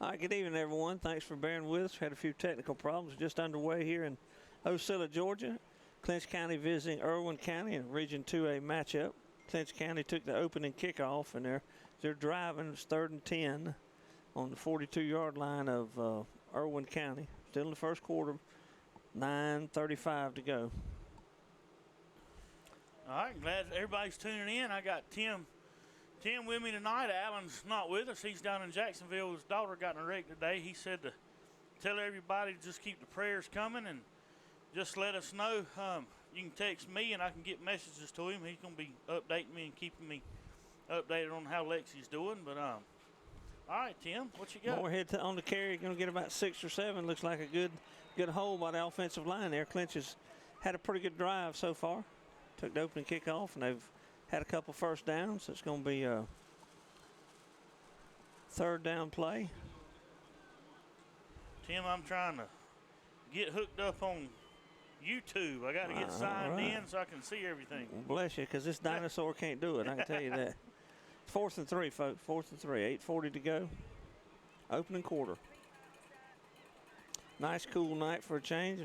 All right, good evening, everyone. Thanks for bearing with us. We had a few technical problems just underway here in Ocilla, Georgia. Clinch County visiting Irwin County in Region 2A matchup. Clinch County took the opening kickoff, and they're driving. It's 3rd and 10 on the 42-yard line of Irwin County. Still in the first quarter, 9:35 to go. All right, glad everybody's tuning in. I got Tim with me tonight. Alan's not with us. He's down in Jacksonville. His daughter got in a wreck today. He said to tell everybody to just keep the prayers coming and just let us know. You can text me and I can get messages to him. He's going to be updating me and keeping me updated on how Lexi's doing. But all right, Tim, what you got? Moorhead on the carry, going to get about 6 or 7. Looks like a good hold by the offensive line there. Clinch has had a pretty good drive so far. Took the opening kickoff, and they've had a couple first downs. So it's going to be a 3rd down play. Tim, I'm trying to get hooked up on YouTube. I got to get signed in so I can see everything. Well, bless you, because this dinosaur can't do it. I can tell you that. 4th and 3, folks. 4th and 3. 8:40 to go. Opening quarter. Nice cool night for a change.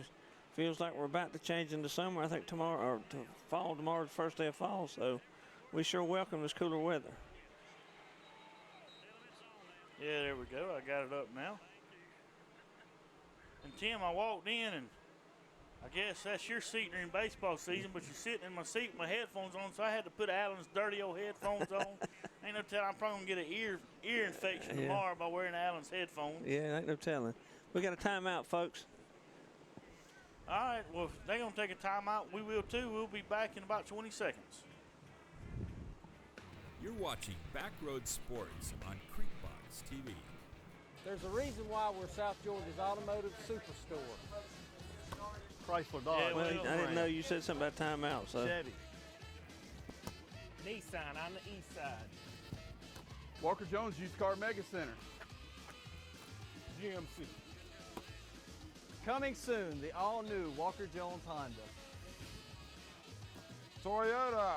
Feels like we're about to change into summer. I think tomorrow, or to fall, tomorrow's the first day of fall, so we sure welcome this cooler weather. Yeah, there we go. I got it up now. And Tim, I walked in, and I guess that's your seat during baseball season, but you're sitting in my seat with my headphones on, so I had to put Alan's dirty old headphones on. Ain't no telling, I'm probably going to get an ear infection tomorrow by wearing Alan's headphones. Yeah, ain't no telling. We got a timeout, folks. All right, well, if they're going to take a timeout, we will too. We'll be back in about 20 seconds. You're watching Backroad Sports on Creekbox TV. There's a reason why we're South Georgia's automotive superstore. Chrysler Dodge. Yeah, Well, I didn't know you said something about timeout. So. Chevy. Nissan on the east side. Walker Jones Used Car Mega Center. GMC. Coming soon, the all-new Walker Jones Honda. Toyota.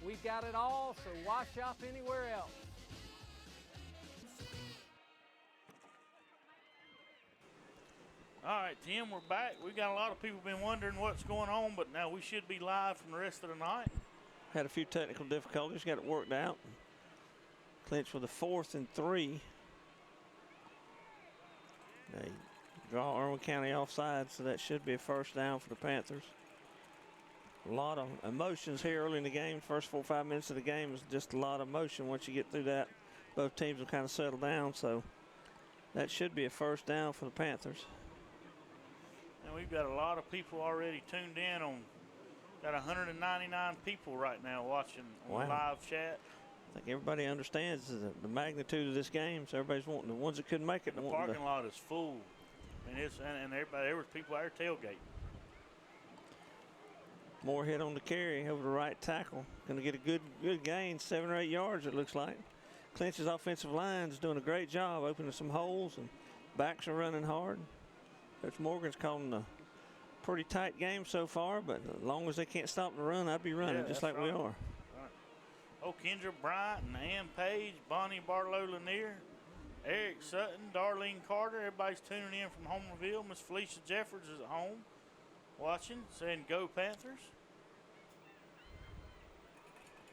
We've got it all, so why shop anywhere else? All right, Tim, we're back. We got a lot of people been wondering what's going on, but now we should be live from the rest of the night. Had a few technical difficulties, got it worked out. Clinch with a 4th and 3. They draw Irwin County offside, so that should be a first down for the Panthers. A lot of emotions here early in the game. First 4 or 5 minutes of the game is just a lot of emotion. Once you get through that, both teams will kind of settle down, so that should be a first down for the Panthers. And we've got a lot of people already tuned in on. Got 199 people right now watching on live chat. I think everybody understands the magnitude of this game, so everybody's wanting the ones that couldn't make it. The parking lot is full, and everybody, there was people out there tailgating. Moorhead on the carry over the right tackle. Going to get a good gain, 7 or 8 yards it looks like. Clinch's offensive line is doing a great job opening some holes, and backs are running hard. Coach Morgan's calling a pretty tight game so far, but as long as they can't stop the run, I'd be running just like we are. Right. Oh, Kendra Bryant and Ann Page, Bonnie Barlow Lanier, Eric Sutton, Darlene Carter. Everybody's tuning in from Homerville. Miss Felicia Jeffords is at home watching, saying go Panthers.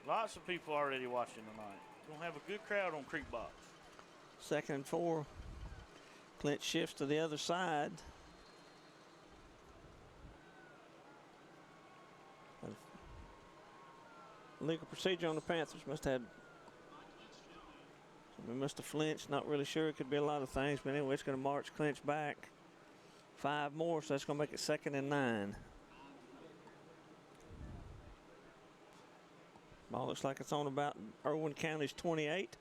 Lots of people already watching tonight. We're going to have a good crowd on Creekbox. 2nd and 4. Clinch shifts to the other side. Legal procedure on the Panthers. We must have flinched. Not really sure. It could be a lot of things, but anyway, it's going to march Clinch back 5 more, so that's going to make it 2nd and 9. Ball looks like it's on about Irwin County's 28.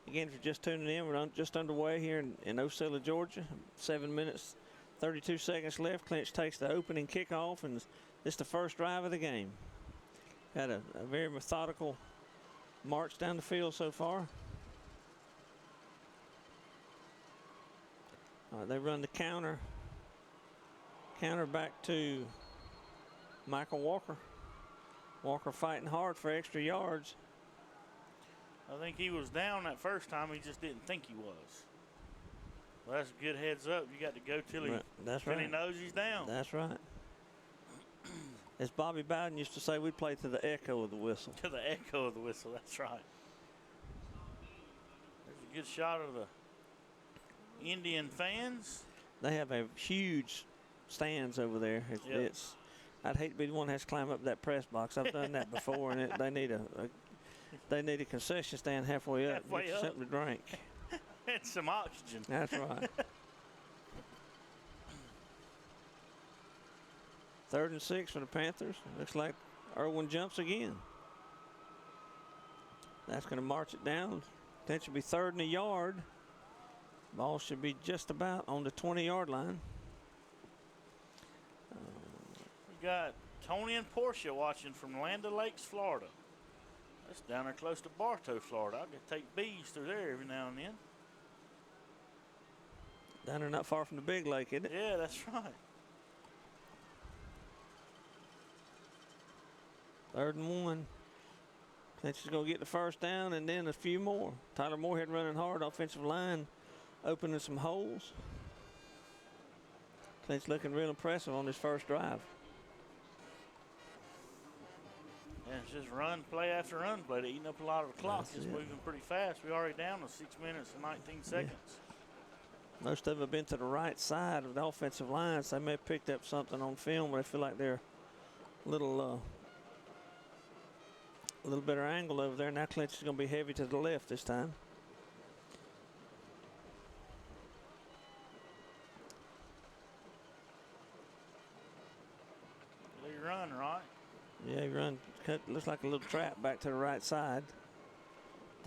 Again, if you're just tuning in, we're just underway here in Ocilla, Georgia. 7 minutes, 32 seconds left. Clinch takes the opening kickoff, and it's the first drive of the game. Had a very methodical march down the field so far. They run the counter back to Michael Walker. Walker fighting hard for extra yards. I think he was down that first time. He just didn't think he was. Well, that's a good heads up. You got to go till he, That's till right. he knows he's down. That's right. As Bobby Bowden used to say, we play to the echo of the whistle. To the echo of the whistle. That's right. There's a good shot of the Indian fans. They have a huge stands over there. It's I'd hate to be the one that has to climb up that press box. I've done that before, and they need a concession stand halfway up. Halfway Get up. something to drink. And some oxygen. That's right. 3rd and 6 for the Panthers. Looks like Irwin jumps again. That's going to march it down. That should be 3rd and a yard. Ball should be just about on the 20-yard line. We got Tony and Portia watching from Land O'Lakes, Florida. That's down there close to Bartow, Florida. I can take bees through there every now and then. Down there not far from the big lake, isn't it? Yeah, that's right. 3rd and 1. Clinch is going to get the first down and then a few more. Tyler Moorhead running hard, offensive line opening some holes. Clinch looking real impressive on this first drive. And it's just run play after run play. They're eating up a lot of the clock. That's It's it. moving pretty fast. We're already down to 6 minutes and 19 seconds. Most of them have been to the right side of the offensive line, so they may have picked up something on film where they feel like they're a little better angle over there. Now Clinch is going to be heavy to the left this time. They run, right? Yeah, he run. Looks like a little trap back to the right side.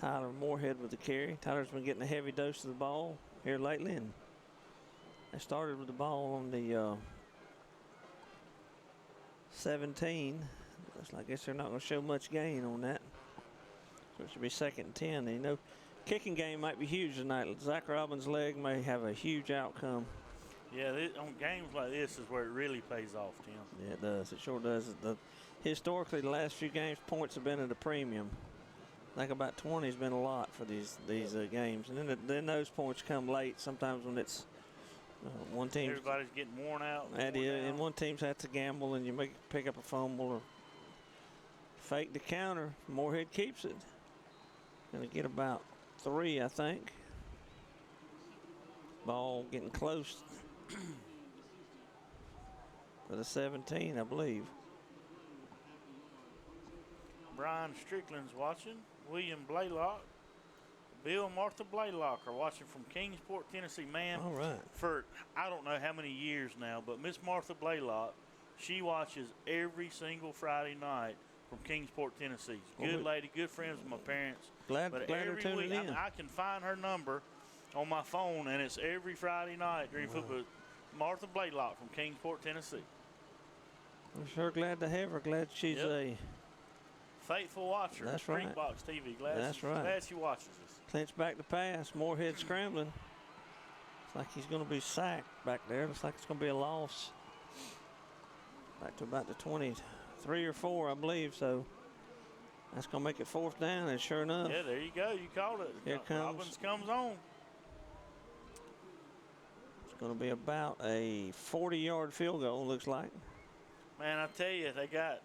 Tyler Moorhead with the carry. Tyler's been getting a heavy dose of the ball here lately, and they started with the ball on the 17. Looks like I guess they're not going to show much gain on that. So it should be 2nd and 10. And, you know, kicking game might be huge tonight. Zach Robbins' leg may have a huge outcome. Yeah, on games like this is where it really pays off, Tim. Yeah, it does. It sure does. Historically, the last few games, points have been at a premium. I think about 20 has been a lot for these games. And then those points come late sometimes when it's one team. Everybody's getting worn out. And one team's had to gamble and you pick up a fumble or fake the counter. Moorhead keeps it. Going to get about 3, I think. Ball getting close to the 17, I believe. Brian Strickland's watching. William Blaylock. Bill and Martha Blaylock are watching from Kingsport, Tennessee. Man, All right. for I don't know how many years now, but Miss Martha Blaylock, she watches every single Friday night from Kingsport, Tennessee. Good lady, good friends with my parents. Glad But they're every tuning week, in. I can find her number on my phone, and it's every Friday night during football. Martha Blaylock from Kingsport, Tennessee. I'm sure glad to have her. Glad she's a Faithful watcher. That's right. Creekbox TV. Glad she watches us. Clinch back to pass. Moorhead scrambling. Looks like he's going to be sacked back there. Looks like it's going to be a loss. Back to about the 23 or 4, I believe. So that's going to make it 4th down. And sure enough. Yeah, there you go. You called it. Here Robbins comes on. It's going to be about a 40-yard field goal, looks like. Man, I tell you, they got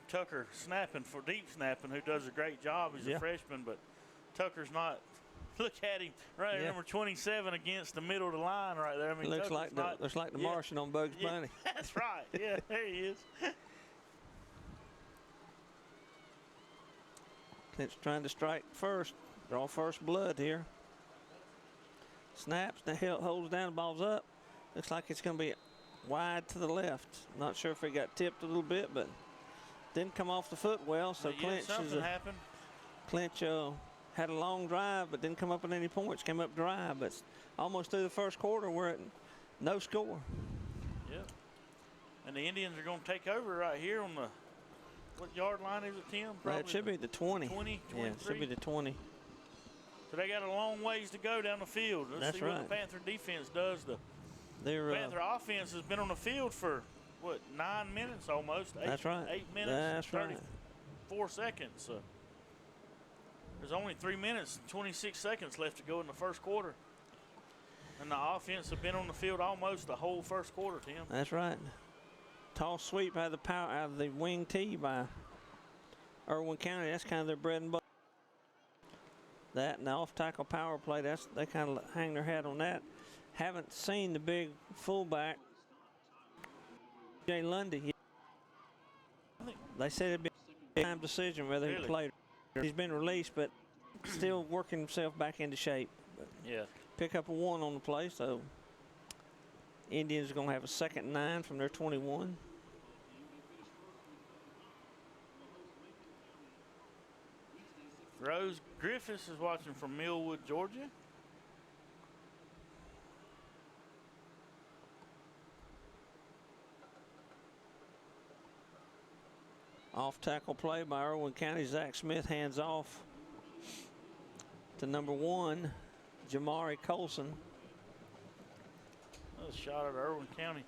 Tucker snapping for deep snapping, who does a great job. He's a freshman, but Tucker's not. Look at him right there, number 27 against the middle of the line right there. I mean, looks like the Martian on Bugs Bunny. That's right. Yeah, there he is. Clinch trying to strike first, draw first blood here. Snaps, the holds down, ball's up. Looks like it's going to be wide to the left. Not sure if it got tipped a little bit, but didn't come off the foot well. So Clinch happened. Clinch had a long drive, but didn't come up with any points. Came up dry, but almost through the first quarter, we're at no score. Yep. And the Indians are going to take over right here on the what yard line is it, Tim? Probably it should be the 20. 20, yeah, it should be the 20. So they got a long ways to go down the field. Let's see what the Panther defense does. The Panther offense has been on the field for, 9 minutes almost? 8 minutes, 34 seconds. So. There's only 3 minutes and 26 seconds left to go in the first quarter. And the offense have been on the field almost the whole first quarter, Tim. That's right. Toss sweep out of the wing tee by Irwin County. That's kind of their bread and butter. That and the off-tackle power play, they kind of hang their hat on that. Haven't seen the big fullback, Jay Lundy. They said it'd be a time decision whether he played. He's been released, but still working himself back into shape. Yeah. Pick up a 1 on the play, so Indians are going to have a 2nd and 9 from their 21. Rose Griffiths is watching from Millwood, Georgia. Off tackle play by Irwin County. Zach Smith hands off to number 1, Jamari Colson. Another shot at Irwin County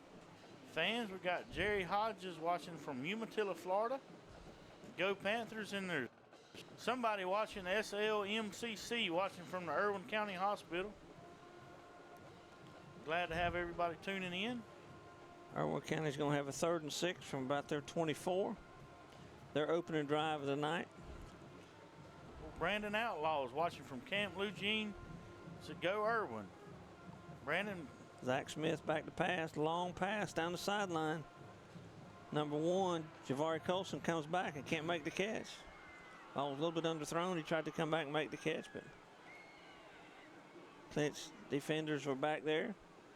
fans. We got Jerry Hodges watching from Umatilla, Florida. Go Panthers, and there's somebody watching SLMCC watching from the Irwin County Hospital. Glad to have everybody tuning in. Irwin County's going to have a 3rd and 6 from about their 24. Their opening drive of the night. Brandon Outlaw is watching from Camp Eugene. So go Irwin. Brandon. Zach Smith back to pass. Long pass down the sideline. Number 1, Javari Colson comes back and can't make the catch. Ball was a little bit underthrown. He tried to come back and make the catch, but Clinch defenders were back there.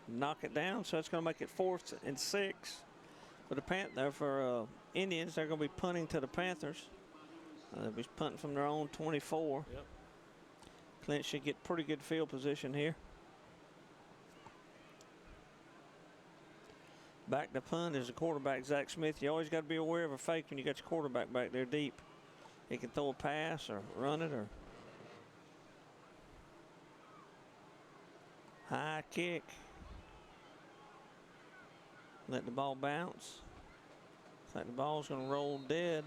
Knock it down, so it's going to make it 4th and 6 for the Indians. They're going to be punting to the Panthers. They'll be punting from their own 24. Yep. Clinch should get pretty good field position here. Back to punt is the quarterback, Zach Smith. You always got to be aware of a fake when you got your quarterback back there deep. He can throw a pass or run it or high kick. Let the ball bounce. Looks like the ball's going to roll dead.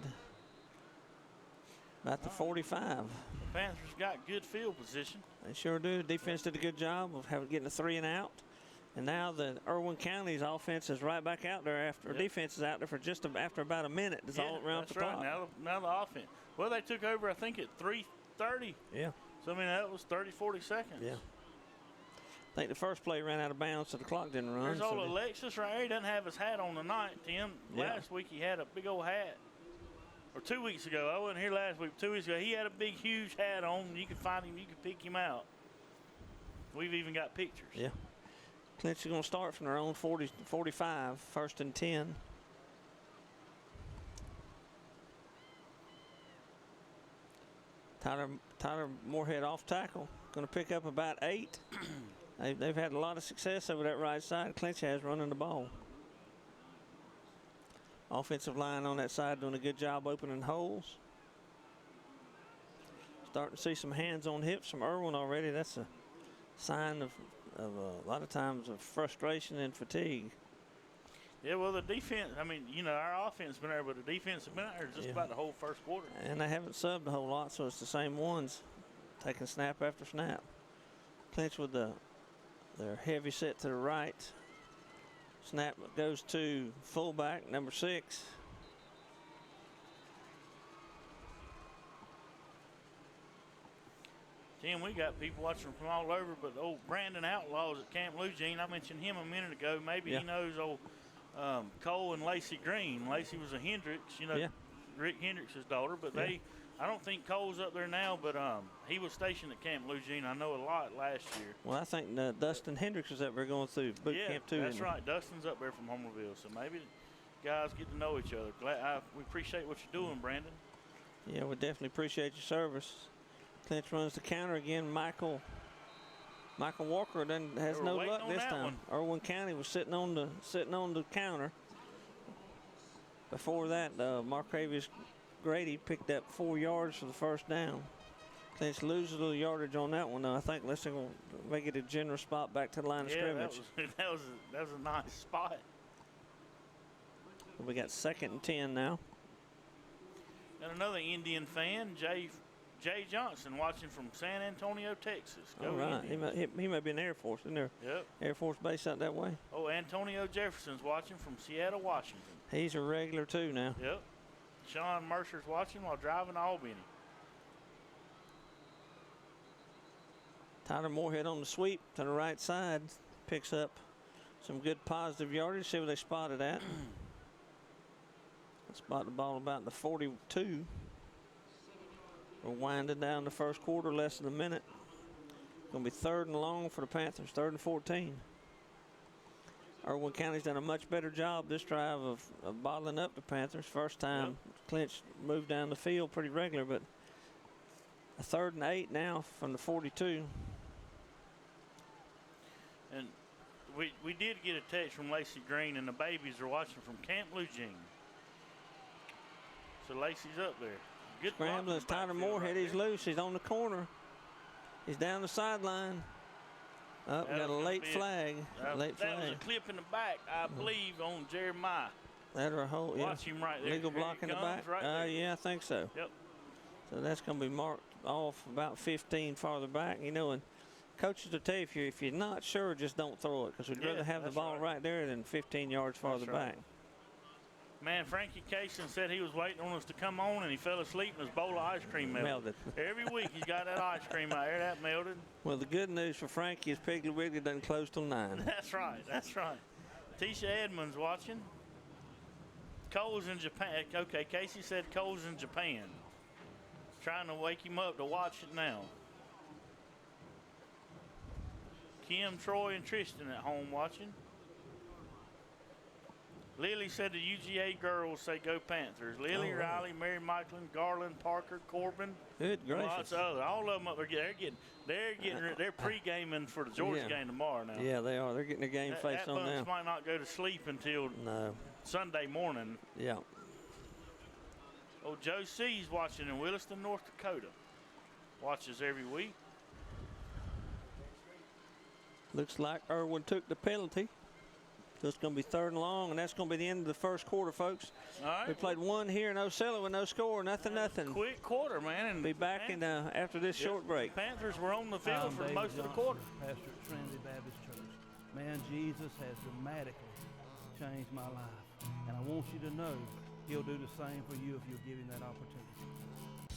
About the 45. The Panthers got good field position. They sure do. Defense did a good job of getting a 3 and out. And now the Irwin County's offense is right back out there after defense is out there for after about a minute. It's all around the clock. Now the offense. Well, they took over, I think, at 3:30. Yeah. So, I mean, that was 30, 40 seconds. Yeah. I think the first play ran out of bounds, so the clock didn't run. There's old Alexis right here. He doesn't have his hat on tonight, Tim. Yeah. Last week he had a big old hat. Or 2 weeks ago. I wasn't here last week. 2 weeks ago, he had a big, huge hat on. You can find him. You can pick him out. We've even got pictures. Yeah. Clinch is going to start from their own 45, 1st and 10. Tyler Moorhead off tackle. Going to pick up about 8. They've had a lot of success over that right side. Clinch has running the ball. Offensive line on that side doing a good job opening holes. Starting to see some hands on hips from Irwin already. That's a sign of a lot of times of frustration and fatigue. Yeah, well, the defense, I mean, you know, our offense has been there, but the defense has been out there just about the whole first quarter. And they haven't subbed a whole lot, so it's the same ones taking snap after snap. Clinch with their heavy set to the right. Snap goes to fullback, number 6. Tim, we got people watching from all over, but old Brandon Outlaws at Camp Eugene, I mentioned him a minute ago. Maybe he knows old Cole and Lacey Green. Lacey was a Hendricks, you know, Rick Hendricks' daughter, but I don't think Cole's up there now, but he was stationed at Camp Eugene. I know a lot last year. Well, I think Dustin Hendricks was up there going through boot camp too. That's right. Dustin's up there from Homerville, so maybe guys get to know each other. We appreciate what you're doing, Brandon. Yeah, we definitely appreciate your service. Clinch runs the counter again. Michael Walker has no luck this time. Irwin County was sitting on the counter. Before that, Marcravius Grady picked up 4 yards for the first down. Clinch loses a little yardage on that one, though. I think unless they're going to make it a generous spot back to the line of scrimmage. That was a nice spot. We got 2nd and 10 now. And another Indian fan, Jay Jay Johnson watching from San Antonio, Texas. Go All right. Indians. He may be in the Air Force, isn't there? Yep. Air Force Base out that way. Oh, Antonio Jefferson's watching from Seattle, Washington. He's a regular too now. Yep. Sean Mercer's watching while driving to Albany. Tyler Moorhead on the sweep to the right side. Picks up some good positive yardage. See where they spot it at. Spot the ball about the 42. We're winding down the first quarter, less than a minute. Going to be 3rd and long for the Panthers, 3rd and 14. Irwin County's done a much better job this drive of bottling up the Panthers. First time Clinch moved down the field pretty regular, but a 3rd and 8 now from the 42. And we did get a text from Lacey Green, and the babies are watching from Camp Lejeune. So Lacey's up there. Good Scrambling. It's Tyler Moorhead. He's loose. He's on the corner. He's down the sideline. Oh, we got a late flag. That was a clip in the back, I believe, on Jeremiah. That or a whole, yeah. Watch him right there. Legal block in the back. Right yeah, I think so. Yep. So that's going to be marked off about 15 farther back. You know, and coaches will tell you if you're not sure, just don't throw it, because we'd rather have the ball right there than 15 yards farther back. Man, Frankie Kaysen said he was waiting on us to come on, and he fell asleep and his bowl of ice cream melted. Every week he's got that ice cream out there that melted. Well, the good news for Frankie is Piggly Wiggly doesn't close till 9. That's right. That's right. Tisha Edmonds watching. Cole's in Japan. Okay, Casey said Cole's in Japan. Trying to wake him up to watch it now. Kim, Troy, and Tristan at home watching. Lily said the UGA girls say go Panthers. Lily, Riley, Mary Michaelin, Garland, Parker, Corbin. Good gracious. Lots of others. All of them up there. They're pre-gaming for the Georgia game tomorrow now. Yeah, they are. They're getting their game face on now. That bunch might not go to sleep until Sunday morning. Yeah. Oh, Joe C's watching in Williston, North Dakota. Watches every week. Looks like Irwin took the penalty. So it's going to be 3rd and long, and that's going to be the end of the first quarter, folks. All right. We played one here in Ocilla with no score, nothing. Quick quarter, man. And be back in after this short break. Panthers were on the field for most of the quarter. Pastor at Trinity Baptist Church. Man, Jesus has dramatically changed my life. And I want you to know he'll do the same for you if you'll give him that opportunity.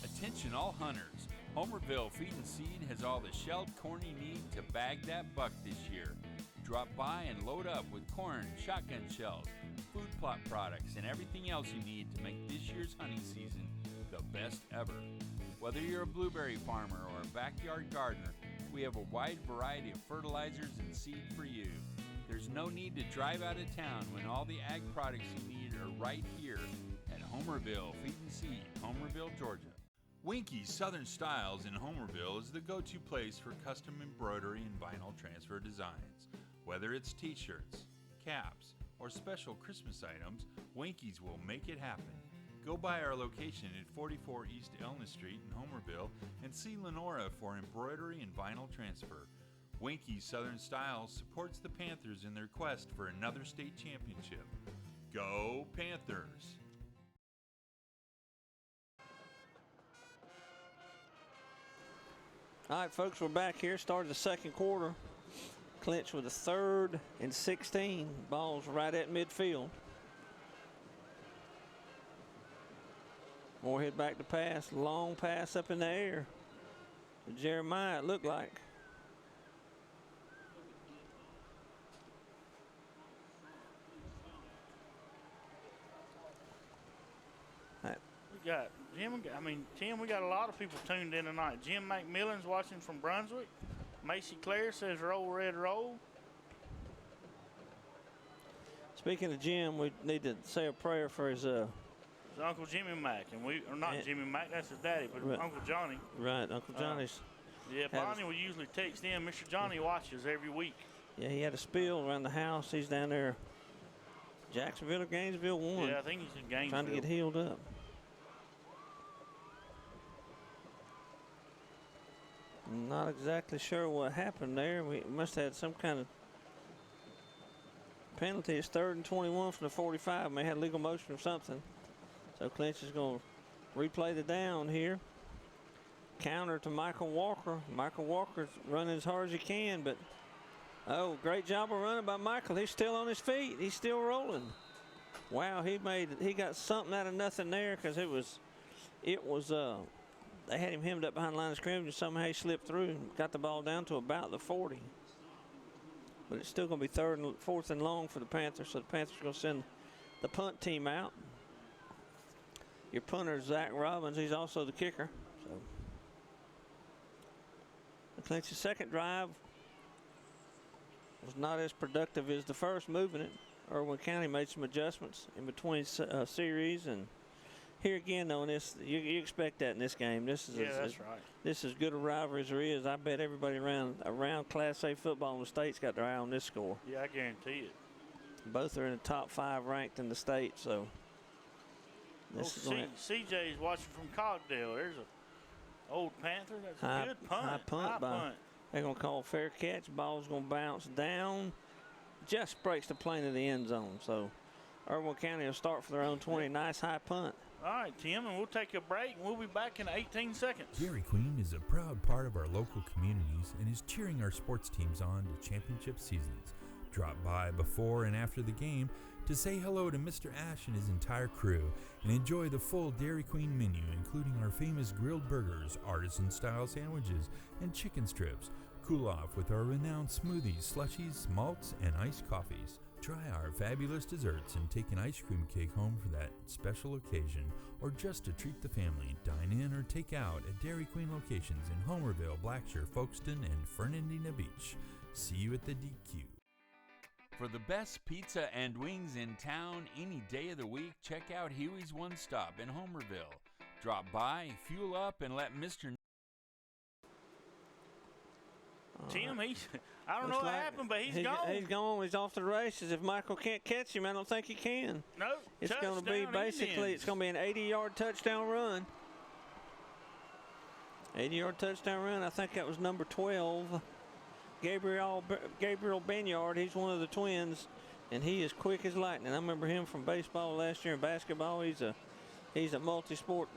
Attention all hunters. Homerville Feed and Seed has all the shelled corn you need to bag that buck this year. Drop by and load up with corn, shotgun shells, food plot products, and everything else you need to make this year's hunting season the best ever. Whether you're a blueberry farmer or a backyard gardener, we have a wide variety of fertilizers and seed for you. There's no need to drive out of town when all the ag products you need are right here at Homerville Feed and Seed, Homerville, Georgia. Winky's Southern Styles in Homerville is the go-to place for custom embroidery and vinyl transfer designs. Whether it's t-shirts, caps, or special Christmas items, Winky's will make it happen. Go by our location at 44 East Elna Street in Homerville and see Lenora for embroidery and vinyl transfer. Winky's Southern Styles supports the Panthers in their quest for another state championship. Go Panthers! All right, folks, we're back here. Started the second quarter. Clinch with a 3rd and 16. Ball's right at midfield. Moorhead back to pass. Long pass up in the air. To Jeremiah, it looked like. Tim, we got a lot of people tuned in tonight. Jim McMillan's watching from Brunswick. Macy Clare says roll, red, roll. Speaking of Jim, we need to say a prayer for his Uncle Jimmy Mack, Jimmy Mack, that's his daddy, but Uncle Johnny. Right, Uncle Johnny's. Yeah, Bonnie will usually text in. Mr. Johnny watches every week. Yeah, he had a spill around the house. He's down there, Jacksonville or Gainesville 1. Yeah, I think he's in Gainesville. Trying to get healed up. Not exactly sure what happened there. We must have had some kind of penalty. It's 3rd and 21 from the 45. May have legal motion or something. So Clinch is going to replay the down here. counter to Michael Walker. Michael Walker's running as hard as he can, but great job of running by Michael. He's still on his feet. He's still rolling. Wow, he got something out of nothing there, because it was they had him hemmed up behind the line of scrimmage, and somehow he slipped through and got the ball down to about the 40. But it's still going to be 4th and long for the Panthers, so the Panthers are going to send the punt team out. Your punter is Zach Robbins. He's also the kicker. So the Clinch's second drive was not as productive as the first, moving it. Irwin County made some adjustments in between series, and here again, though, this you expect that in this game. This is that's right. This is good a rivalry as there is. I bet everybody around Class A football in the state's got their eye on this score. Yeah, I guarantee it. Both are in the top 5 ranked in the state, so. CJ's watching from Cogdale. There's a old Panther. That's a good punt. High punt. They're going to call fair catch. Ball's going to bounce down. Just breaks the plane of the end zone. So Irwin County will start for their own 20. Nice high punt. All right, Tim, and we'll take a break, and we'll be back in 18 seconds. Dairy Queen is a proud part of our local communities and is cheering our sports teams on to championship seasons. Drop by before and after the game to say hello to Mr. Ash and his entire crew and enjoy the full Dairy Queen menu, including our famous grilled burgers, artisan-style sandwiches, and chicken strips. Cool off with our renowned smoothies, slushies, malts, and iced coffees. Try our fabulous desserts and take an ice cream cake home for that special occasion, or just to treat the family. Dine in or take out at Dairy Queen locations in Homerville, Blackshear, Folkestone, and Fernandina Beach. See you at the DQ. For the best pizza and wings in town any day of the week, check out Huey's One Stop in Homerville. Drop by, fuel up, and let Mr. Tim, I don't know what happened, but he's gone. He's gone. He's off to the races. If Michael can't catch him, I don't think he can. Nope. It's going to be basically, it's going to be an 80-yard touchdown run. 80-yard touchdown run. I think that was number 12. Gabriel Benyard. He's one of the twins, and he is quick as lightning. I remember him from baseball last year and basketball. He's a multi-sport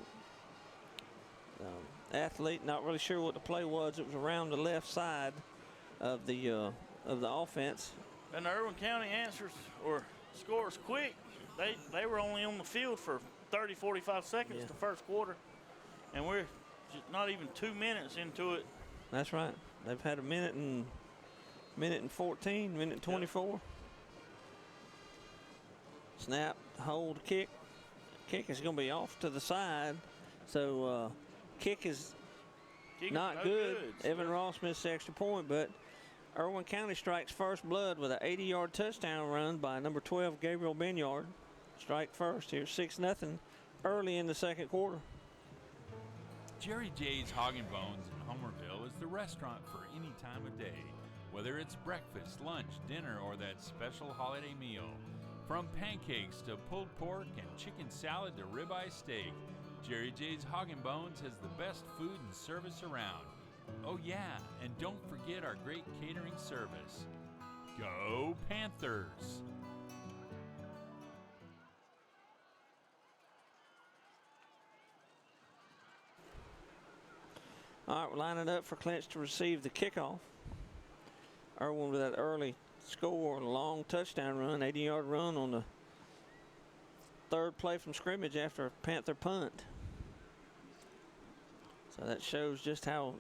athlete. Not really sure what the play was. It was around the left side of the offense. And the Irwin County answers or scores quick. They were only on the field for 30, 45 seconds the first quarter, and we're just not even 2 minutes into it. That's right. They've had a minute and 14, minute and 24. Yep. Snap, hold, kick. Kick is going to be off to the side. So kick is not good. Evan Ross missed the extra point, but Irwin County strikes first blood with an 80-yard touchdown run by number 12, Gabriel Benyard. Strike first here, 6-0 early in the second quarter. Jerry J's Hog and Bones in Homerville is the restaurant for any time of day, whether it's breakfast, lunch, dinner, or that special holiday meal. From pancakes to pulled pork and chicken salad to ribeye steak, Jerry J's Hog and Bones has the best food and service around. Oh yeah, and don't forget our great catering service. Go Panthers! All right, we're lining up for Clinch to receive the kickoff. Irwin with that early score, long touchdown run, 80-yard run on the third play from scrimmage after a Panther punt. So that shows just how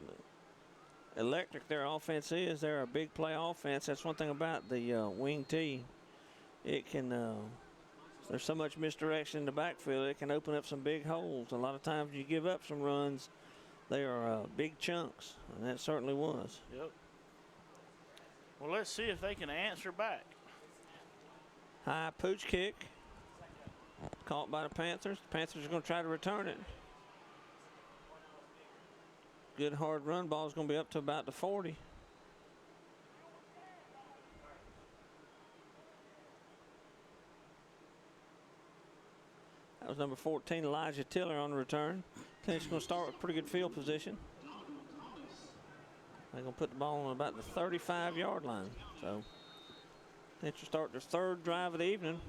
electric their offense is. They're a big play offense. That's one thing about the wing T. It can, there's so much misdirection in the backfield, it can open up some big holes. A lot of times you give up some runs, they are big chunks, and that certainly was. Yep. Well, let's see if they can answer back. High pooch kick. Caught by the Panthers. The Panthers are going to try to return it. Good hard run. Ball's going to be up to about the 40. That was number 14, Elijah Tiller, on the return. Clinch going to start with pretty good field position. They're going to put the ball on about the 35-yard line. So Clinch will start their third drive of the evening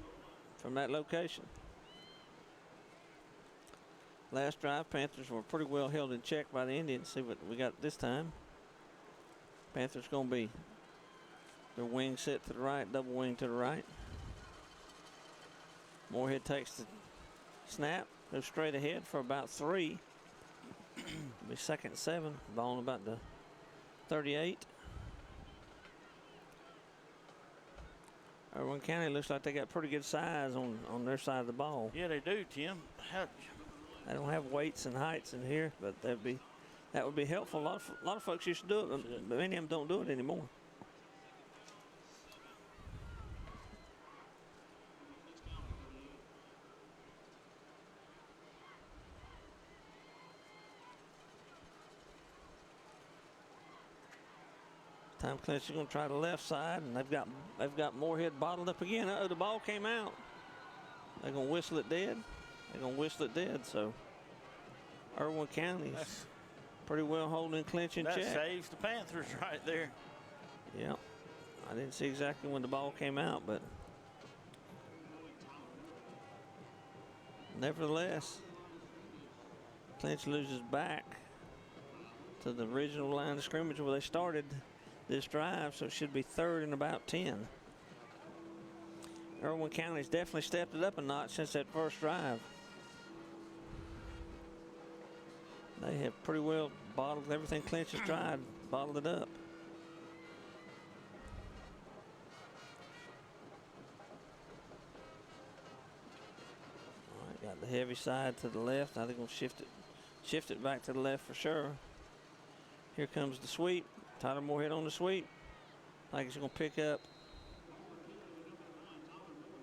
from that location. Last drive, Panthers were pretty well held in check by the Indians. See what we got this time. Panthers going to be their wing set to the right, double wing to the right. Moorhead takes the snap, goes straight ahead for about 3. It'll be 2nd and 7, ball on about the 38. Irwin County looks like they got pretty good size on their side of the ball. Yeah, they do, Tim. They don't have weights and heights in here, but that would be helpful. A lot of folks used to do it, but many of them don't do it anymore. Time Clinch is going to try the left side, and they've got Moorhead bottled up again. Uh-oh, the ball came out. They're going to whistle it dead. They're going to whistle it dead. So Irwin County's pretty well holding Clinch in check. That saves the Panthers right there. Yeah, I didn't see exactly when the ball came out, but nevertheless, Clinch loses back to the original line of scrimmage where they started this drive, so it should be 3rd and about 10. Irwin County's definitely stepped it up a notch since that first drive. They have pretty well bottled everything Clinch has tried, bottled it up. All right, got the heavy side to the left. Now they're going to shift it back to the left for sure. Here comes the sweep. Tyler Moorhead on the sweep. I think he's going to pick up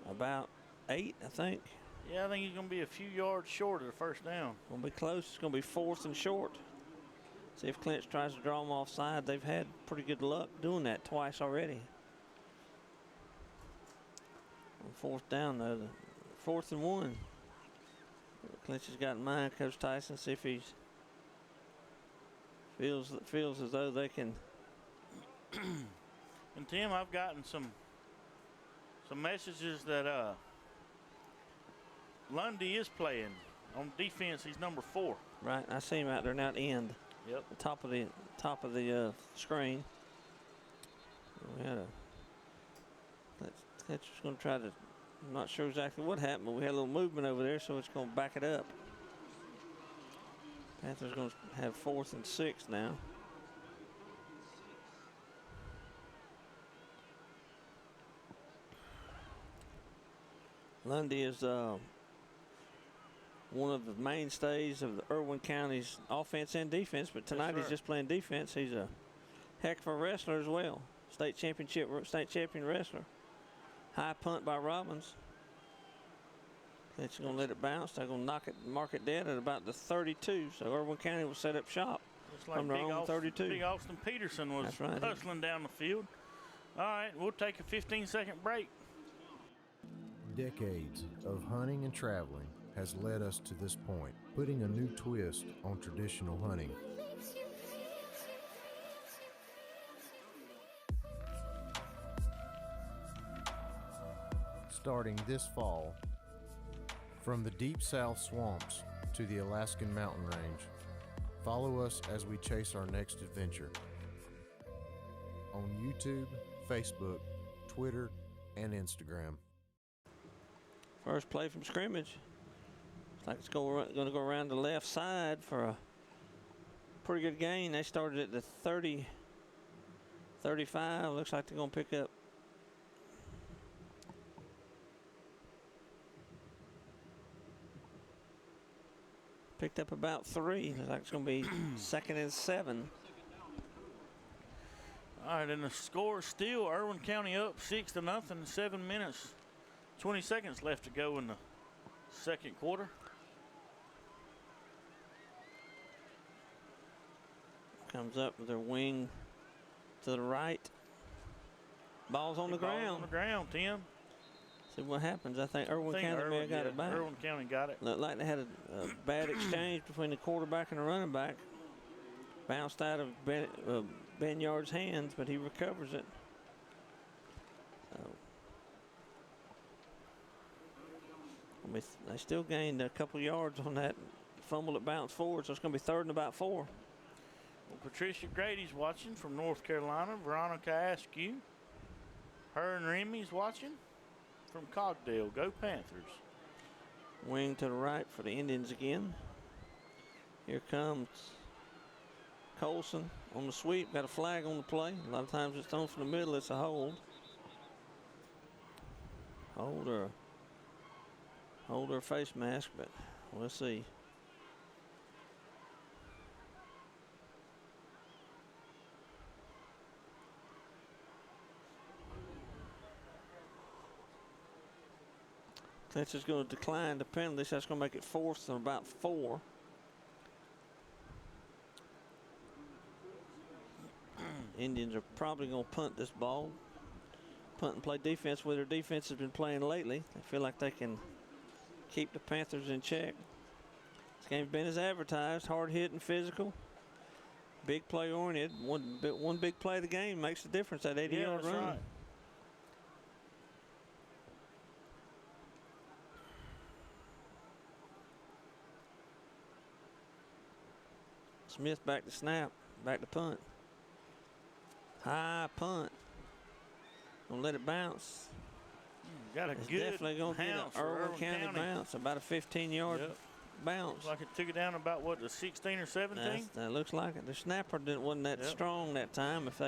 about 8, I think. Yeah, I think he's going to be a few yards short of the first down. Going to be close. It's going to be 4th and short. See if Clinch tries to draw them offside. They've had pretty good luck doing that twice already. On 4th down, though, 4th and 1. Clinch has got in mind, Coach Tyson, see if he feels as though they can. And Tim, I've gotten some messages that Lundy is playing on defense. He's number 4. Right, I see him out there now at end. Yep. The top of the screen. We had Clinch was going to try to. I'm not sure exactly what happened, but we had a little movement over there, so it's going to back it up. Panthers going to have 4th and 6 now. Lundy is one of the mainstays of the Irwin County's offense and defense, but tonight he's just playing defense. He's a heck of a wrestler as well. State champion wrestler. High punt by Robbins. It's going to let it bounce. They're going to mark it dead at about the 32. So Irwin County will set up shop from their own 32. Big Austin Peterson was hustling down the field. All right, we'll take a 15-second break. Decades of hunting and traveling has led us to this point, putting a new twist on traditional hunting. Starting this fall, from the deep south swamps to the Alaskan mountain range, follow us as we chase our next adventure. On YouTube, Facebook, Twitter, and Instagram. First play from scrimmage. Looks like it's going to go around the left side for a pretty good gain. They started at the 30, 35. Looks like they're going to pick up. Picked up about 3. Looks like it's going to be 2nd and 7. All right, and the score is still Irwin County up 6-0. 7 minutes, 20 seconds left to go in the second quarter. Comes up with their wing to the right. Ball's on the ground. On the ground, Tim. See what happens. I think Irwin County may have got it back. Irwin County got it. Looked like they had a bad exchange between the quarterback and the running back. Bounced out of Ben Yard's hands, but he recovers it. They still gained a couple yards on that fumbled it, bounced forward, so it's going to be 3rd and about 4. Well, Patricia Grady's watching from North Carolina. Veronica Askew. Her and Remy's watching from Cogdale. Go Panthers. Wing to the right for the Indians again. Here comes Colson on the sweep. Got a flag on the play. A lot of times it's thrown from the middle. It's a hold. Hold or face mask, but we'll see. Clinch is going to decline the penalty, so that's going to make it 4th and about 4. Indians are probably going to punt this ball. Punt and play defense where their defense has been playing lately. They feel like they can keep the Panthers in check. This game's been as advertised, hard hitting, physical, big play oriented. One big play of the game makes the difference, that 80-yard run. Right. Smith back to snap, back to punt. High punt. Gonna let it bounce. Got a It's good definitely gonna get an bounce for Irwin County bounce, about a 15-yard bounce. Like it took it down about what, the 16 or 17? That looks like it. The snapper wasn't that strong that time. If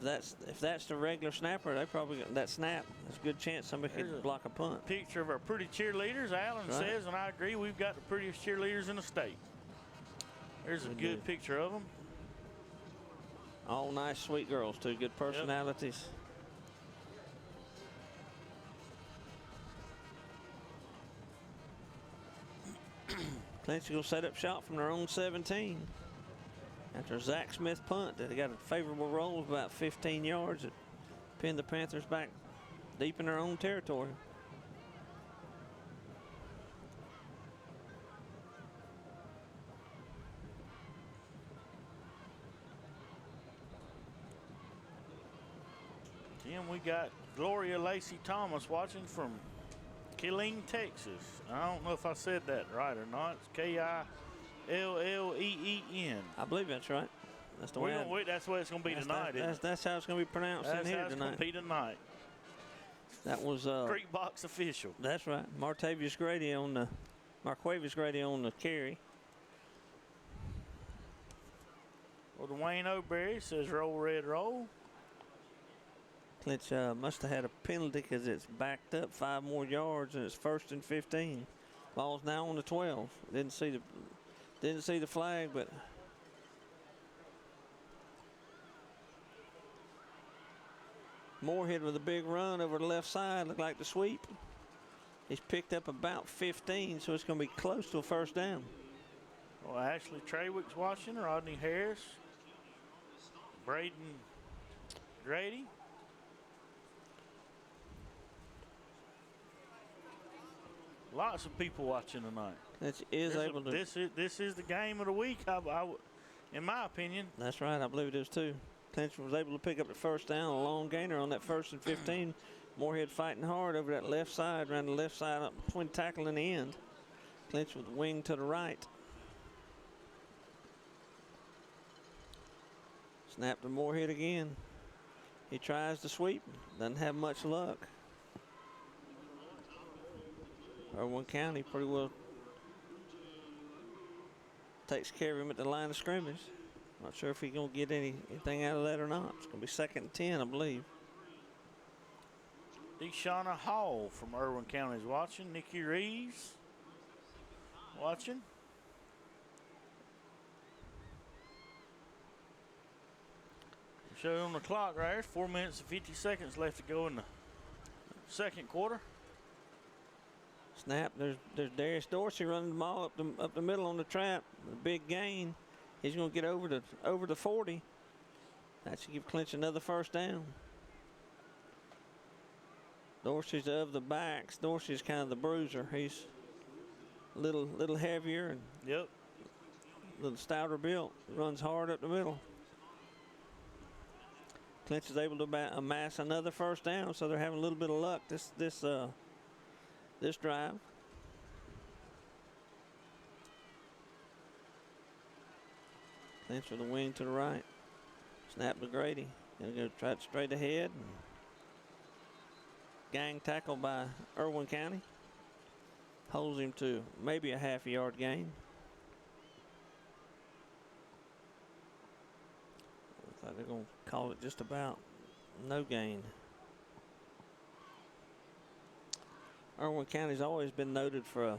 that's the regular snapper, they probably got that snap. There's a good chance somebody could block a punt. Picture of our pretty cheerleaders. Allen says, and I agree, we've got the prettiest cheerleaders in the state. There's a good picture of them. All nice, sweet girls, too. Good personalities. Clinch will set up shop from their own 17. After Zach Smith punt, they got a favorable roll of about 15 yards. It pinned the Panthers back deep in their own territory. Tim, we got Gloria Lacey Thomas watching from Killeen, Texas. I don't know if I said that right or not. It's Killeen. I believe that's right. That's the way. That's the way it's going to be tonight. That's how it's going to be pronounced in here tonight. That's how it's going to be tonight. That was Street Box official. That's right. Marquavius Grady on the carry. Well, Dwayne O'Berry says roll, red, roll. Clinch must have had a penalty because it's backed up 5 more yards and it's 1st and 15. Ball's now on the 12. Didn't see the flag, but Moorhead with a big run over the left side, looked like the sweep. He's picked up about 15, so it's going to be close to a 1st down. Well, Ashley Trawick's watching, Rodney Harris, Braden Grady. Lots of people watching tonight. This is the game of the week, in my opinion. That's right. I believe it is too. Clinch was able to pick up the 1st down, a long gainer on that 1st and 15. Moorhead fighting hard over that left side, around the left side up between tackle and the end. Clinch with the wing to the right. Snap to Moorhead again. He tries to sweep, doesn't have much luck. Irwin County pretty well takes care of him at the line of scrimmage. Not sure if he's going to get anything out of that or not. It's going to be 2nd and 10, I believe. Deshauna Hall from Irwin County is watching. Nikki Reeves watching. Show on the clock right here. 4 minutes and 50 seconds left to go in the 2nd quarter. Snap. There's Darius Dorsey running the ball up the middle on the trap. A big gain. He's going to get over the 40. That should give Clinch another 1st down. Dorsey's of the backs. Dorsey's kind of the bruiser. He's a little heavier and a little stouter built. Runs hard up the middle. Clinch is able to amass another 1st down, so they're having a little bit of luck this drive. Clinch with the wing to the right. Snap to Grady. Gonna go try it straight ahead. Gang tackle by Irwin County. Holds him to maybe a half-yard gain. Looks like they're going to call it just about no gain. Irwin County's always been noted for a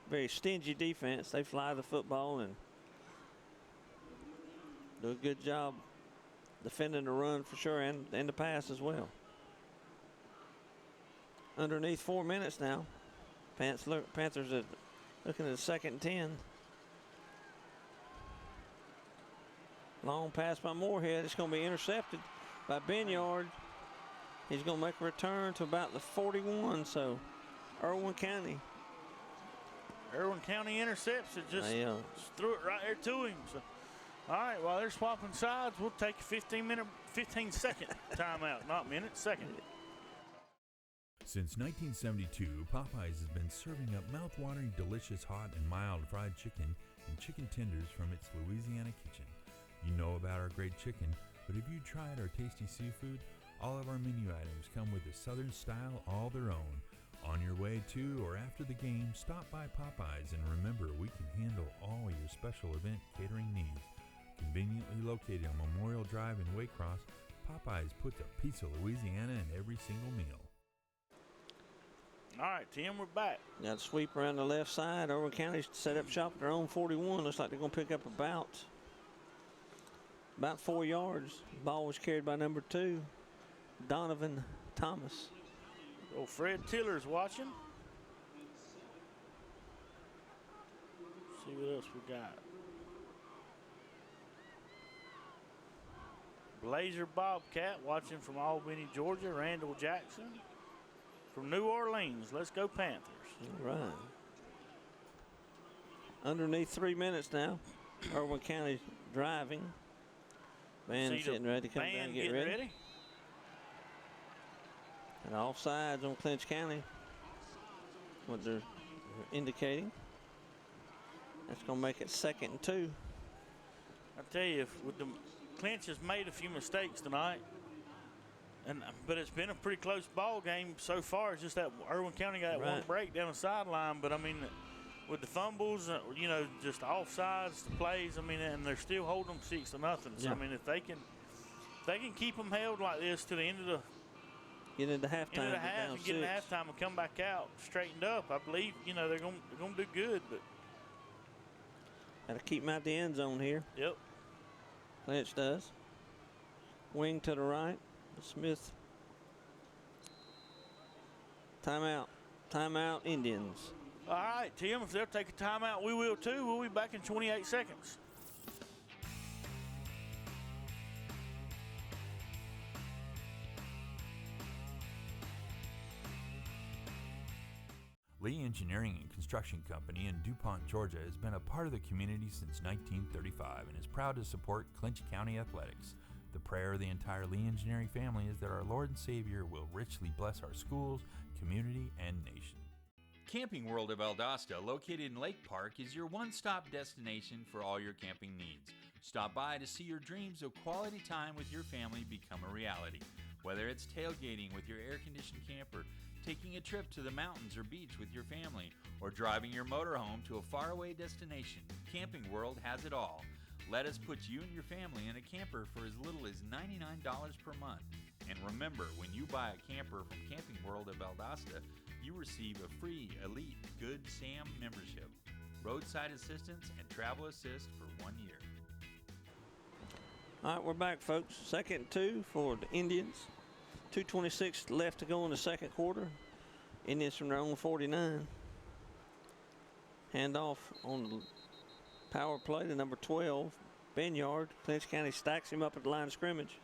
very stingy defense. They fly the football and do a good job defending the run for sure, and the pass as well. Underneath 4 minutes now. Panthers are looking at 2nd and 10. Long pass by Moorhead. It's going to be intercepted by Benyard. He's going to make a return to about the 41. So Irwin County. Irwin County intercepts it. Just threw it right there to him. So, all right, while they're swapping sides, we'll take a 15-second timeout. Not minute, second. Since 1972, Popeyes has been serving up mouth-watering, delicious, hot, and mild fried chicken and chicken tenders from its Louisiana kitchen. You know about our great chicken, but have you tried our tasty seafood? All of our menu items come with a Southern style all their own. On your way to or after the game, stop by Popeyes and remember we can handle all your special event catering needs. Conveniently located on Memorial Drive in Waycross, Popeyes puts a piece of Louisiana in every single meal. All right, Tim, we're back. Got a sweep around the left side. Irwin County set up shop at their own 41. Looks like they're going to pick up about 4 yards. Ball was carried by number 2, Donovan Thomas. Oh, Fred Tiller's watching. See what else we got. Blazer Bobcat watching from Albany, Georgia. Randall Jackson from New Orleans. Let's go Panthers. All right. Underneath 3 minutes now. Irwin County driving. Band's getting ready to come down and get ready. And offsides on Clinch County. What they're indicating. That's going to make it 2nd and 2. I tell you, Clinch has made a few mistakes tonight. But it's been a pretty close ball game so far. It's just that Irwin County got one break down the sideline. But, I mean, with the fumbles, just offsides, the plays, and they're still holding them 6-0. So, if they can keep them held like this to the end of the get into halftime, get into halftime and come back out straightened up, I believe, they're going to do good. But got to keep them out the end zone here. Yep. Clinch does. Wing to the right. Smith. Timeout. Timeout, Indians. All right, Tim, if they'll take a timeout, we will too. We'll be back in 28 seconds. Lee Engineering and Construction Company in DuPont, Georgia has been a part of the community since 1935 and is proud to support Clinch County athletics. The prayer of the entire Lee Engineering family is that our Lord and Savior will richly bless our schools, community, and nation. Camping World of Valdosta, located in Lake Park, is your one-stop destination for all your camping needs. Stop by to see your dreams of quality time with your family become a reality. Whether it's tailgating with your air-conditioned camper, taking a trip to the mountains or beach with your family, or driving your motorhome to a faraway destination, Camping World has it all. Let us put you and your family in a camper for as little as $99 per month. And remember, when you buy a camper from Camping World of Valdosta, you receive a free Elite Good Sam membership, roadside assistance, and travel assist for 1 year. All right, we're back, folks. 2nd and 2 for the Indians. 2:26 left to go in the second quarter. Indians from their own 49. Handoff on the power play to number 12, Benyard. Clinch County stacks him up at the line of scrimmage.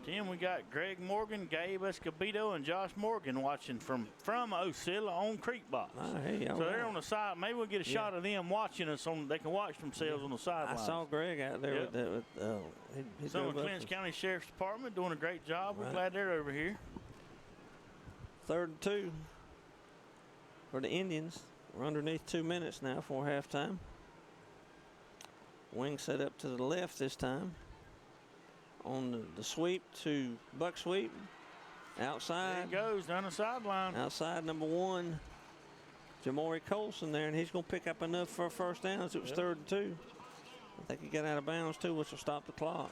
Tim, we got Greg Morgan, Gabe Escobedo, and Josh Morgan watching from Ocilla on Creekbox. Hey, so they're on the side. Maybe we'll get a shot of them watching us. They can watch themselves on the sideline. I saw Greg out there with that. Some of Clinch County Sheriff's Department doing a great job. We're glad they're over here. 3rd and 2 for the Indians. We're underneath 2 minutes now for halftime. Wing set up to the left this time. On the sweep to buck sweep. Outside. There he goes down the sideline. Outside number 1, Jamori Colson there, and he's going to pick up enough for a first down as it was 3rd and 2. I think he got out of bounds too, which will stop the clock.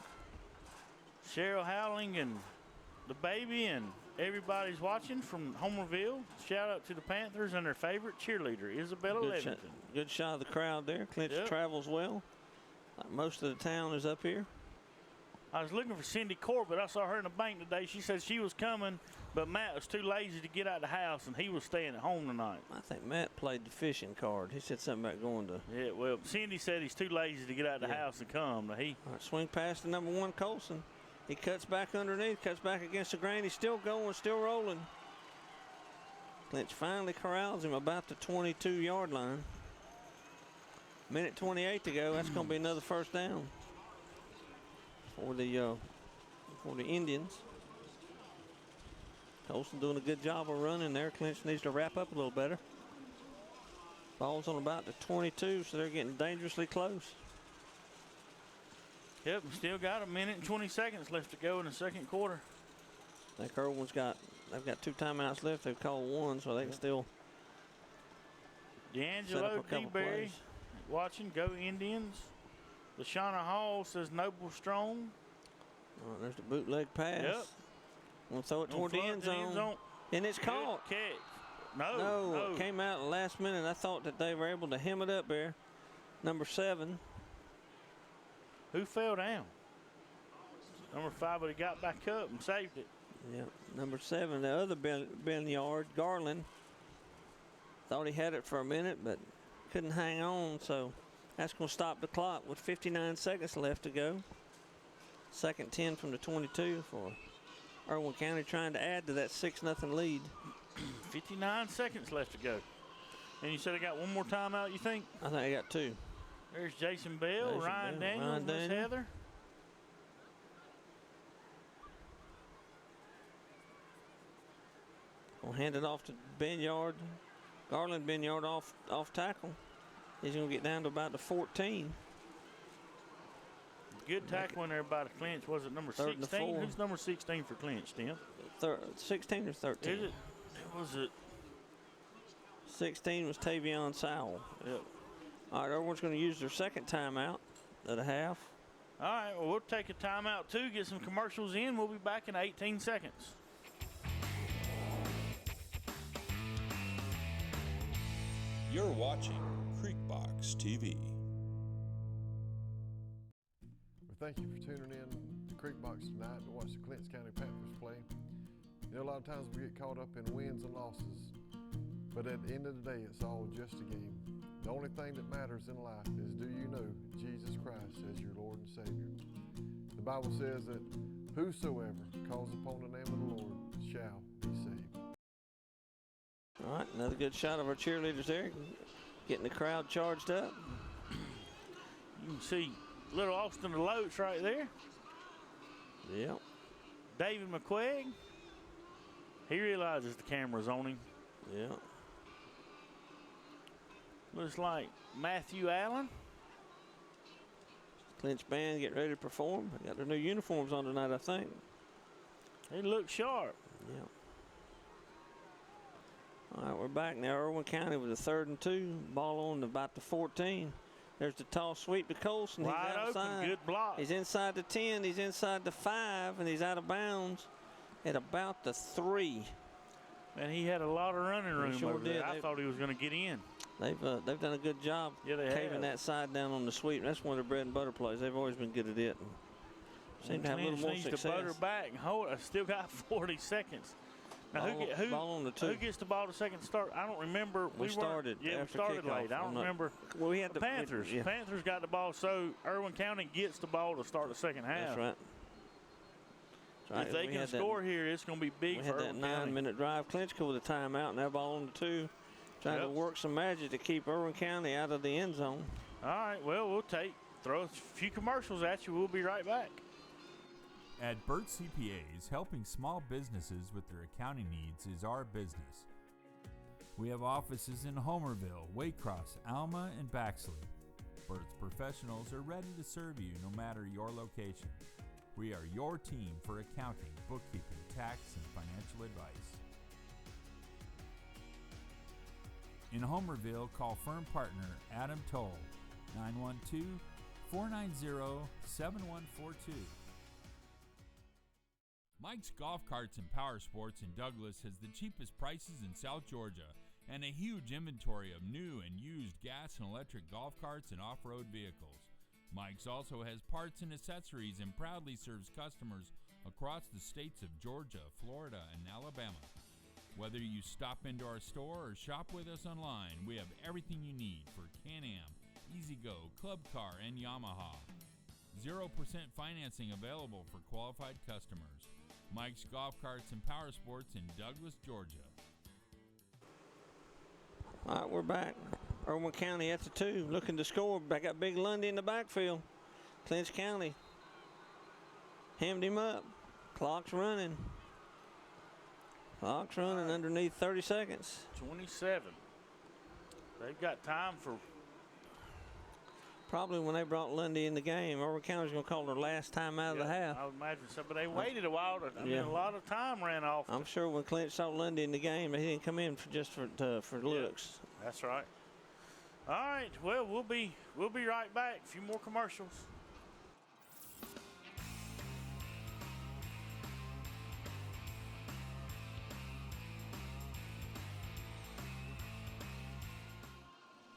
Cheryl Howling and the baby and everybody's watching from Homerville. Shout out to the Panthers and their favorite cheerleader, Isabella Levington. Good shot of the crowd there. Clinch travels well. Like most of the town is up here. I was looking for Cindy Corbett. I saw her in the bank today. She said she was coming, but Matt was too lazy to get out of the house, and he was staying at home tonight. I think Matt played the fishing card. He said something about going to. Yeah, well, Cindy said he's too lazy to get out of the house and come. Now All right, swing pass to number 1, Colson. He cuts back underneath, cuts back against the grain. He's still going, still rolling. Clinch finally corrals him about the 22-yard line. Minute 28 to go. That's going to be another first down for the Indians. Colson doing a good job of running there. Clinch needs to wrap up a little better. Ball's on about the 22, so they're getting dangerously close. Yep, still got a minute and 20 seconds left to go in the second quarter. I think Irwin's they've got 2 timeouts left. They've called 1, so they can still D'Angelo D-Berry watching. Go Indians. LaShawna Hall says Noble Strong. All right, there's the bootleg pass. Yep. We'll throw it toward the end zone. And it's caught. Catch. No, it came out at the last minute. I thought that they were able to hem it up there. Number 7. Who fell down? Number 5, but he got back up and saved it. Yep, number 7, the other Ben Yard, Garland. Thought he had it for a minute, but couldn't hang on, so that's going to stop the clock with 59 seconds left to go. 2nd 10 from the 22 for Irwin County, trying to add to that 6-0 lead. 59 seconds left to go. And you said I got one more timeout, you think? I think I got 2. There's Jason Bell, Ryan Daniels, Miss Heather. We'll hand it off to Ben Yard. Garland, Ben Yard off tackle. He's going to get down to about the 14. Good tackle in there by the Clinch. Was it number 16? Who's number 16 for Clinch, Tim? 16 or 13? Is it? Was it? 16 was Tavion Sowell. Yep. All right, everyone's going to use their second timeout at a half. All right, well, we'll take a timeout too, get some commercials in. We'll be back in 18 seconds. You're watching Creekbox TV. Well, thank you for tuning in to Creekbox tonight to watch the Clinch County Panthers play. You know, a lot of times we get caught up in wins and losses, but at the end of the day, it's all just a game. The only thing that matters in life is, do you know Jesus Christ as your Lord and Savior? The Bible says that whosoever calls upon the name of the Lord shall be saved. All right, another good shot of our cheerleaders there, getting the crowd charged up. You can see little Austin DeLoach right there. Yep. David McQuaig. He realizes the camera's on him. Yeah. Looks like Matthew Allen. Clinch band getting ready to perform. They got their new uniforms on tonight, I think. They look sharp. Yeah. All right, we're back now. Irwin County with a 3rd and 2. Ball on about the 14. There's the toss sweep to Colson. Wide he's outside. open, good block. He's inside the 10. He's inside the 5, and he's out of bounds at about the 3. And he had a lot of running room sure over there. did. I thought he was going to get in. They've done a good job caving that side down on the sweep. That's one of their bread and butter plays. They've always been good at it. Seem to have a little more success. To butter back and hold. I still got 40 seconds. Now ball on the 2. Who gets the ball to second start? I don't remember. We started. Yeah, we started kickoff. late. I don't remember. Well, we had the Panthers. Yeah. Panthers got the ball, so Irwin County gets the ball to start the second half. That's right. If they can score here, it's going to be big for Irwin County. We had that 9-minute drive. Clinch with a timeout, and that ball on the 2. Trying to work some magic to keep Irwin County out of the end zone. All right, well, we'll throw a few commercials at you. We'll be right back. At Burt CPAs, helping small businesses with their accounting needs is our business. We have offices in Homerville, Waycross, Alma, and Baxley. Experts professionals are ready to serve you no matter your location. We are your team for accounting, bookkeeping, tax, and financial advice. In Homerville, call firm partner Adam Toll, 912-490-7142. Mike's Golf Carts and Power Sports in Douglas has the cheapest prices in South Georgia and a huge inventory of new and used gas and electric golf carts and off-road vehicles. Mike's also has parts and accessories and proudly serves customers across the states of Georgia, Florida, and Alabama. Whether you stop into our store or shop with us online, we have everything you need for Can-Am, E-Z-Go, Club Car, and Yamaha. 0% financing available for qualified customers. Mike's Golf Carts and Power Sports in Douglas, Georgia. All right, we're back. Irwin County at the 2, looking to score. Back got Big Lundy in the backfield. Clinch County hemmed him up. Clock's running. Clock's running underneath 30 seconds. 27. They've got time for. Probably when they brought Lundy in the game, Irwin County's going to call their last time out of the half. I would imagine so, but they waited a while. I mean, a lot of time ran off. I'm sure when Clinch saw Lundy in the game, he didn't come in for looks. That's right. All right. Well, we'll be right back. A few more commercials.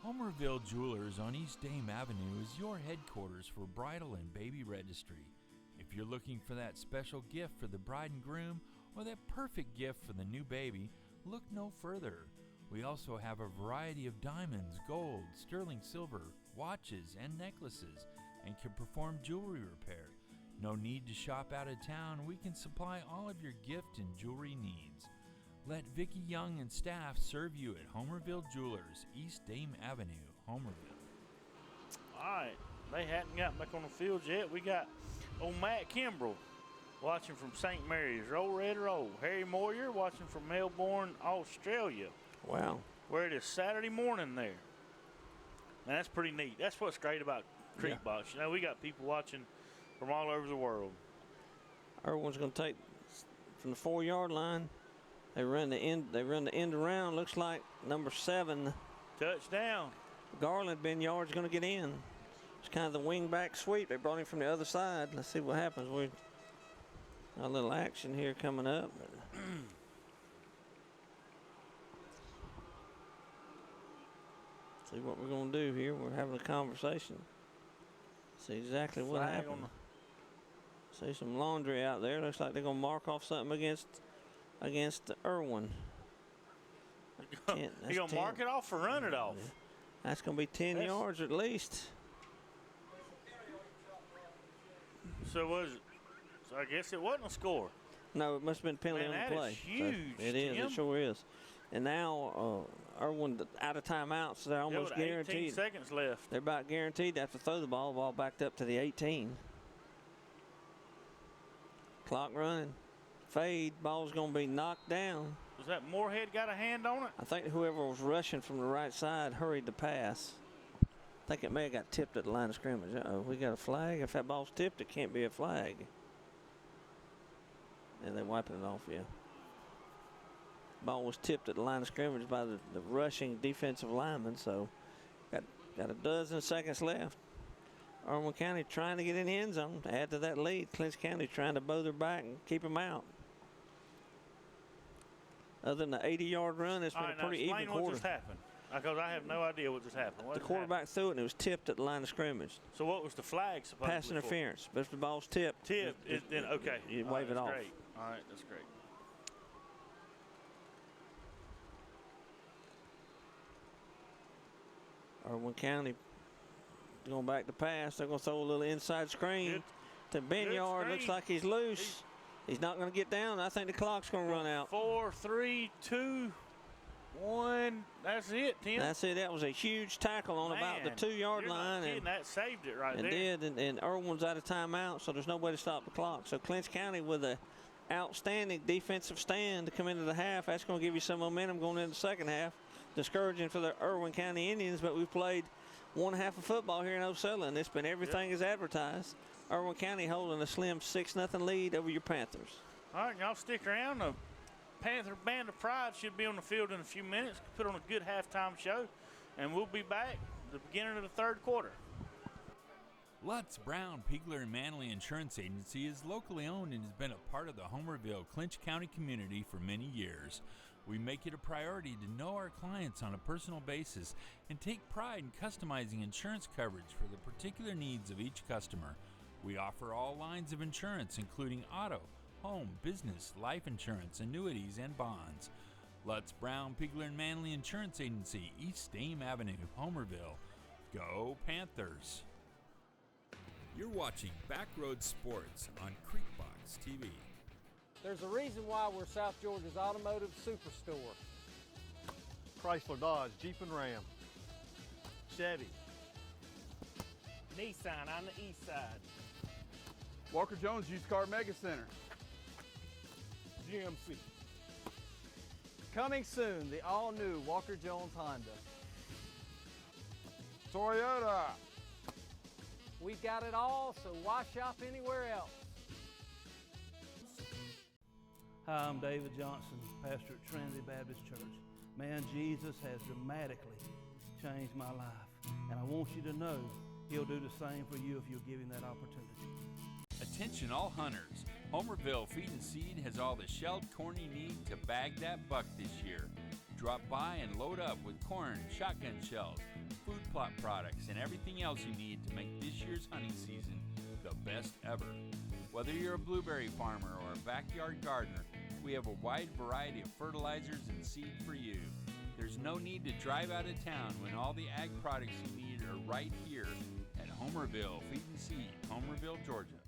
Homerville Jewelers on East Dame Avenue is your headquarters for bridal and baby registry. If you're looking for that special gift for the bride and groom or that perfect gift for the new baby, look no further. We also have a variety of diamonds, gold, sterling silver, watches, and necklaces, and can perform jewelry repair. No need to shop out of town. We can supply all of your gift and jewelry needs. Let Vicki Young and staff serve you at Homerville Jewelers, East Dame Avenue, Homerville. All right. They hadn't gotten back on the field yet. We got old Matt Kimbrell watching from St. Mary's. Roll Red Roll. Harry Moyer watching from Melbourne, Australia. Wow. Where it is Saturday morning there. And that's pretty neat. That's what's great about Creek Box. You know, we got people watching from all over the world. Irwin's going to take from the 4-yard line. They run the end around. Looks like number 7. Touchdown. Garland, Ben Yard's going to get in. It's kind of the wing back sweep. They brought him from the other side. Let's see what happens. We got a little action here coming up. See what we're going to do here. We're having a conversation. See exactly what happened. See some laundry out there. Looks like they're going to mark off something against Irwin. You going to mark it off or run it off? Yeah. That's going to be 10 yards at least. So I guess it wasn't a score. No, it must have been a penalty on the play. That is huge, so it is. It sure is. And now Irwin out of timeout, so they're almost guaranteed. 18 seconds left. They're about guaranteed to have to throw the ball. Ball backed up to the 18. Clock running. Fade. Ball's going to be knocked down. Was that Moorhead got a hand on it? I think whoever was rushing from the right side hurried to pass. I think it may have got tipped at the line of scrimmage. Uh-oh, we got a flag. If that ball's tipped, it can't be a flag. And they're wiping it off, yeah. Ball was tipped at the line of scrimmage by the rushing defensive lineman, so got a dozen seconds left. Irwin County trying to get in the end zone to add to that lead. Clinch County trying to bow their back and keep them out. Other than the 80-yard run, it's been a pretty even quarter. What just happened? Because I have no idea what just happened. The quarterback threw it and it was tipped at the line of scrimmage. So what was the flag supposed to be? Pass interference. But if the ball's tipped, then okay. You wave it off. Great. All right, that's great. Irwin County going back to pass. They're going to throw a little inside screen to Benyard. Looks like he's loose. He's not going to get down. I think the clock's going to run out. 4, 3, 2, 1. That's it, Tim. That's it. That was a huge tackle on about the 2-yard line. And that saved it right there. It did. And Irwin's out of timeout, so there's no way to stop the clock. So Clinch County with an outstanding defensive stand to come into the half. That's going to give you some momentum going into the second half. Discouraging for the Irwin County Indians, but we've played one half of football here in Ocilla, and it's been everything as advertised. Irwin County holding a slim 6-0 lead over your Panthers. All right, y'all stick around. The Panther Band of Pride should be on the field in a few minutes. Put on a good halftime show, and we'll be back at the beginning of the third quarter. Lutz, Brown, Pigler, and Manley Insurance Agency is locally owned and has been a part of the Homerville, Clinch County community for many years. We make it a priority to know our clients on a personal basis and take pride in customizing insurance coverage for the particular needs of each customer. We offer all lines of insurance, including auto, home, business, life insurance, annuities, and bonds. Lutz, Brown, Pigler, and Manley Insurance Agency, East Dame Avenue, Homerville. Go Panthers! You're watching Backroad Sports on Creekbox TV. There's a reason why we're South Georgia's automotive superstore. Chrysler, Dodge, Jeep, and Ram. Chevy. Nissan on the east side. Walker Jones Used Car Mega Center. GMC. Coming soon, the all-new Walker Jones Honda. Toyota. We've got it all, so why shop anywhere else? Hi, I'm David Johnson, pastor at Trinity Baptist Church. Man, Jesus has dramatically changed my life, and I want you to know He'll do the same for you if you'll give Him that opportunity. Attention all hunters. Homerville Feed and Seed has all the shelled corn you need to bag that buck this year. Drop by and load up with corn, shotgun shells, food plot products, and everything else you need to make this year's hunting season the best ever. Whether you're a blueberry farmer or a backyard gardener, we have a wide variety of fertilizers and seed for you. There's no need to drive out of town when all the ag products you need are right here at Homerville Feed and Seed, Homerville, Georgia.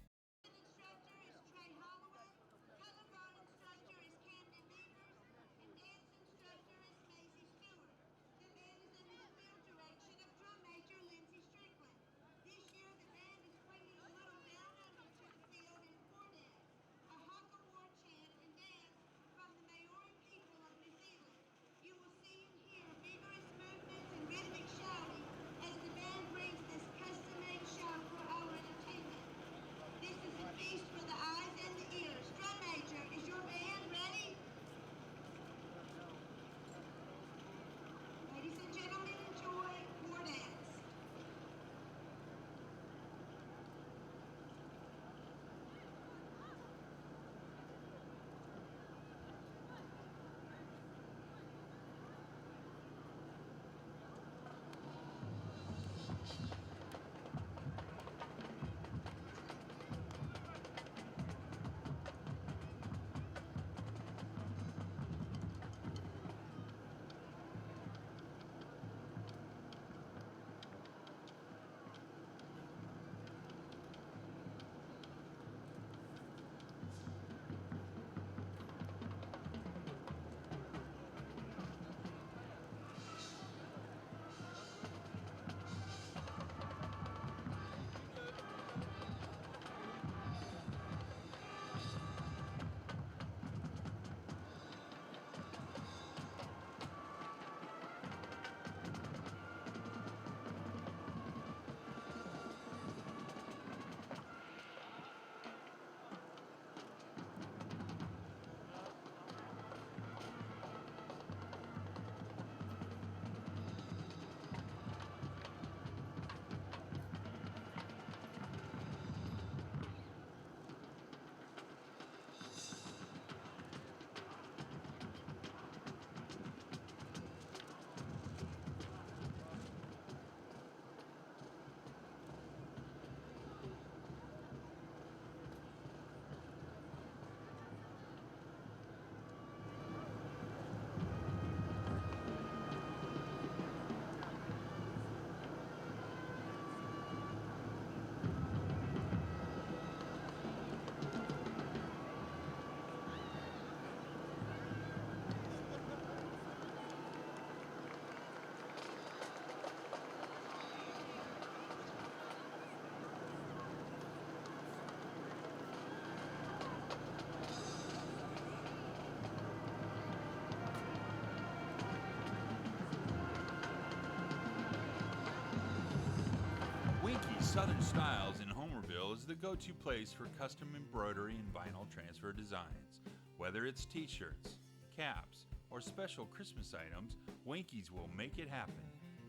Southern Styles in Homerville is the go-to place for custom embroidery and vinyl transfer designs. Whether it's t-shirts, caps, or special Christmas items, Winkies will make it happen.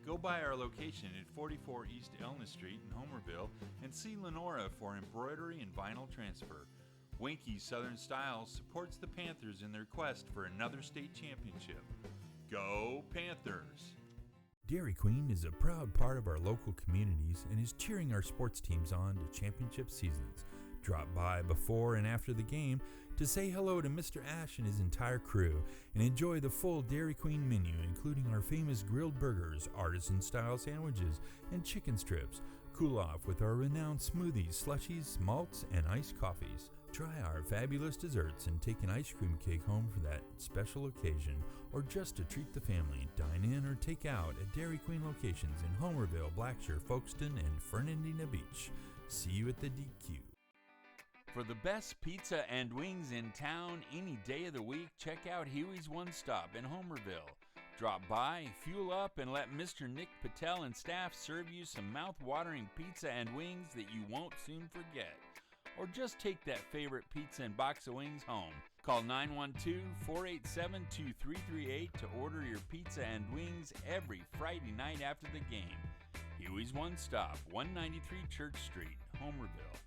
Go by our location at 44 East Elna Street in Homerville and see Lenora for embroidery and vinyl transfer. Winkies Southern Styles supports the Panthers in their quest for another state championship. Go Panthers! Dairy Queen is a proud part of our local communities and is cheering our sports teams on to championship seasons. Drop by before and after the game to say hello to Mr. Ash and his entire crew and enjoy the full Dairy Queen menu, including our famous grilled burgers, artisan-style sandwiches, and chicken strips. Cool off with our renowned smoothies, slushies, malts, and iced coffees. Try our fabulous desserts and take an ice cream cake home for that special occasion, or just to treat the family. Dine in or take out at Dairy Queen locations in Homerville, Blackshear, Folkestone, and Fernandina Beach. See you at the DQ. For the best pizza and wings in town any day of the week, check out Huey's One Stop in Homerville. Drop by, fuel up, and let Mr. Nick Patel and staff serve you some mouth-watering pizza and wings that you won't soon forget. Or just take that favorite pizza and box of wings home. Call 912-487-2338 to order your pizza and wings every Friday night after the game. Huey's One Stop, 193 Church Street, Homerville.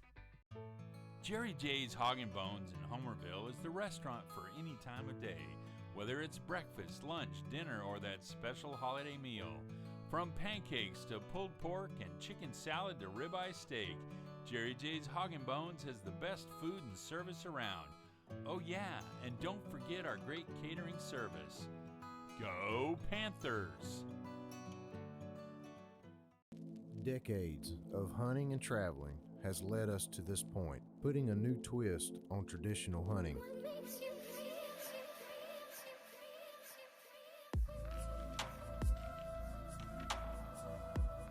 Jerry J's Hog and Bones in Homerville is the restaurant for any time of day, whether it's breakfast, lunch, dinner, or that special holiday meal. From pancakes to pulled pork and chicken salad to ribeye steak, Jerry J's Hog and Bones has the best food and service around. Oh yeah, and don't forget our great catering service. Go Panthers! Decades of hunting and traveling has led us to this point, putting a new twist on traditional hunting.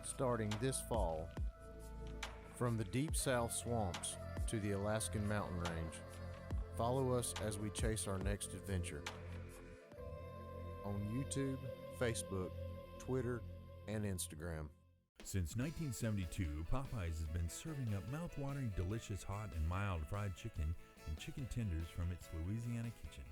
Starting this fall, from the deep south swamps to the Alaskan mountain range, follow us as we chase our next adventure. On YouTube, Facebook, Twitter, and Instagram. Since 1972, Popeyes has been serving up mouth-watering, delicious, hot, and mild fried chicken and chicken tenders from its Louisiana kitchen.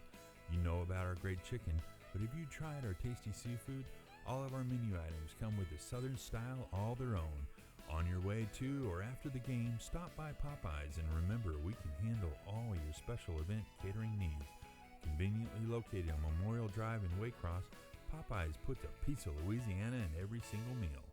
You know about our great chicken, but have you tried our tasty seafood? All of our menu items come with a Southern style all their own. On your way to or after the game, stop by Popeyes and remember we can handle all your special event catering needs. Conveniently located on Memorial Drive in Waycross, Popeyes puts a piece of Louisiana in every single meal.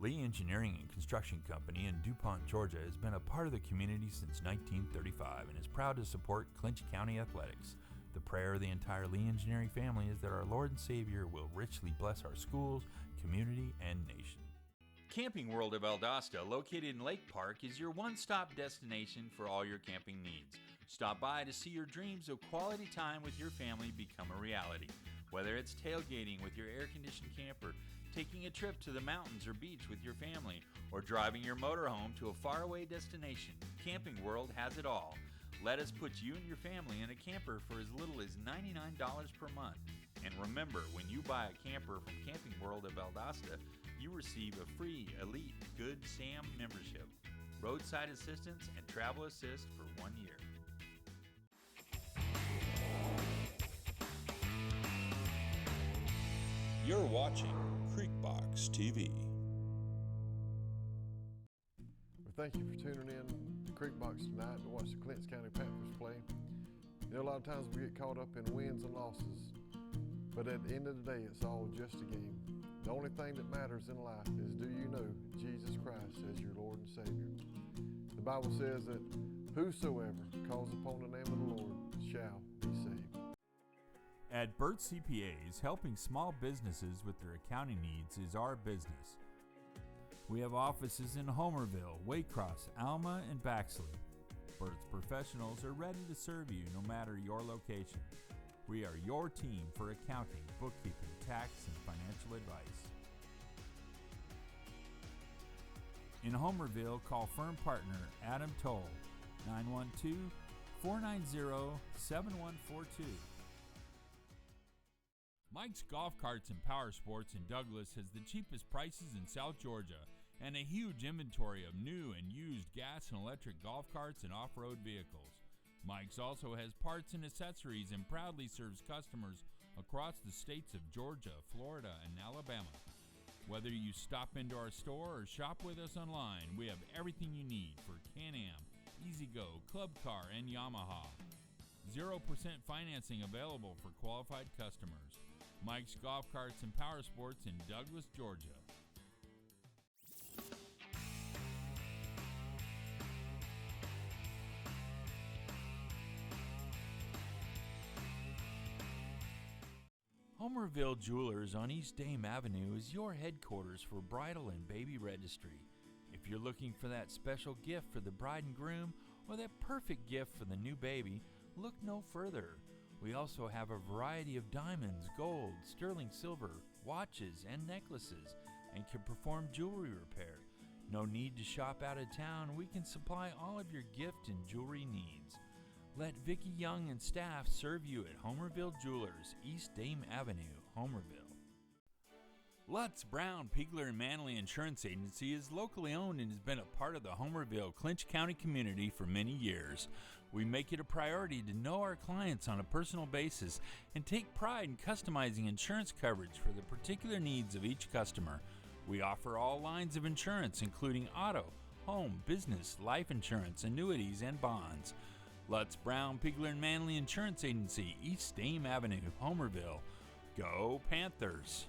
Lee Engineering and Construction Company in DuPont, Georgia has been a part of the community since 1935 and is proud to support Clinch County athletics. The prayer of the entire Lee Engineering family is that our Lord and Savior will richly bless our schools, community, and nation. Camping World of Valdosta, located in Lake Park, is your one-stop destination for all your camping needs. Stop by to see your dreams of quality time with your family become a reality. Whether it's tailgating with your air-conditioned camper, taking a trip to the mountains or beach with your family, or driving your motorhome to a faraway destination, Camping World has it all. Let us put you and your family in a camper for as little as $99 per month. And remember, when you buy a camper from Camping World of Valdosta, you receive a free Elite Good Sam membership, roadside assistance, and travel assist for 1 year. You're watching Creekbox TV. Well, thank you for tuning in to Creekbox tonight to watch the Clinch County Panthers play. You know, a lot of times we get caught up in wins and losses, but at the end of the day, it's all just a game. The only thing that matters in life is, do you know Jesus Christ as your Lord and Savior? The Bible says that whosoever calls upon the name of the Lord shall be saved. At Burt CPAs, helping small businesses with their accounting needs is our business. We have offices in Homerville, Waycross, Alma, and Baxley. Burt's professionals are ready to serve you no matter your location. We are your team for accounting, bookkeeping, tax, and financial advice. In Homerville, call firm partner Adam Toll, 490-7142. Mike's Golf Carts and Power Sports in Douglas has the cheapest prices in South Georgia and a huge inventory of new and used gas and electric golf carts and off-road vehicles. Mike's also has parts and accessories and proudly serves customers across the states of Georgia, Florida, and Alabama. Whether you stop into our store or shop with us online, we have everything you need for Can-Am, E-Z-Go, Club Car, and Yamaha. 0% financing available for qualified customers. Mike's Golf Carts and Power Sports in Douglas, Georgia. Homerville Jewelers on East Dame Avenue is your headquarters for bridal and baby registry. If you're looking for that special gift for the bride and groom or that perfect gift for the new baby, look no further. We also have a variety of diamonds, gold, sterling silver, watches, and necklaces, and can perform jewelry repair. No need to shop out of town. We can supply all of your gift and jewelry needs. Let Vicki Young and staff serve you at Homerville Jewelers, East Dame Avenue, Homerville. Lutz, Brown, Pigler, and Manley Insurance Agency is locally owned and has been a part of the Homerville, Clinch County community for many years. We make it a priority to know our clients on a personal basis and take pride in customizing insurance coverage for the particular needs of each customer. We offer all lines of insurance, including auto, home, business, life insurance, annuities, and bonds. Lutz, Brown, Pigler, and Manley Insurance Agency, East Dame Avenue, Homerville. Go Panthers!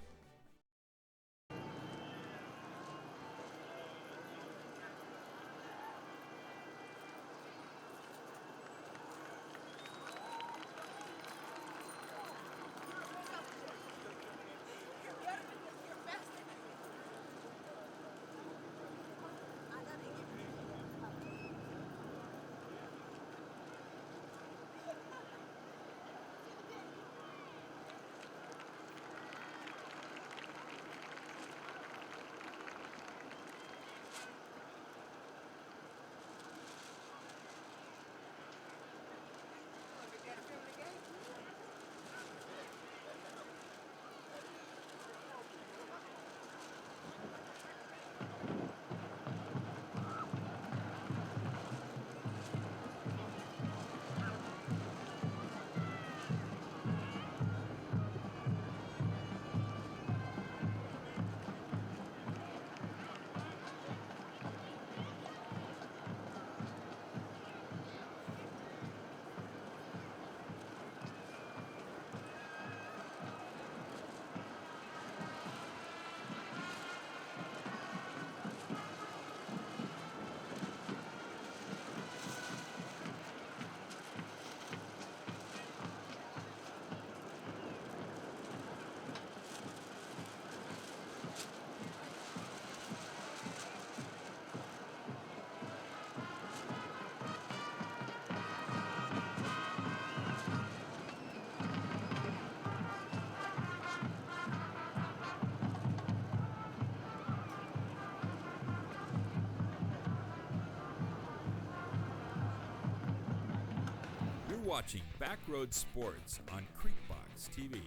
Watching Backroad Sports on Creekbox TV.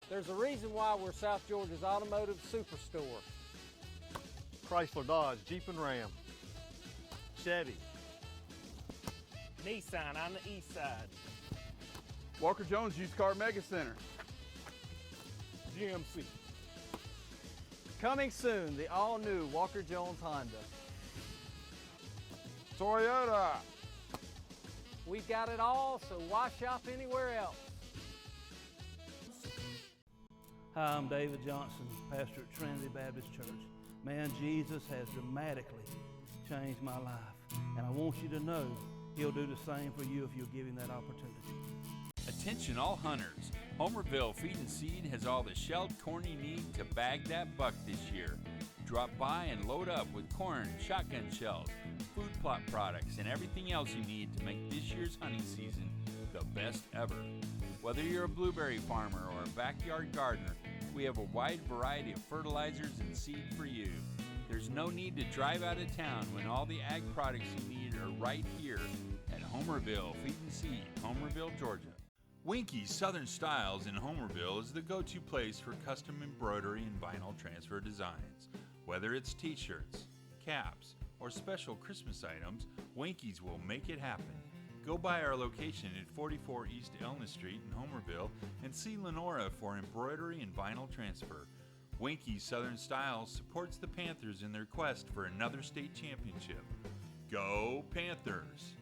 There's a reason why we're South Georgia's automotive superstore. Chrysler, Dodge, Jeep and Ram, Chevy, Nissan on the east side, Walker Jones Used Car Mega Center, GMC. Coming soon, the all-new Walker Jones Honda, Toyota. We've got it all, so why shop anywhere else? Hi, I'm David Johnson, pastor at Trinity Baptist Church. Man, Jesus has dramatically changed my life, and I want you to know He'll do the same for you if you'll give Him that opportunity. Attention all hunters. Homerville Feed and Seed has all the shelled corn you need to bag that buck this year. Drop by and load up with corn, shotgun shells, food plot products, and everything else you need to make this year's hunting season the best ever. Whether you're a blueberry farmer or a backyard gardener, we have a wide variety of fertilizers and seed for you. There's no need to drive out of town when all the ag products you need are right here at Homerville Feed and Seed, Homerville, Georgia. Winky's Southern Styles in Homerville is the go-to place for custom embroidery and vinyl transfer designs. Whether it's t-shirts, caps, or special Christmas items, Winky's will make it happen. Go by our location at 44 East Elna Street in Homerville and see Lenora for embroidery and vinyl transfer. Winky's Southern Styles supports the Panthers in their quest for another state championship. Go Panthers!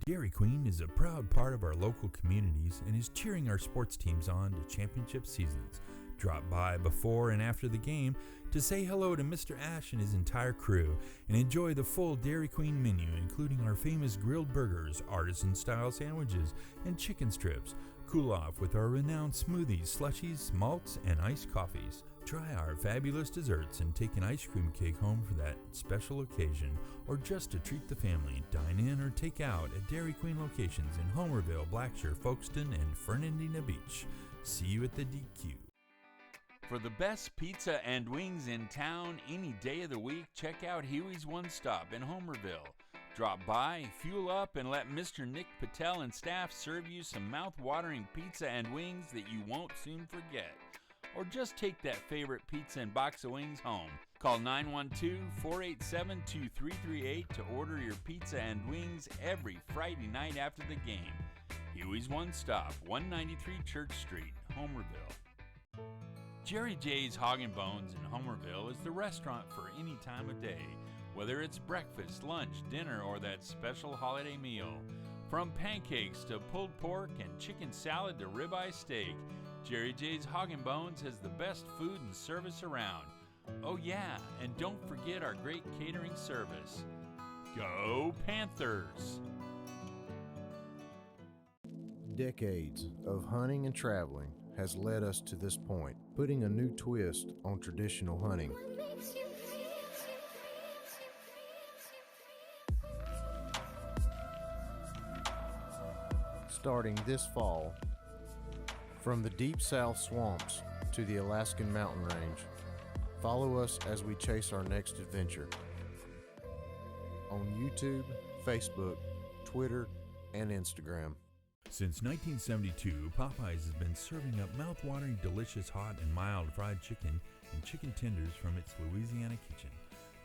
Dairy Queen is a proud part of our local communities and is cheering our sports teams on to championship seasons. Drop by before and after the game to say hello to Mr. Ash and his entire crew and enjoy the full Dairy Queen menu, including our famous grilled burgers, artisan-style sandwiches, and chicken strips. Cool off with our renowned smoothies, slushies, malts, and iced coffees. Try our fabulous desserts and take an ice cream cake home for that special occasion, or just to treat the family. Dine in or take out at Dairy Queen locations in Homerville, Blackshear, Folkestone, and Fernandina Beach. See you at the DQ. For the best pizza and wings in town any day of the week, check out Huey's One Stop in Homerville. Drop by, fuel up, and let Mr. Nick Patel and staff serve you some mouth-watering pizza and wings that you won't soon forget. Or just take that favorite pizza and box of wings home. Call 912-487-2338 to order your pizza and wings every Friday night after the game. Huey's One Stop, 193 Church Street, Homerville. Jerry J's Hog and Bones in Homerville is the restaurant for any time of day, whether it's breakfast, lunch, dinner, or that special holiday meal. From pancakes to pulled pork and chicken salad to ribeye steak, Jerry J's Hog and Bones has the best food and service around. Oh yeah, and don't forget our great catering service. Go Panthers! Decades of hunting and traveling has led us to this point, putting a new twist on traditional hunting. Starting this fall, from the deep south swamps to the Alaskan mountain range, follow us as we chase our next adventure. On YouTube, Facebook, Twitter, and Instagram. Since 1972, Popeyes has been serving up mouth-watering, delicious, hot, and mild fried chicken and chicken tenders from its Louisiana kitchen.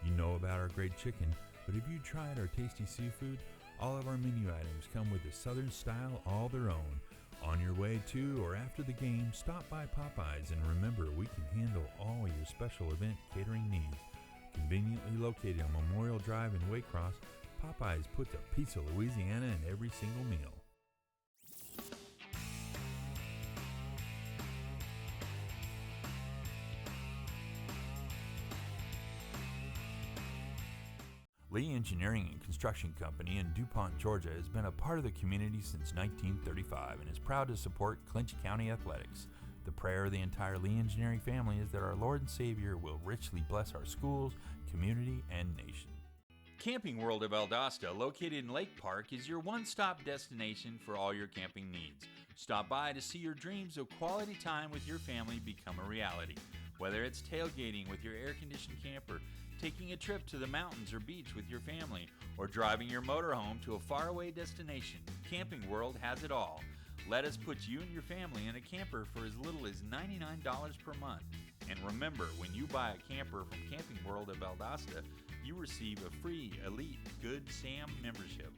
You know about our great chicken, but have you tried our tasty seafood? All of our menu items come with a Southern style all their own. On your way to or after the game, stop by Popeyes and remember we can handle all your special event catering needs. Conveniently located on Memorial Drive in Waycross, Popeyes puts a piece of Louisiana in every single meal. Lee Engineering and Construction Company in DuPont, Georgia has been a part of the community since 1935 and is proud to support Clinch County athletics. The prayer of the entire Lee Engineering family is that our Lord and Savior will richly bless our schools, community, and nation. Camping World of Valdosta, located in Lake Park, is your one-stop destination for all your camping needs. Stop by to see your dreams of quality time with your family become a reality. Whether it's tailgating with your air-conditioned camper, taking a trip to the mountains or beach with your family, or driving your motorhome to a faraway destination, Camping World has it all. Let us put you and your family in a camper for as little as $99 per month. And remember, when you buy a camper from Camping World of Valdosta, you receive a free Elite Good Sam membership,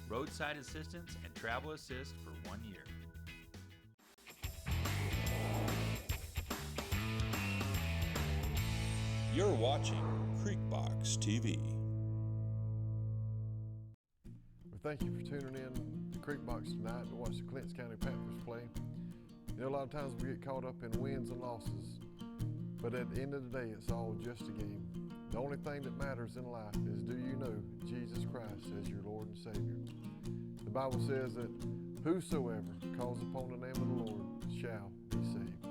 roadside assistance, and travel assist for 1 year. You're watching Creekbox TV. Well, thank you for tuning in to Creekbox tonight to watch the Clinch County Panthers play. You know, a lot of times we get caught up in wins and losses, but at the end of the day, it's all just a game. The only thing that matters in life is, do you know Jesus Christ as your Lord and Savior? The Bible says that whosoever calls upon the name of the Lord shall be saved.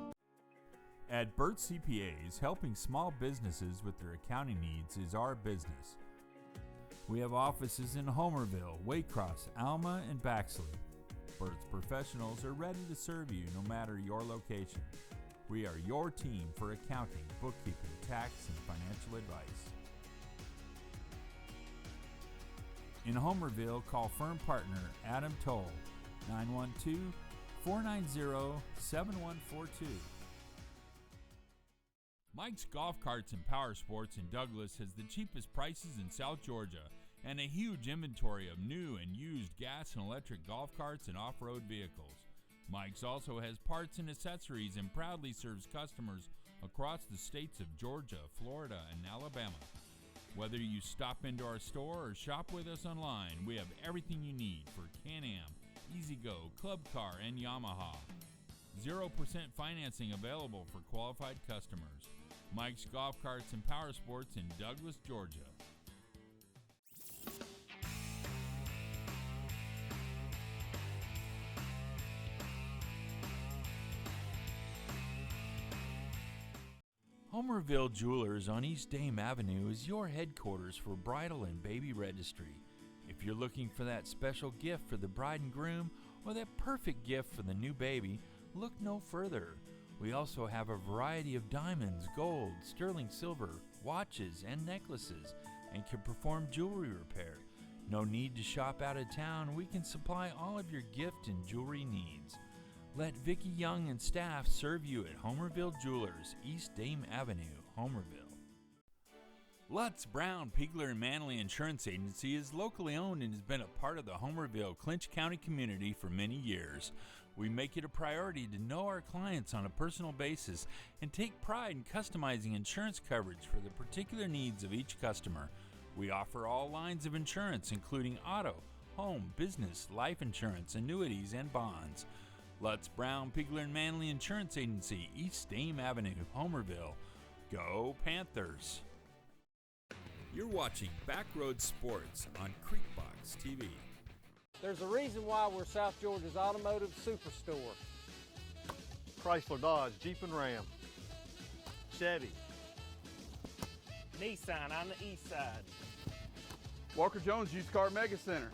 At Burt CPAs, helping small businesses with their accounting needs is our business. We have offices in Homerville, Waycross, Alma, and Baxley. Burt's professionals are ready to serve you no matter your location. We are your team for accounting, bookkeeping, tax, and financial advice. In Homerville, call firm partner Adam Toll, 912-490-7142. Mike's Golf Carts and Power Sports in Douglas has the cheapest prices in South Georgia and a huge inventory of new and used gas and electric golf carts and off-road vehicles. Mike's also has parts and accessories and proudly serves customers across the states of Georgia, Florida, and Alabama. Whether you stop into our store or shop with us online, we have everything you need for Can-Am, E-Z-Go, Club Car, and Yamaha. 0% financing available for qualified customers. Mike's Golf Carts and Power Sports in Douglas, Georgia. Homerville Jewelers on East Dame Avenue is your headquarters for bridal and baby registry. If you're looking for that special gift for the bride and groom or that perfect gift for the new baby, look no further. We also have a variety of diamonds, gold, sterling silver, watches, and necklaces, and can perform jewelry repair. No need to shop out of town. We can supply all of your gift and jewelry needs. Let Vicki Young and staff serve you at Homerville Jewelers, East Dame Avenue, Homerville. Lutz, Brown, Pigler, and Manley Insurance Agency is locally owned and has been a part of the Homerville, Clinch County community for many years. We make it a priority to know our clients on a personal basis and take pride in customizing insurance coverage for the particular needs of each customer. We offer all lines of insurance, including auto, home, business, life insurance, annuities, and bonds. Lutz, Brown, Pigler, and Manley Insurance Agency, East Dame Avenue, Homerville. Go Panthers! You're watching Backroad Sports on Creekbox TV. There's a reason why we're South Georgia's automotive superstore. Chrysler, Dodge, Jeep, and Ram. Chevy. Nissan on the east side. Walker Jones Used Car Mega Center.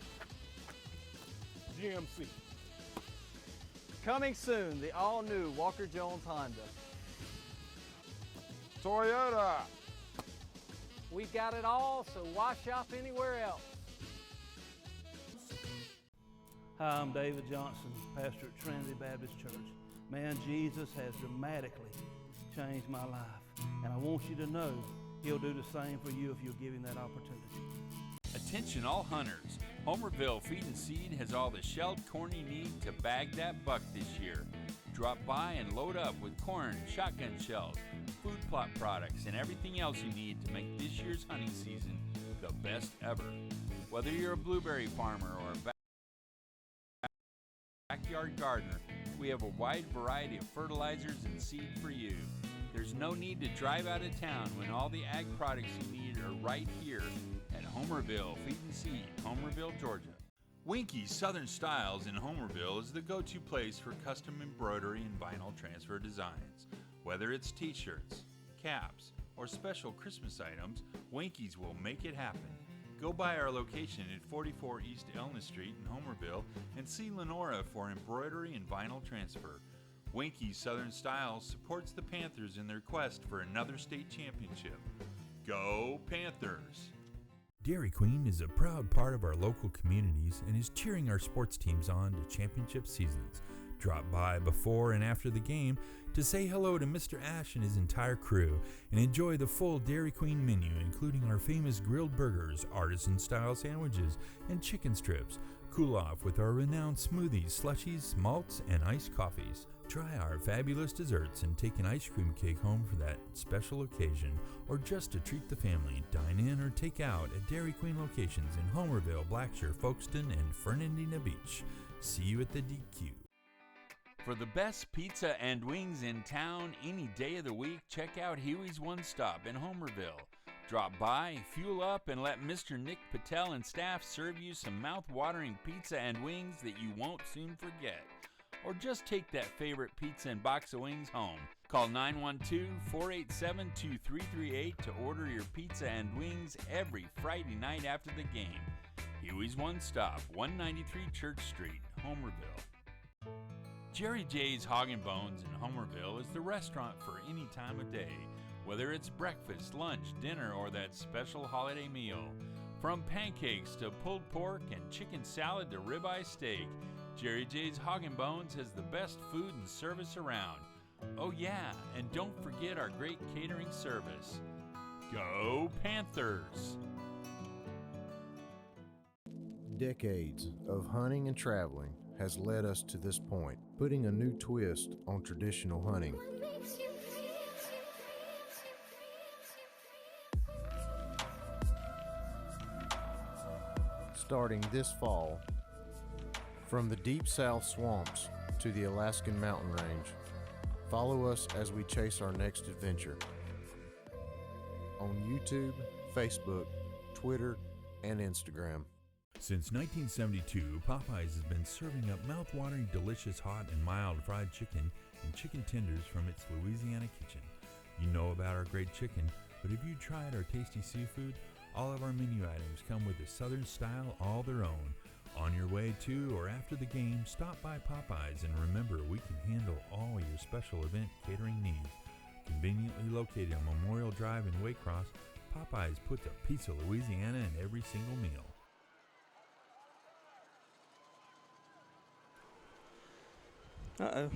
GMC. Coming soon, the all-new Walker Jones Honda. Toyota. We've got it all, so why shop anywhere else? Hi, I'm David Johnson, pastor at Trinity Baptist Church. Man, Jesus has dramatically changed my life, and I want you to know He'll do the same for you if you'll give Him that opportunity. Attention all hunters. Homerville Feed and Seed has all the shelled corn you need to bag that buck this year. Drop by and load up with corn, shotgun shells, food plot products, and everything else you need to make this year's hunting season the best ever. Whether you're a blueberry farmer or a backyard gardener, we have a wide variety of fertilizers and seed for you. There's no need to drive out of town when all the ag products you need are right here at Homerville Feed and Seed, Homerville, Georgia. Winky's Southern Styles in Homerville is the go-to place for custom embroidery and vinyl transfer designs. Whether it's t-shirts, caps, or special Christmas items, Winky's will make it happen. Go by our location at 44 East Elna Street in Homerville and see Lenora for embroidery and vinyl transfer. Winky's Southern Styles supports the Panthers in their quest for another state championship. Go Panthers! Dairy Queen is a proud part of our local communities and is cheering our sports teams on to championship seasons. Drop by before and after the game to say hello to Mr. Ash and his entire crew and enjoy the full Dairy Queen menu, including our famous grilled burgers, artisan-style sandwiches, and chicken strips. Cool off with our renowned smoothies, slushies, malts, and iced coffees. Try our fabulous desserts and take an ice cream cake home for that special occasion, or just to treat the family. Dine in or take out at Dairy Queen locations in Homerville, Blackshear, Folkestone, and Fernandina Beach. See you at the DQ. For the best pizza and wings in town any day of the week, check out Huey's One Stop in Homerville. Drop by, fuel up, and let Mr. Nick Patel and staff serve you some mouth-watering pizza and wings that you won't soon forget. Or just take that favorite pizza and box of wings home. Call 912-487-2338 to order your pizza and wings every Friday night after the game. Huey's One Stop, 193 Church Street, Homerville. Jerry J's Hog and Bones in Homerville is the restaurant for any time of day, whether it's breakfast, lunch, dinner, or that special holiday meal. From pancakes to pulled pork and chicken salad to ribeye steak, Jerry J's Hog and Bones has the best food and service around. Oh yeah, and don't forget our great catering service. Go Panthers! Decades of hunting and traveling has led us to this point, putting a new twist on traditional hunting. Starting this fall, from the deep south swamps to the Alaskan mountain range, follow us as we chase our next adventure. On YouTube, Facebook, Twitter, and Instagram. Since 1972, Popeyes has been serving up mouth-watering, delicious, hot, and mild fried chicken and chicken tenders from its Louisiana kitchen. You know about our great chicken, but have you tried our tasty seafood? All of our menu items come with a southern style all their own. On your way to or after the game, stop by Popeyes and remember we can handle all your special event catering needs. Conveniently located on Memorial Drive in Waycross, Popeyes puts a piece of Louisiana in every single meal. Uh-oh.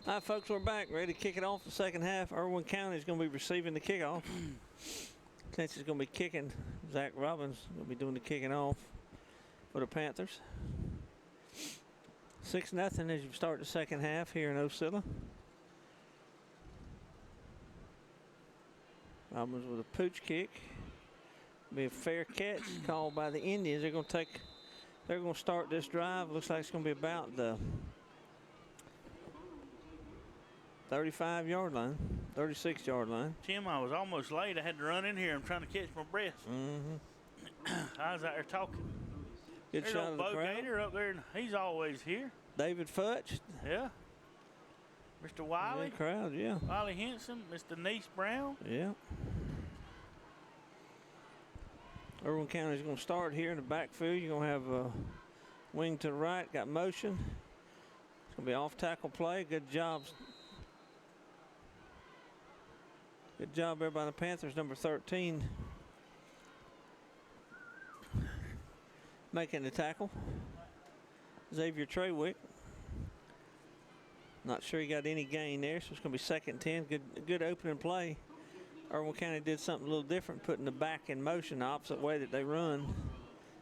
All right, folks, we're back, ready to kick it off the second half. Irwin County is going to be receiving the kickoff. Clinch is going to be kicking. Zach Robbins will be doing the kicking off for the Panthers. 6-0 as you start the second half here in Ocilla. Robbins with a pooch kick. Be a fair catch called by the Indians. They're going to start this drive. Looks like it's going to be about the 35-yard line, 36-yard line. Tim, I was almost late. I had to run in here. I'm trying to catch my breath. I was out there talking. Good There's shot of the Bo crowd. Gator up there. He's always here. David Futch. Yeah. Mr. Wiley. Good crowd, yeah. Wiley Henson. Mr. Niece Brown. Yeah. Irwin County is going to start here in the backfield. You're going to have a wing to the right, got motion. It's going to be off tackle play. Good job. Good job there by the Panthers, number 13. Making the tackle. Xavier Treywick. Not sure he got any gain there, so it's going to be 2nd and 10. Good opening play. Irwin County did something a little different, putting the back in motion the opposite way that they run.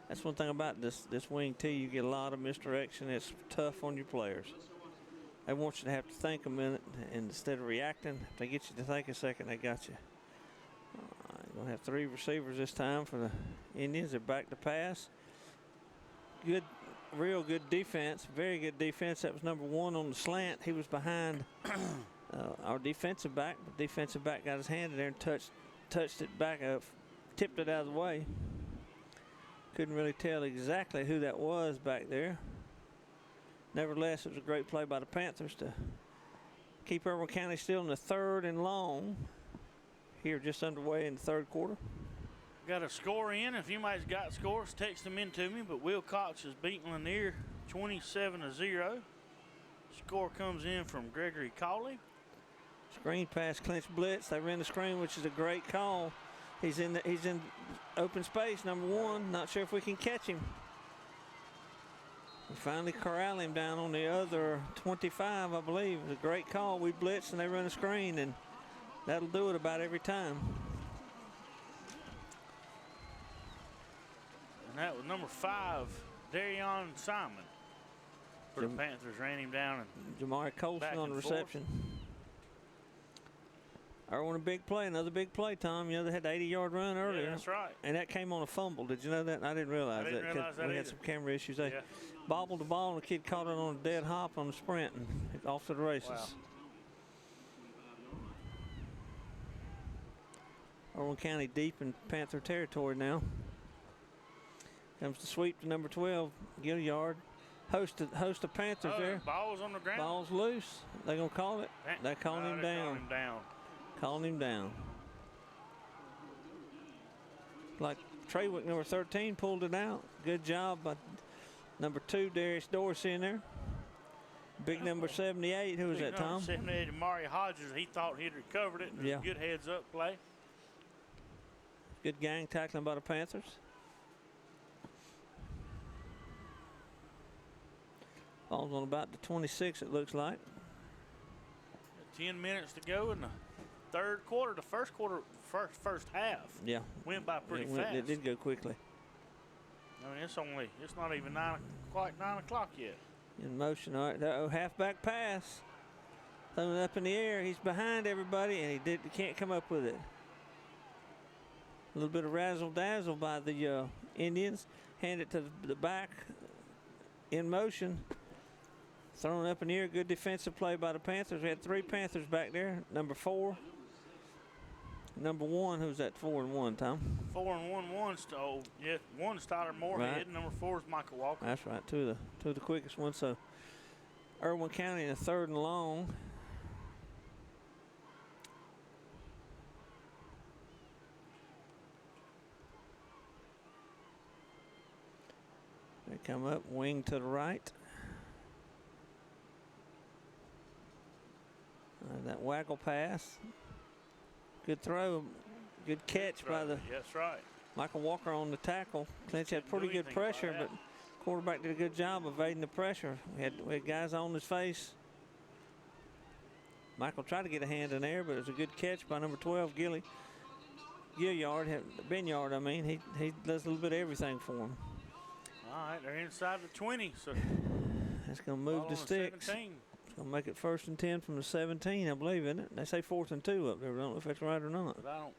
That's one thing about this wing tee. You get a lot of misdirection. It's tough on your players. They want you to have to think a minute, and instead of reacting, if they get you to think a second, they got you. Going to have 3 receivers this time for the Indians. They're back to pass. Good, real good defense, very good defense. That was number 1 on the slant. He was behind our defensive back. The defensive back got his hand in there and touched it back up, tipped it out of the way. Couldn't really tell exactly who that was back there. Nevertheless, it was a great play by the Panthers to keep Irwin County still in the 3rd and long. Here just underway in the 3rd quarter. Got a score in. If anybody's got scores, text them in to me. But Will Cox is beating Lanier 27-0. Score comes in from Gregory Cawley. Screen pass, Clinch blitz. They ran the screen, which is a great call. He's in open space, number 1. Not sure if we can catch him. We finally corral him down on the other 25, I believe. It was a great call. We blitz and they run a screen, and that'll do it about every time. And that was number 5, Darion Simon. For the Panthers ran him down. And Jamari Colson on the reception. Irwin, a big play, another big play, Tom. You know, they had the 80-yard run earlier. Yeah, that's right. And that came on a fumble. Did you know that? I didn't realize that. I didn't realize that we had either. some camera issues. They Yeah. bobbled the ball, and the kid caught it on a dead hop on the sprint and off to the races. Wow. Irwin County deep in Panther territory now. Comes the sweep to number 12, Gilliard. Host of Panthers there. Ball's on the ground. Ball's loose. They gonna call it? They're calling him down. Calling him down. Like Treywick, number 13, pulled it out. Good job by number 2, Darius Dorsey in there. Big number 78. Who was that, Tom? 78, Amari Hodges. He thought he'd recovered it. It was a good heads-up play. Good gang tackling by the Panthers. Ball's on about the 26, it looks like. 10 minutes to go in the third quarter. The first first half. Yeah. Went by pretty fast. It did go quickly. I mean, it's not even quite 9 o'clock yet. In motion, all right. Halfback pass. Throwing it up in the air. He's behind everybody, and he can't come up with it. A little bit of razzle-dazzle by the Indians. Hand it to the back in motion. Thrown up in the air. Good defensive play by the Panthers. We had 3 Panthers back there. Number 4. Number 1, who's that 4 and 1, Tom? 4 and 1, one starter Moorhead. Right. Number 4 is Michael Walker. That's right, two of the quickest ones. So Irwin County in a 3rd and long. They come up, wing to the right. That waggle pass. Good throw. Good catch by the That's right. Michael Walker on the tackle. Clinch had pretty good pressure, but quarterback did a good job evading the pressure. We had guys on his face. Michael tried to get a hand in there, but it was a good catch by number 12, Gilliard. Benyard, I mean. He does a little bit of everything for him. All right, they're inside the 20, so that's going to move the sticks. 17. It's going to make it 1st and 10 from the 17, I believe, isn't it? They say 4th and 2 up there. I don't know if that's right or not. But I don't.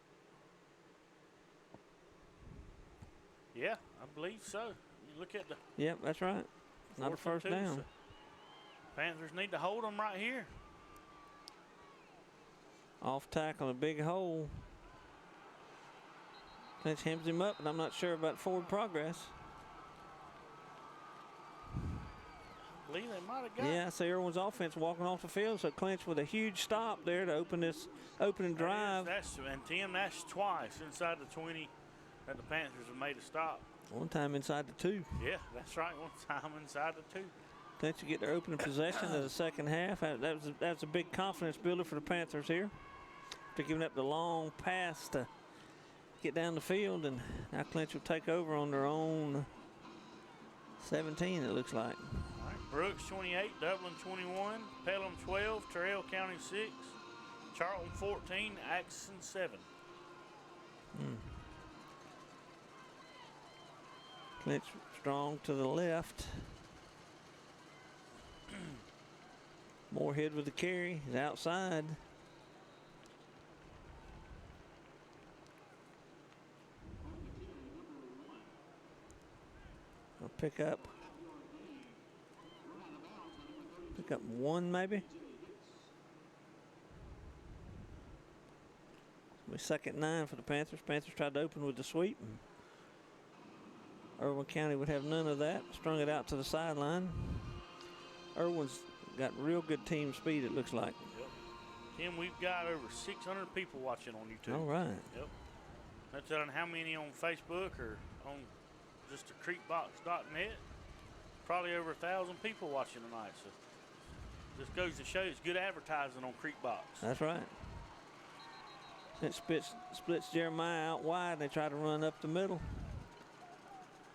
Yeah, I believe so. You look at the. Yep, that's right. Not a 1st down. So Panthers need to hold them right here. Off tackle, a big hole. Clinch hems him up, but I'm not sure about forward progress. I believe they might have got. Yeah, I see Irwin's offense walking off the field, so Clinch with a huge stop there to open this opening drive. And Tim, that's twice inside the 20 that the Panthers have made a stop. One time inside the 2. Yeah, that's right. One time inside the 2. Clinch to get their opening possession of the second half. That was a big confidence builder for the Panthers here. After giving up the long pass to get down the field, and now Clinch will take over on their own 17, it looks like. All right, Brooks 28, Dublin 21, Pelham 12, Terrell County 6, Charlton 14, Axon 7. Clinch strong to the left. Moorhead with the carry. He's outside. I'll pick up 1 maybe. It'll be 2nd and 9 for the Panthers. Panthers tried to open with the sweep. Irwin County would have none of that. Strung it out to the sideline. Irwin's got real good team speed, it looks like. Yep. Tim, we've got over 600 people watching on YouTube. All right. Yep. Not telling how many on Facebook or on just the creekbox.net. Probably over 1,000 people watching tonight. So this goes to show it's good advertising on Creekbox. That's right. It splits Jeremiah out wide, and they try to run up the middle.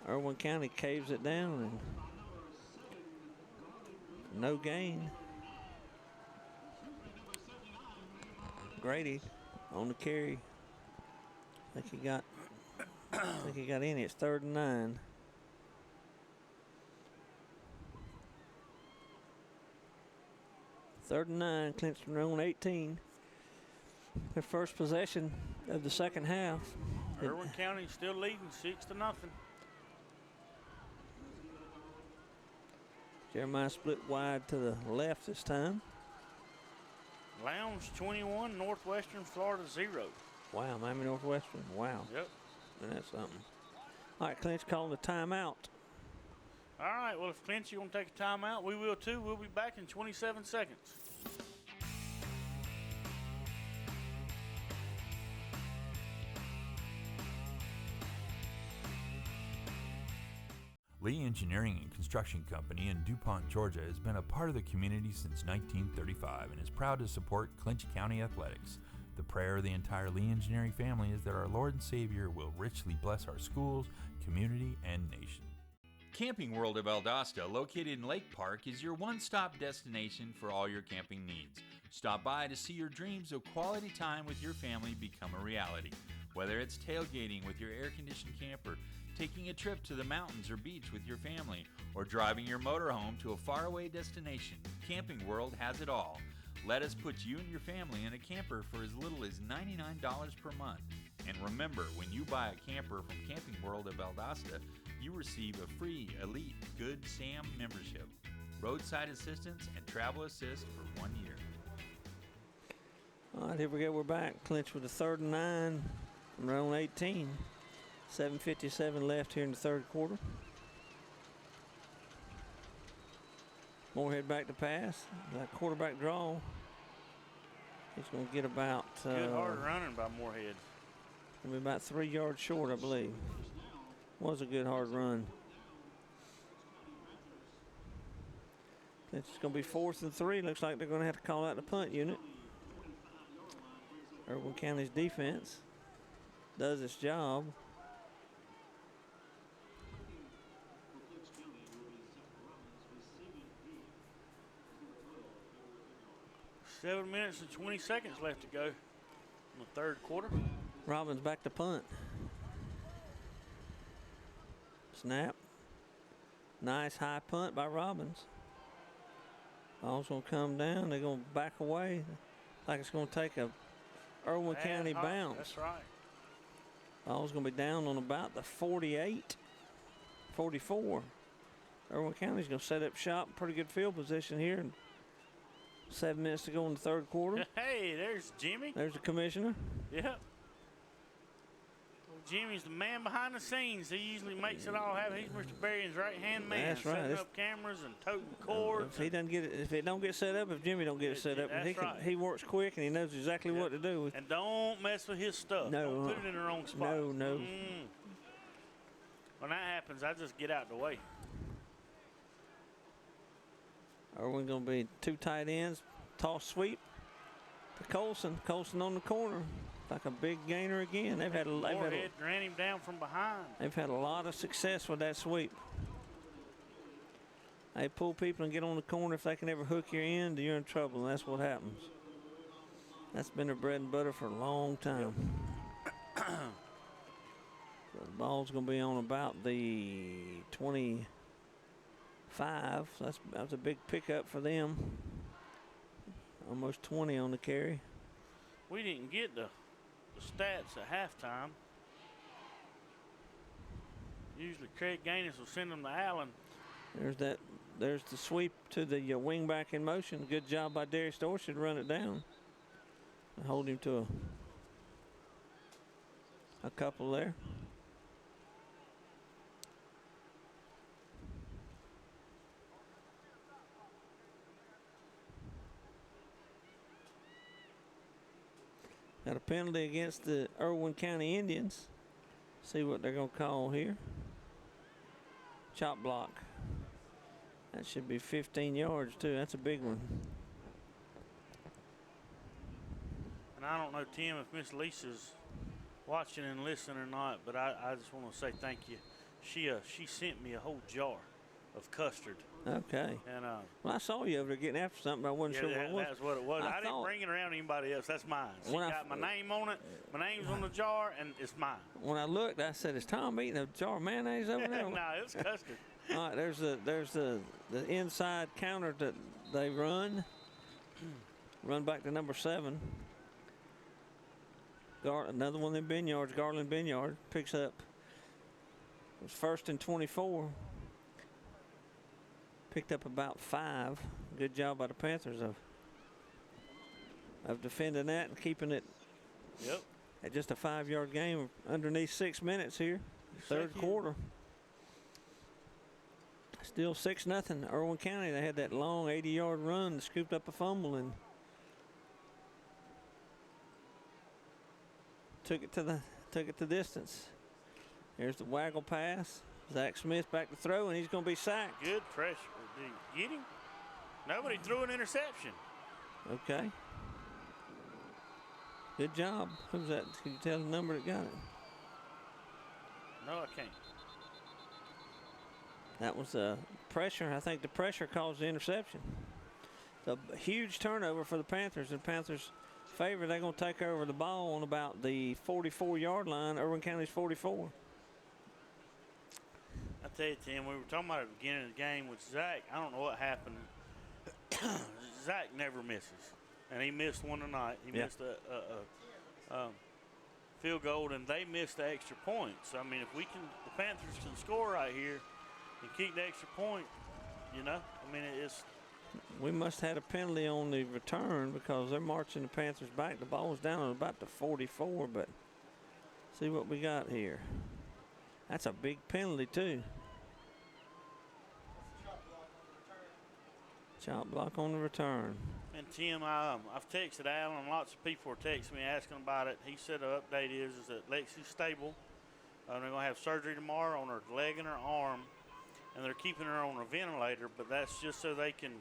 Irwin County caves it down, and no gain. Grady on the carry. I think he got any. It's 3rd and 9. 3rd and 9, Clinch on their own 18. Their first possession of the second half. Irwin County still leading 6-0. Jeremiah split wide to the left this time. Lowndes 21, Northwestern Florida 0. Wow, Miami Northwestern. Wow. Yep. That's something. All right, Clinch calling a timeout. All right, well, if Clinch, you want to take a timeout, we will too. We'll be back in 27 seconds. Lee Engineering and Construction Company in DuPont, Georgia has been a part of the community since 1935 and is proud to support Clinch County athletics. The prayer of the entire Lee Engineering family is that our Lord and Savior will richly bless our schools, community, and nation. Camping World of Valdosta, located in Lake Park, is your one-stop destination for all your camping needs. Stop by to see your dreams of quality time with your family become a reality. Whether it's tailgating with your air-conditioned camper, taking a trip to the mountains or beach with your family, or driving your motorhome to a faraway destination, Camping World has it all. Let us put you and your family in a camper for as little as $99 per month. And remember, when you buy a camper from Camping World of Valdosta, you receive a free Elite Good Sam membership, roadside assistance, and travel assist for 1 year. All right, here we go. We're back. Clinch with a 3rd and 9 from their own 18. 7:57 left here in the third quarter. Moorhead back to pass. That quarterback draw. He's going to get about... Good hard running by Moorhead. Going to be about 3 yards short, I believe. Was a good hard run. It's going to be 4th and 3. Looks like they're going to have to call out the punt unit. Irwin County's defense does its job. 7 minutes and 20 seconds left to go in the third quarter. Robbins back to punt. Snap. Nice high punt by Robbins. Ball's going to come down. They're going to back away. Like it's going to take a Irwin County bounce. That's right. Ball's going to be down on about the 48, 44. Irwin County's going to set up shop. Pretty good field position here. And 7 minutes to go in the third quarter. Hey, there's Jimmy. There's the commissioner. Yep. Well, Jimmy's the man behind the scenes. He usually makes it all happen. He's Mr. Berrien's right-hand man. That's right. Setting up cameras and toting cords. If he doesn't get it, if it don't get set up, if Jimmy don't get it set up, that's right. He works quick and he knows exactly what to do. And don't mess with his stuff. No. Don't put it in the wrong spot. No. When that happens, I just get out the way. Irwin going to be 2 tight ends. Toss sweep to Colson. Colson on the corner. Like a big gainer again. Moorhead ran him down from behind. They've had a lot of success with that sweep. They pull people and get on the corner. If they can ever hook your end, you're in trouble, and that's what happens. That's been their bread and butter for a long time. So the ball's going to be on about the 25. That's a big pickup for them. Almost 20 on the carry. We didn't get the stats at halftime. Usually Craig Gaines will send them to Allen. There's the sweep to the wing back in motion. Good job by Darius Dorsey to run it down. And hold him to a couple there. Got a penalty against the Irwin County Indians. See what they're going to call here. Chop block. That should be 15 yards, too. That's a big one. And I don't know, Tim, if Miss Lisa's watching and listening or not, but I just want to say thank you. She sent me a whole jar of custard. Okay. And well, I saw you over there getting after something, but I wasn't sure what it was. That's what it was. I didn't bring it around to anybody else. That's mine. She got my name on it. My name's on the jar, and it's mine. When I looked, I said, "Is Tom eating a jar of mayonnaise over there?" No, it was custard. All right, there's the inside counter that they run. Run back to number 7. Another one of them Benyards, Garland Benyard, picks up. It was 1st and 24. Picked up about 5. Good job by the Panthers of defending that and keeping it at just a 5-yard game underneath 6 minutes here. Third quarter. Still 6-0. Irwin County, they had that long 80-yard run, scooped up a fumble and took it to distance. Here's the waggle pass. Zach Smith back to throw, and he's going to be sacked. Good pressure. Did he get him? Nobody threw an interception. Okay. Good job. Who's that? Can you tell the number that got it? No, I can't. That was pressure. I think the pressure caused the interception. It's a huge turnover for the Panthers. And Panthers favor, they're going to take over the ball on about the 44-yard line, Irwin County's 44. I tell you, Tim, we were talking about at the beginning of the game with Zach. I don't know what happened. Zach never misses, and he missed one tonight. He missed a field goal, and they missed the extra points. I mean, if the Panthers can score right here and keep the extra point, I mean, we must have had a penalty on the return because they're marching the Panthers back. The ball was down on about the 44, but see what we got here. That's a big penalty, too. Chop block on the return. And Tim, I've texted Alan, and lots of people are texting me asking about it. He said the update is that Lexi's stable. They're going to have surgery tomorrow on her leg and her arm, and they're keeping her on a ventilator, but that's just so they can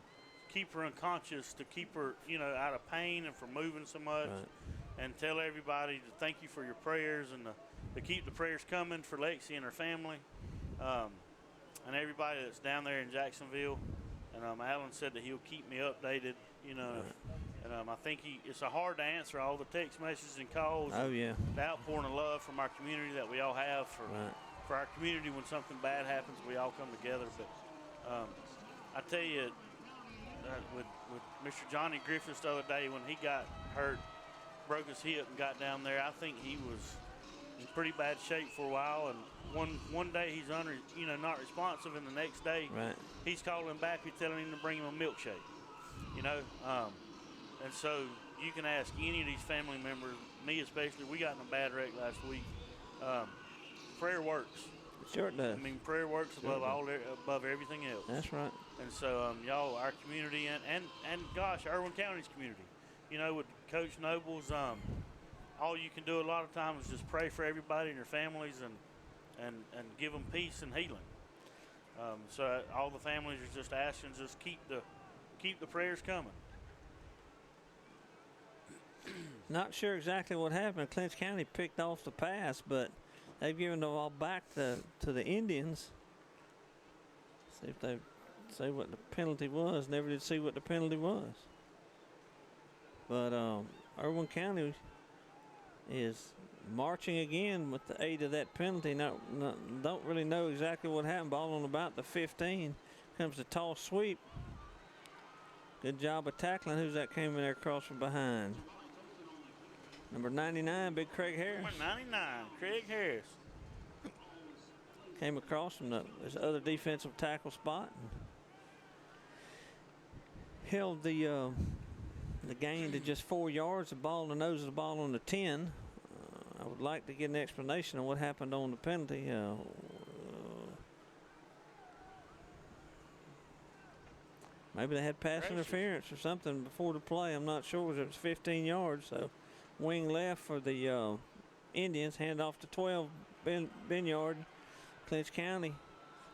keep her unconscious, to keep her, out of pain and from moving so much. Right. And tell everybody to thank you for your prayers and to keep the prayers coming for Lexi and her family, and everybody that's down there in Jacksonville. And Alan said that he'll keep me updated, Right. And I think it's hard to answer all the text messages and calls. Oh, yeah. The outpouring of love from our community that we all have for our community. When something bad happens, we all come together. But I tell you, with Mr. Johnny Griffiths the other day, when he got hurt, broke his hip and got down there, I think he was in pretty bad shape for a while. And one day he's not responsive, and the next day he's calling back and telling him to bring him a milkshake. And so you can ask any of these family members, me especially. We got in a bad wreck last week. Prayer works. Sure it does. I mean, prayer works above everything else. That's right. And so y'all, our community, and gosh, Irwin County's community, with Coach Nobles, all you can do a lot of times is just pray for everybody and their families and give them peace and healing. So all the families are just asking, just keep the prayers coming. Not sure exactly what happened. Clinch County picked off the pass, but they've given the ball back to the Indians. See if they say what the penalty was. Never did see what the penalty was. But Irwin County is marching again with the aid of that penalty. Don't really know exactly what happened. Ball on about the 15. Comes the toss sweep. Good job of tackling. Who's that came in there across from behind? Number 99, Big Craig Harris. Number 99, Craig Harris. Came across from his other defensive tackle spot. And held the gain to just 4 yards. The ball on the nose of the ball on the 10. I would like to get an explanation of what happened on the penalty. Maybe they had pass interference or something before the play. I'm not sure. It was 15 yards. So wing left for the Indians. Hand off to 12, Benyard. Clinch County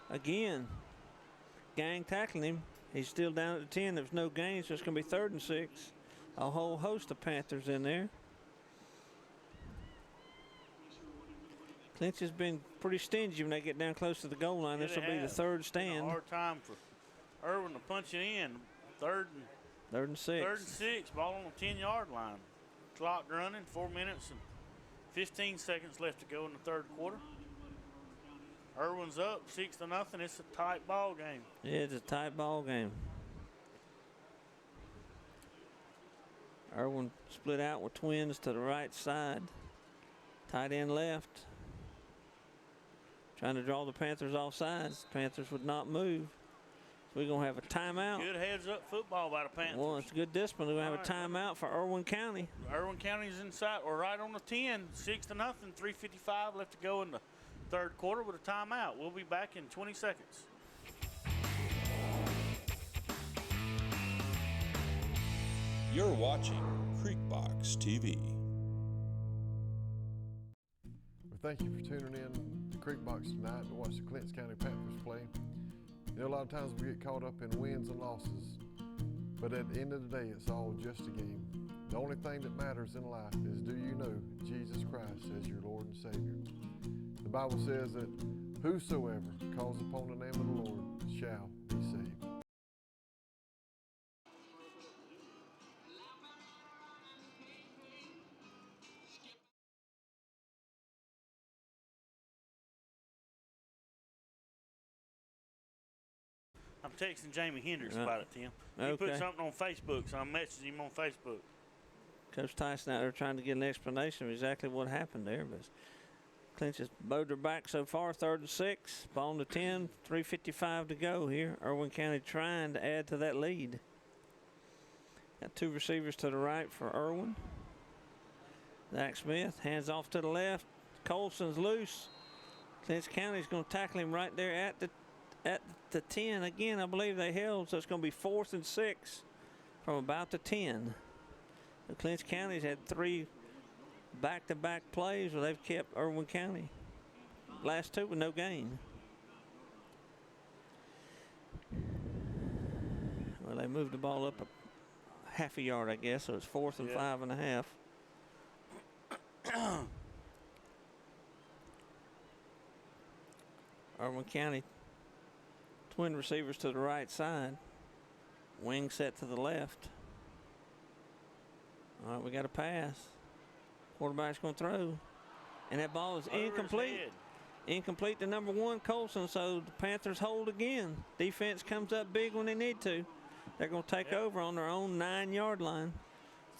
again. Gang tackling him. He's still down at the 10. There's no gain, so it's going to be 3rd and 6. A whole host of Panthers in there. Clinch has been pretty stingy when they get down close to the goal line. This will be the 3rd stand. A hard time for Irwin to punch it in. 3rd and 6. 3rd and 6. Ball on the 10-yard line. Clock running. 4 minutes and 15 seconds left to go in the 3rd quarter. Irwin's up 6-0. It's a tight ball game. Yeah, it's a tight ball game. Irwin split out with twins to the right side. Tight end left. Trying to draw the Panthers off sides. Panthers would not move. So we're going to have a timeout. Good heads-up football by the Panthers. Well, it's good discipline. We're going to have a timeout for Irwin County. Irwin County's inside, or right on the 10, 6-0, 3:55 left to go in the third quarter with a timeout. We'll be back in 20 seconds. You're watching Creekbox TV. Well, thank you for tuning in to Creekbox tonight to watch the Clinch County Panthers play. You know, a lot of times we get caught up in wins and losses, but at the end of the day, it's all just a game. The only thing that matters in life is, do you know Jesus Christ as your Lord and Savior? The Bible says that whosoever calls upon the name of the Lord shall be saved. I'm texting Jamie Hendricks about it, Tim. He put something on Facebook, so I'm messaging him on Facebook. Coach Tyson out there trying to get an explanation of exactly what happened there. But Clinch has bowed her back so far, 3rd and 6. Ball on the 10, 3:55 to go here. Irwin County trying to add to that lead. Got 2 receivers to the right for Irwin. Zach Smith, hands off to the left. Colson's loose. Clinch County's going to tackle him right there at the 10. Again, I believe they held, so it's going to be 4th and 6 from about the 10. The Clinch County's had 3 back-to-back plays where they've kept Irwin County. Last 2 with no gain. Well, they moved the ball up a half a yard, I guess, so it's 4th and 5.5. Irwin County, twin receivers to the right side. Wing set to the left. All right, we got a pass. Quarterback's going to throw. And that ball is incomplete. Incomplete to number 1, Colson. So the Panthers hold again. Defense comes up big when they need to. They're going to take over on their own 9-yard line.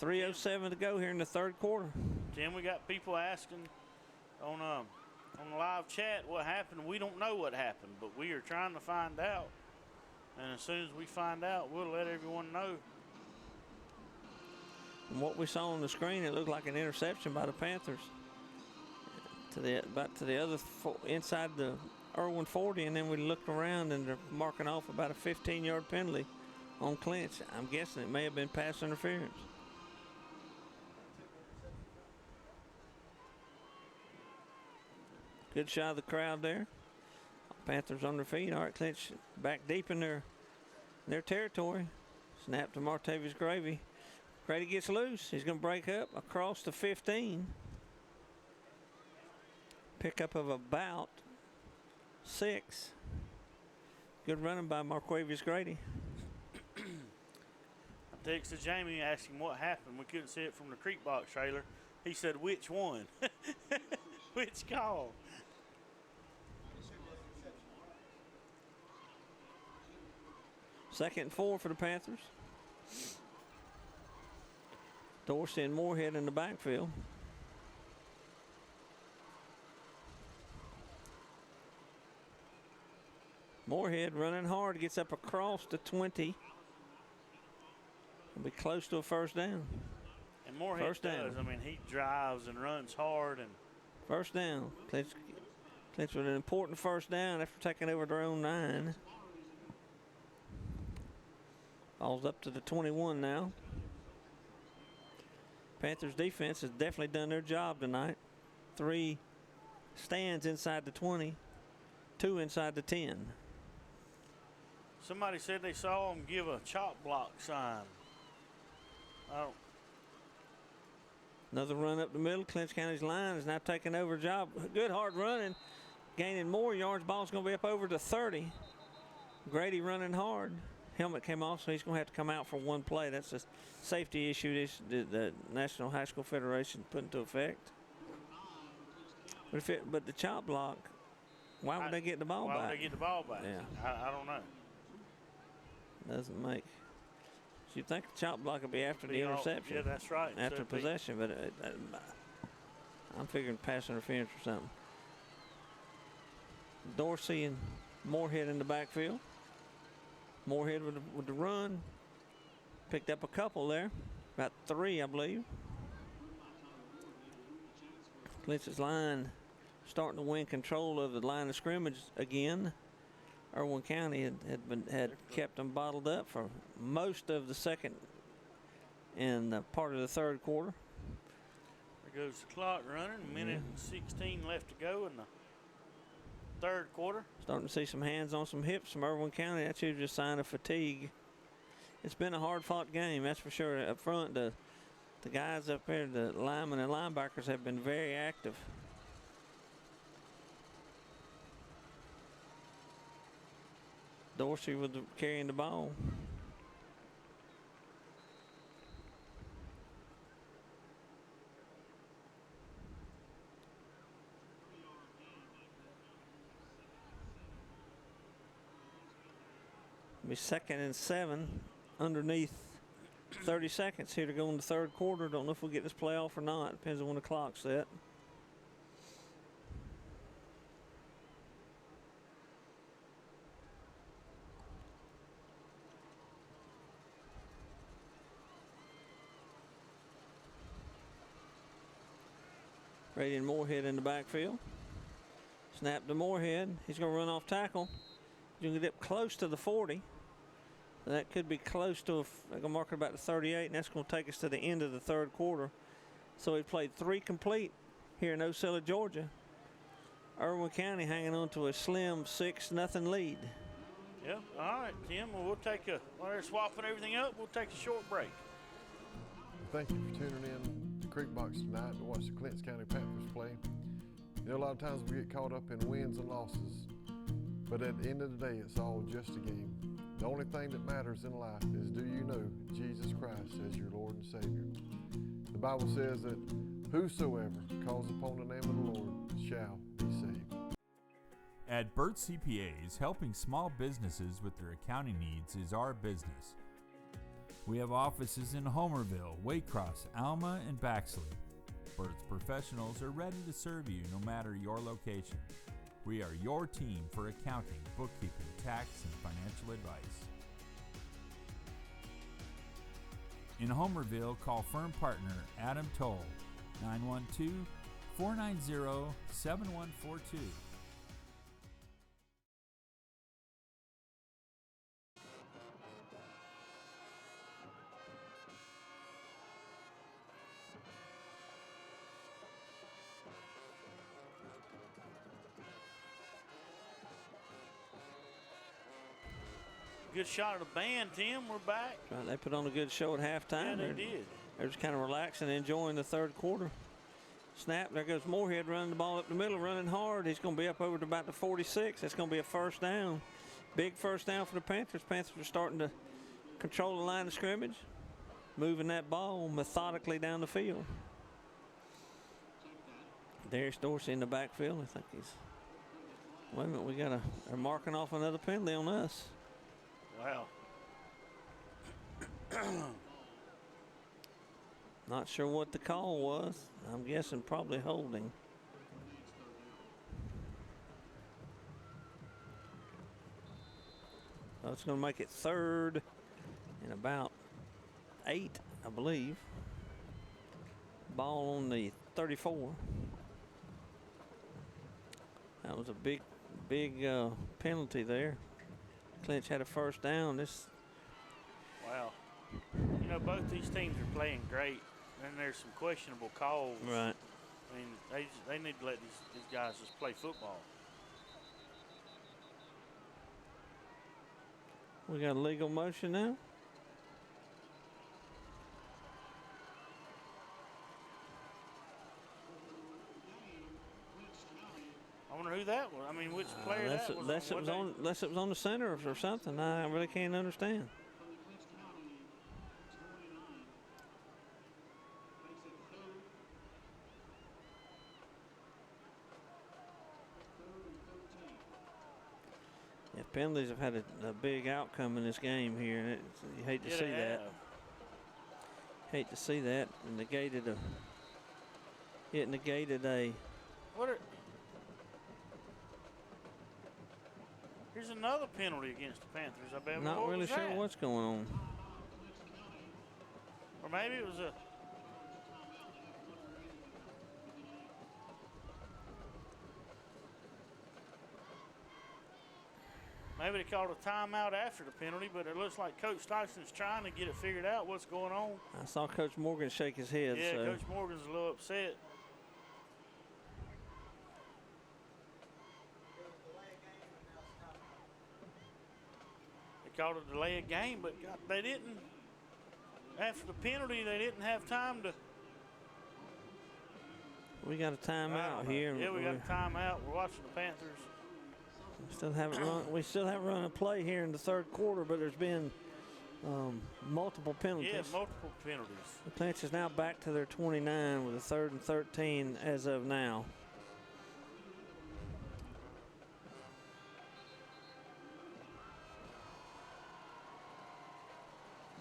3:07 to go here in the third quarter. Tim, we got people asking on the live chat what happened. We don't know what happened, but we are trying to find out. And as soon as we find out, we'll let everyone know. From what we saw on the screen, it looked like an interception by the Panthers to the other inside the Irwin 40, and then we looked around and they're marking off about a 15-yard penalty on Clinch. I'm guessing it may have been pass interference. Good shot of the crowd there. Panthers on their feet. All right, Clinch back deep in their territory. Snap to Martavius Gravy. Grady gets loose. He's going to break up across the 15. Pickup of about 6. Good running by Marquavius Grady. I texted Jamie asking what happened. We couldn't see it from the Creek Box trailer. He said, which one? Which call? Second and 4 for the Panthers. Dorsey and Moorhead in the backfield. Moorhead running hard, gets up across the 20. Will be close to a first down. And Moorhead does. I mean, he drives and runs hard. And first down. Clinch with an important first down after taking over their own 9. Ball's up to the 21 now. Panthers defense has definitely done their job tonight. 3 stands inside the 20, 2 inside the 10. Somebody said they saw him give a chop block sign. Another run up the middle. Clinch County's line is now taking over a job. Good hard running, gaining more yards. Ball's going to be up over to 30. Grady running hard. Helmet came off, so he's going to have to come out for one play. That's a safety issue the National High School Federation put into effect. But the chop block, why would they get the ball back? Why would they get the ball back? Yeah. I don't know. Doesn't make. You'd think the chop block would be after the interception. Yeah, that's right. After possession, but I'm figuring pass interference or something. Dorsey and Moorhead in the backfield. Moorhead with the run. Picked up a couple there. About 3, I believe. Clinch's line starting to win control of the line of scrimmage again. Irwin County had kept them bottled up for most of the second and part of the third quarter. There goes the clock running. A minute and 16 left to go in the third quarter. Starting to see some hands on some hips from Irwin County. That's usually a sign of fatigue. It's been a hard-fought game, that's for sure. Up front, the guys up there, the linemen and linebackers, have been very active. Dorsey carrying the ball. Be 2nd and 7 underneath 30 seconds here to go in the third quarter. Don't know if we'll get this play off or not. Depends on when the clock's set. Brady Moorhead in the backfield. Snap to Moorhead. He's going to run off tackle. You can get up close to the 40. That could be close to, I'm going to mark it about the 38, and that's going to take us to the end of the third quarter. So we played 3 complete here in Ocilla, Georgia. Irwin County hanging on to a slim 6-0 lead. Yeah, all right, Tim. Well, we'll take while they're swapping everything up, we'll take a short break. Thank you for tuning in to Creek Box tonight to watch the Clinch County Panthers play. You know, a lot of times we get caught up in wins and losses, but at the end of the day, it's all just a game. The only thing that matters in life is, do you know Jesus Christ as your Lord and Savior? The Bible says that whosoever calls upon the name of the Lord shall be saved. At Burt CPAs, helping small businesses with their accounting needs is our business. We have offices in Homerville, Waycross, Alma, and Baxley. Burt's professionals are ready to serve you no matter your location. We are your team for accounting, bookkeeping, tax, and financial advice. In Homerville, call firm partner Adam Toll, 912-490-7142. Good shot of the band, Tim. We're back. Right, they put on a good show at halftime. Yeah, they did. They're just kind of relaxing and enjoying the third quarter. Snap. There goes Moorhead running the ball up the middle, running hard. He's going to be up over to about the 46. That's going to be a first down. Big first down for the Panthers. Panthers are starting to control the line of scrimmage, moving that ball methodically down the field. Darius Dorsey in the backfield. I think he's. Wait a minute. They're marking off another penalty on us. Wow. Not sure what the call was. I'm guessing probably holding. So it's going to make it 3rd and about 8, I believe. Ball on the 34. That was a big penalty there. Clinch had a first down. Wow. You know, both these teams are playing great, and there's some questionable calls. Right. I mean, they need to let these guys just play football. We got a legal motion now. I wonder who that was. I mean, which player that was. Unless it was on the center or something. I really can't understand. Yeah, penalties have had a big outcome in this game here, and you hate to see that. Hate to see that. It negated a. Here's another penalty against the Panthers. I bet. Not really sure what's going on. Or maybe it was a. Maybe they called a timeout after the penalty, but it looks like Coach Tyson's trying to get it figured out what's going on. I saw Coach Morgan shake his head. Yeah, so. Coach Morgan's a little upset. They called a delay of game, but they didn't. After the penalty, they didn't have time to. We got a timeout here. Yeah, we got a timeout. We're watching the Panthers. We still haven't run a play here in the third quarter, but there's been multiple penalties. Yeah, multiple penalties. The Clinch is now back to their 29 with a 3rd and 13 as of now.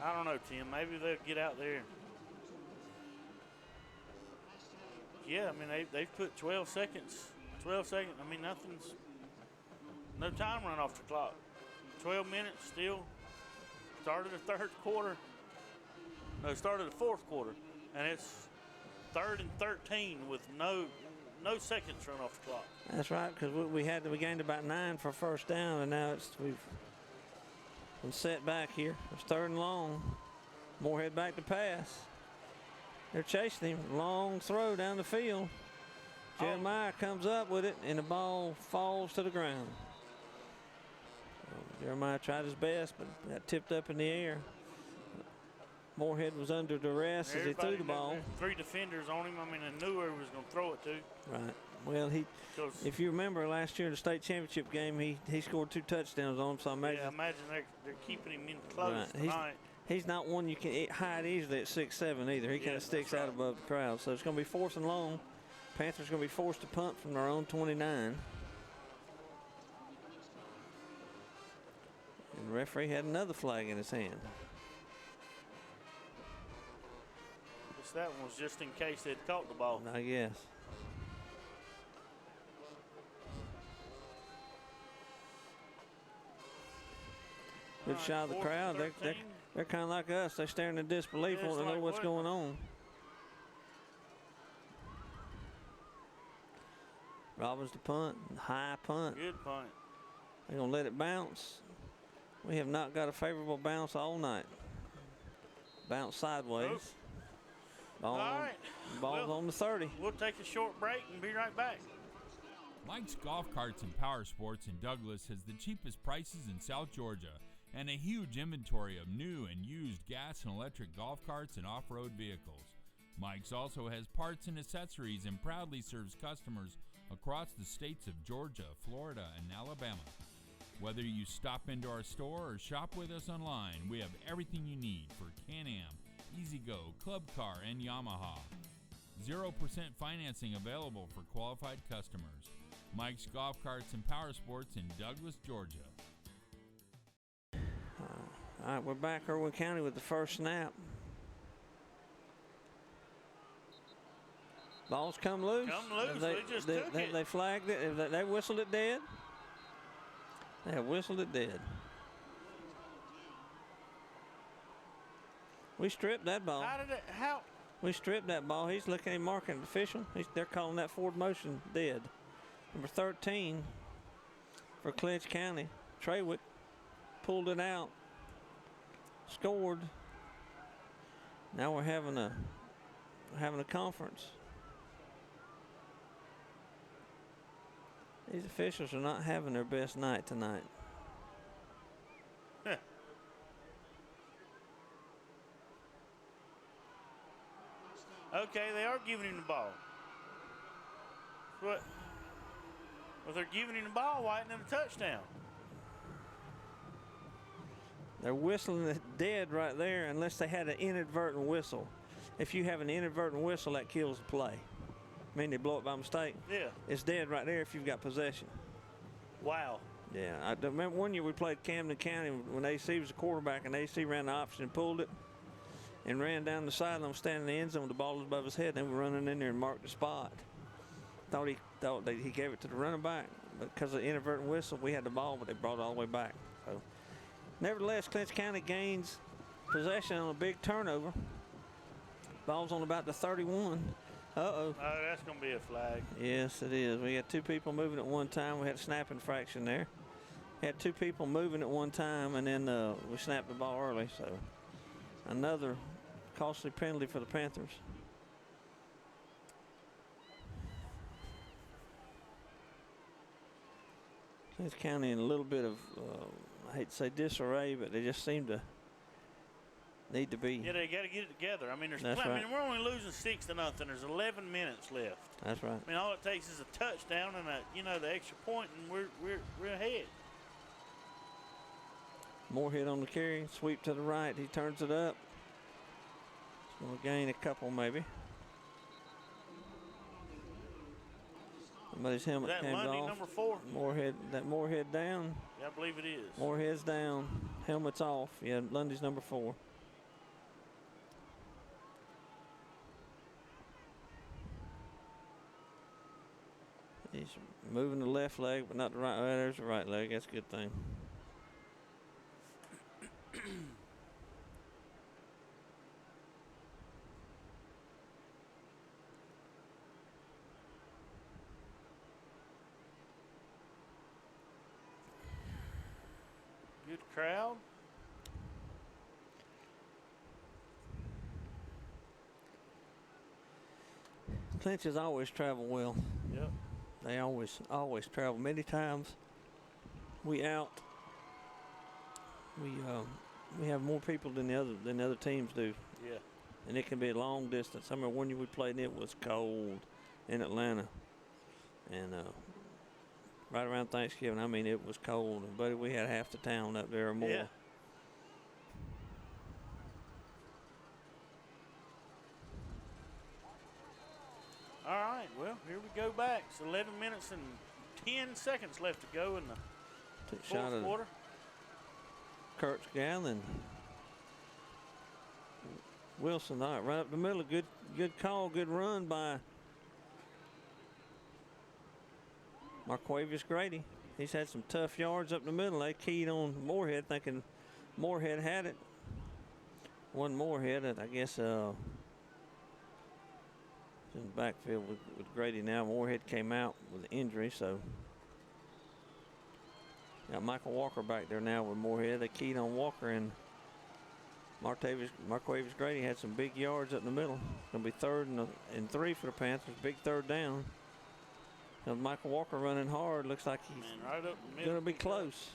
I don't know, Tim. Maybe they'll get out there. Yeah, I mean, they've put 12 seconds. 12 seconds. I mean, no time run off the clock. 12 minutes still. Started the third quarter. No, started the fourth quarter. And it's 3rd and 13 with no seconds run off the clock. That's right, because we gained about 9 for first down, and now we've been set back here. It's 3rd and long. Moorhead back to pass. They're chasing him. Long throw down the field. Jeremiah comes up with it, and the ball falls to the ground. Jeremiah tried his best, but got tipped up in the air. Moorhead was under duress as he threw the ball. 3 defenders on him. I mean, I knew where he was going to throw it to. Right. Well, if you remember last year in the state championship game, he scored 2 touchdowns on him. So I imagine they're keeping him in close tonight. He's not one you can hide easily at 6'7" either. He kind of sticks out above the crowd. So it's going to be 4th and long. Panthers going to be forced to punt from their own 29. And the referee had another flag in his hand. Guess that one was just in case they'd caught the ball. I guess. Good shot of the crowd. They're kind of like us. They're staring in disbelief, wanting to know what's going on. Robbins to punt. High punt. Good punt. They're going to let it bounce. We have not got a favorable bounce all night. Bounce sideways. All right. Ball's on the 30. We'll take a short break and be right back. Mike's Golf Carts and Power Sports in Douglas has the cheapest prices in South Georgia and a huge inventory of new and used gas and electric golf carts and off-road vehicles. Mike's also has parts and accessories and proudly serves customers across the states of Georgia, Florida, and Alabama. Whether you stop into our store or shop with us online, we have everything you need for Can-Am, E-Z-Go, Club Car, and Yamaha. 0% financing available for qualified customers. Mike's Golf Carts and Power Sports in Douglas, Georgia. All right, we're back Irwin County with the first snap. Ball's come loose. They just took it. They flagged it. They whistled it dead. They have whistled it dead. We stripped that ball. How? We stripped that ball. He's looking at marking the official. They're calling that forward motion dead. Number 13 for Clinch County. Treywick pulled it out. Scored. Now we're having a conference. These officials are not having their best night tonight. Okay, they are giving him the ball. What? Well, they're giving him the ball, why isn't it a touchdown? They're whistling it dead right there unless they had an inadvertent whistle. If you have an inadvertent whistle, that kills the play. I mean, they blow it by mistake. Yeah. It's dead right there if you've got possession. Wow. Yeah, I remember one year we played Camden County when AC was the quarterback and AC ran the option and pulled it. and ran down the sideline, standing in the end zone. The ball was above his head. They were running in there and marked the spot. Thought he gave it to the running back, but because of the inadvertent whistle, we had the ball, but they brought it all the way back. So, nevertheless, Clinch County gains possession on a big turnover. Ball's on about the 31. Uh-oh. Oh, that's going to be a flag. Yes, it is. We had two people moving at one time. We had a snap infraction there. Had two people moving at one time, and then we snapped the ball early. So another costly penalty for the Panthers. Clinch County in a little bit of, I hate to say disarray, but they just seem to need to be. Yeah, they got to get it together. I mean, That's right. I mean, we're only losing 6-0. There's 11 minutes left. That's right. I mean, all it takes is a touchdown and the extra point, and we're ahead. Moorhead on the carry, sweep to the right. He turns it up. He's going to gain a couple maybe. Somebody's helmet That came Lundy, off. number 4. Moorhead down. Yeah, I believe it is. Moorhead's down. Helmet's off. Yeah, Lundy's number 4. He's moving the left leg, but not the right. Oh, there's the right leg. That's a good thing. Good crowd. Clinch has always traveled well. Yep. They always travel. Many times we have more people than the other teams do. Yeah. And it can be a long distance. I remember when we played and it was cold in Atlanta. And right around Thanksgiving, I mean, it was cold. And buddy, we had half the town up there or more. Yeah. All right, well, here we go back. It's 11 minutes and 10 seconds left to go in the Took a shot fourth at quarter. Kurtz Gallon. Wilson, all right, right up the middle. Good call, good run by Marquavius Grady. He's had some tough yards up the middle. They keyed on Moorhead, thinking Moorhead had it. One Moorhead, I guess, in the backfield with Grady now. Moorhead came out with an injury, so got Michael Walker back there now with Moorhead. They keyed on Walker, and Marquavius Grady had some big yards up in the middle. Going to be 3rd and 3 for the Panthers. Big third down. So Michael Walker running hard. Looks like he's right up the going to be close.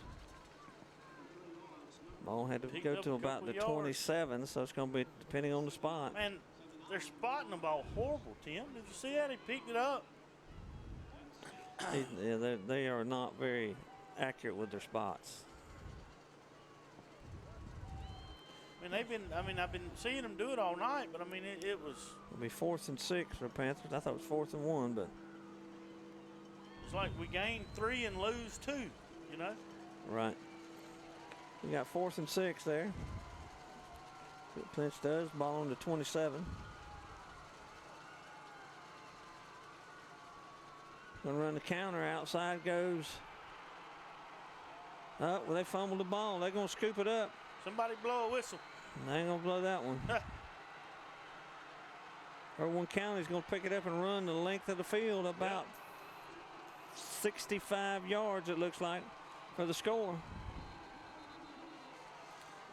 Ball had to Picked go up to a about couple the yards. 27, so it's going to be depending on the spot. Man, they're spotting the ball horrible, Tim. Did you see that? He picked it up. Yeah, they are not very accurate with their spots. I mean, I've been seeing them do it all night, but I mean, it was. It'll be 4th and 6 for the Panthers. I thought it was 4th and 1, but. It's like we gain 3 and lose 2, you know? Right. We got 4th and 6 there. That's what Clinch does. Ball on the 27. Gonna run the counter. Outside goes. Oh, well, they fumbled the ball. They're gonna scoop it up. Somebody blow a whistle. They ain't gonna blow that one. Irwin County's gonna pick it up and run the length of the field, about 65 yards, it looks like, for the score.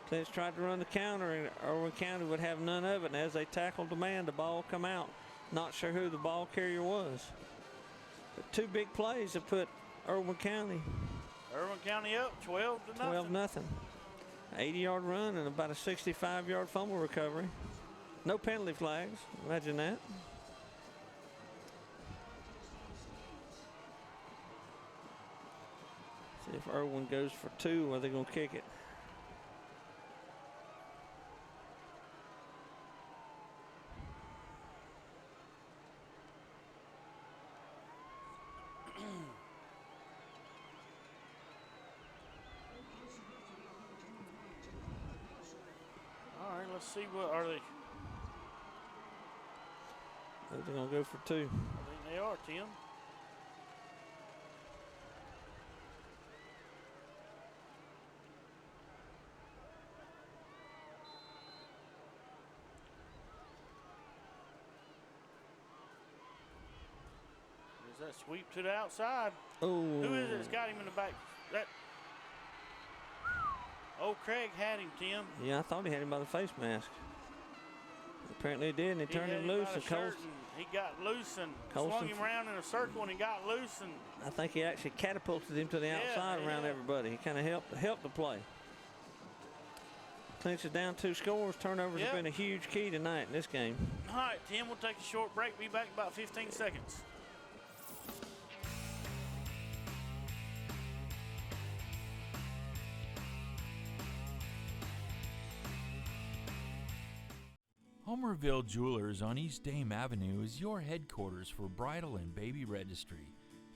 Clinch tried to run the counter, and Irwin County would have none of it. And as they tackled the man, the ball come out. Not sure who the ball carrier was. But 2 big plays to put Irwin County up 12 to 12-0. 80-yard run and about a 65-yard fumble recovery. No penalty flags. Imagine that. See if Irwin goes for 2, or are they going to kick it? let's see what are they. They're going to go for 2. I think they are, Tim. That sweep to the outside. Oh. Who is it that's got him in the back? That. Oh, Craig had him, Tim. Yeah, I thought he had him by the face mask. Apparently he did, and he turned him loose. And he got loose and swung him around in a circle, and he got loose. And I think he actually catapulted him to the outside around everybody. He kind of helped the play. Clinch is down 2 scores. Turnovers have been a huge key tonight in this game. All right, Tim, we'll take a short break. Be back in about 15 seconds. Homerville Jewelers on East Dame Avenue is your headquarters for bridal and baby registry.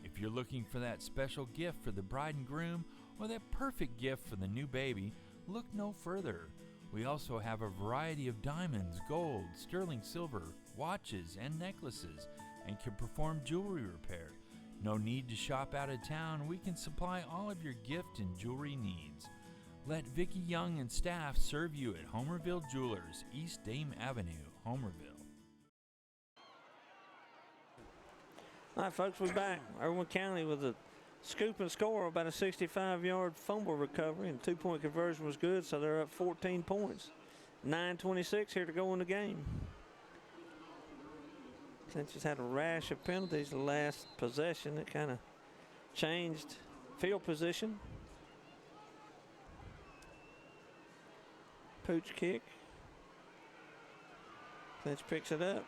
If you're looking for that special gift for the bride and groom or that perfect gift for the new baby, look no further. We also have a variety of diamonds, gold, sterling silver, watches, and necklaces, and can perform jewelry repair. No need to shop out of town. We can supply all of your gift and jewelry needs. Let Vicki Young and staff serve you at Homerville Jewelers, East Dame Avenue, Homerville. All right, folks, we're back. Irwin County with a scoop and score, about a 65-yard fumble recovery, and 2-point conversion was good, so they're up 14 points. 9:26 here to go in the game. Clinch has had a rash of penalties the last possession. It kind of changed field position. Pooch kick. Clinch picks it up.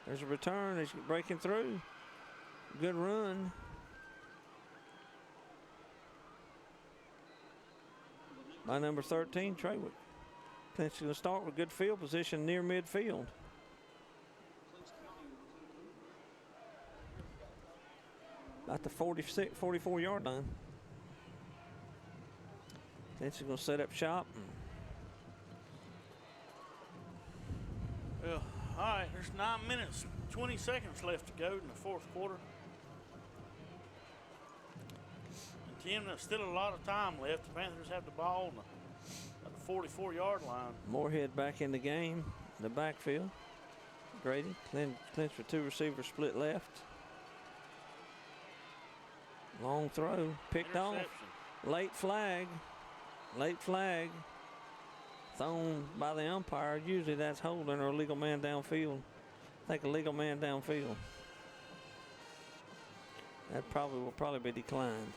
There's a return. He's breaking through. Good run. By number 13, Treywick. Clinch is going to start with good field position near midfield. About the 44-yard line. Clinch is going to set up shop. Well, all right, there's 9 minutes, 20 seconds left to go in the fourth quarter. And Tim, there's still a lot of time left. The Panthers have the ball at the 44-yard line. Moorhead back in the game, the backfield. Grady, Clinch for 2 receivers, split left. Long throw, picked off. Late flag. Thrown by the umpire. Usually that's holding or a legal man downfield. I think a legal man downfield. That will probably be declined.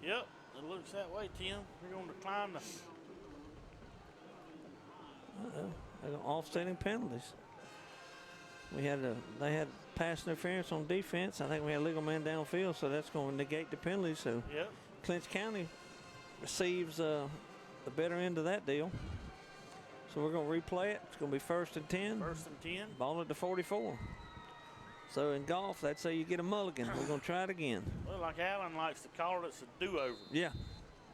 Yep, it looks that way, Tim. We're going to decline the. They're offsetting penalties. They had pass interference on defense. I think we had a legal man downfield, so that's going to negate the penalty. So yep. Clinch County receives the better end of that deal. So we're going to replay it. It's going to be 1st and 10. 1st and 10. Ball at the 44. So in golf, that's how you get a mulligan. We're going to try it again. Well, like Alan likes to call it, it's a do-over. Yeah.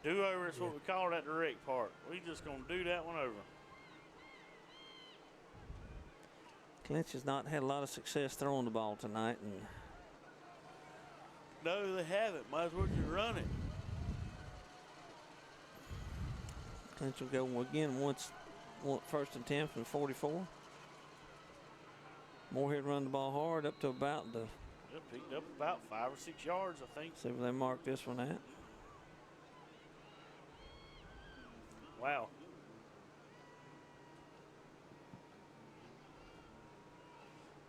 Do-over is what we call it at the rec park. We just going to do that one over. Clinch has not had a lot of success throwing the ball tonight. And no, they haven't. Might as well just run it. Clinch will go again once 1st and 10 from 44. Moorhead run the ball hard up to about the. Yep, picked up about 5 or 6 yards, I think. See where they mark this one at. Wow.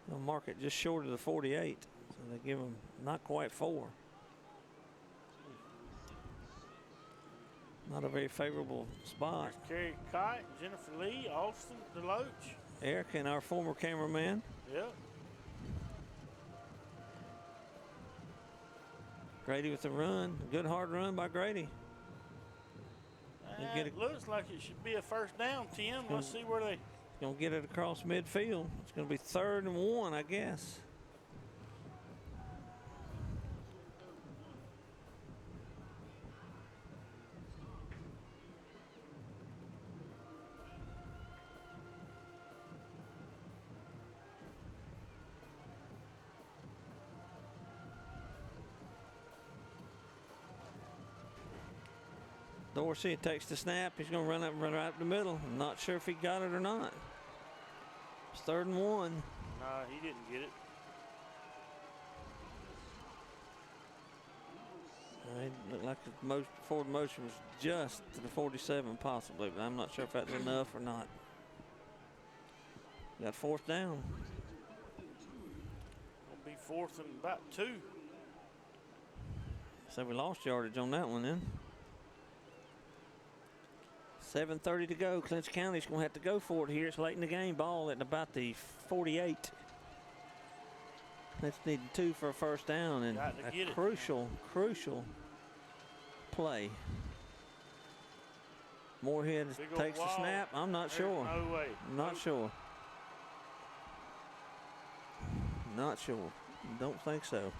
They'll mark it just short of the 48. So they give them not quite 4. Not a very favorable spot. There's Kerry Kite, Jennifer Lee, Austin DeLoach. Eric and our former cameraman. Yep. Grady with the run. Good hard run by Grady. It looks like it should be a first down, Tim. Let's see where they. Going to get it across midfield. It's going to be 3rd and 1, I guess. Dorsey takes the snap. He's going to run up and run right up the middle. I'm not sure if he got it or not. It's 3rd and 1. Nah, he didn't get it. It looked like the forward motion was just to the 47 possibly, but I'm not sure if that's enough or not. Got 4th down. It'll be 4th and about 2. So we lost yardage on that one then. 7:30 to go. Clinch County's going to have to go for it here. It's late in the game. Ball at about the 48. Let's need 2 for a first down and a crucial play. Moorhead takes the snap. I'm not sure. No way. Not sure. Not sure. Don't think so.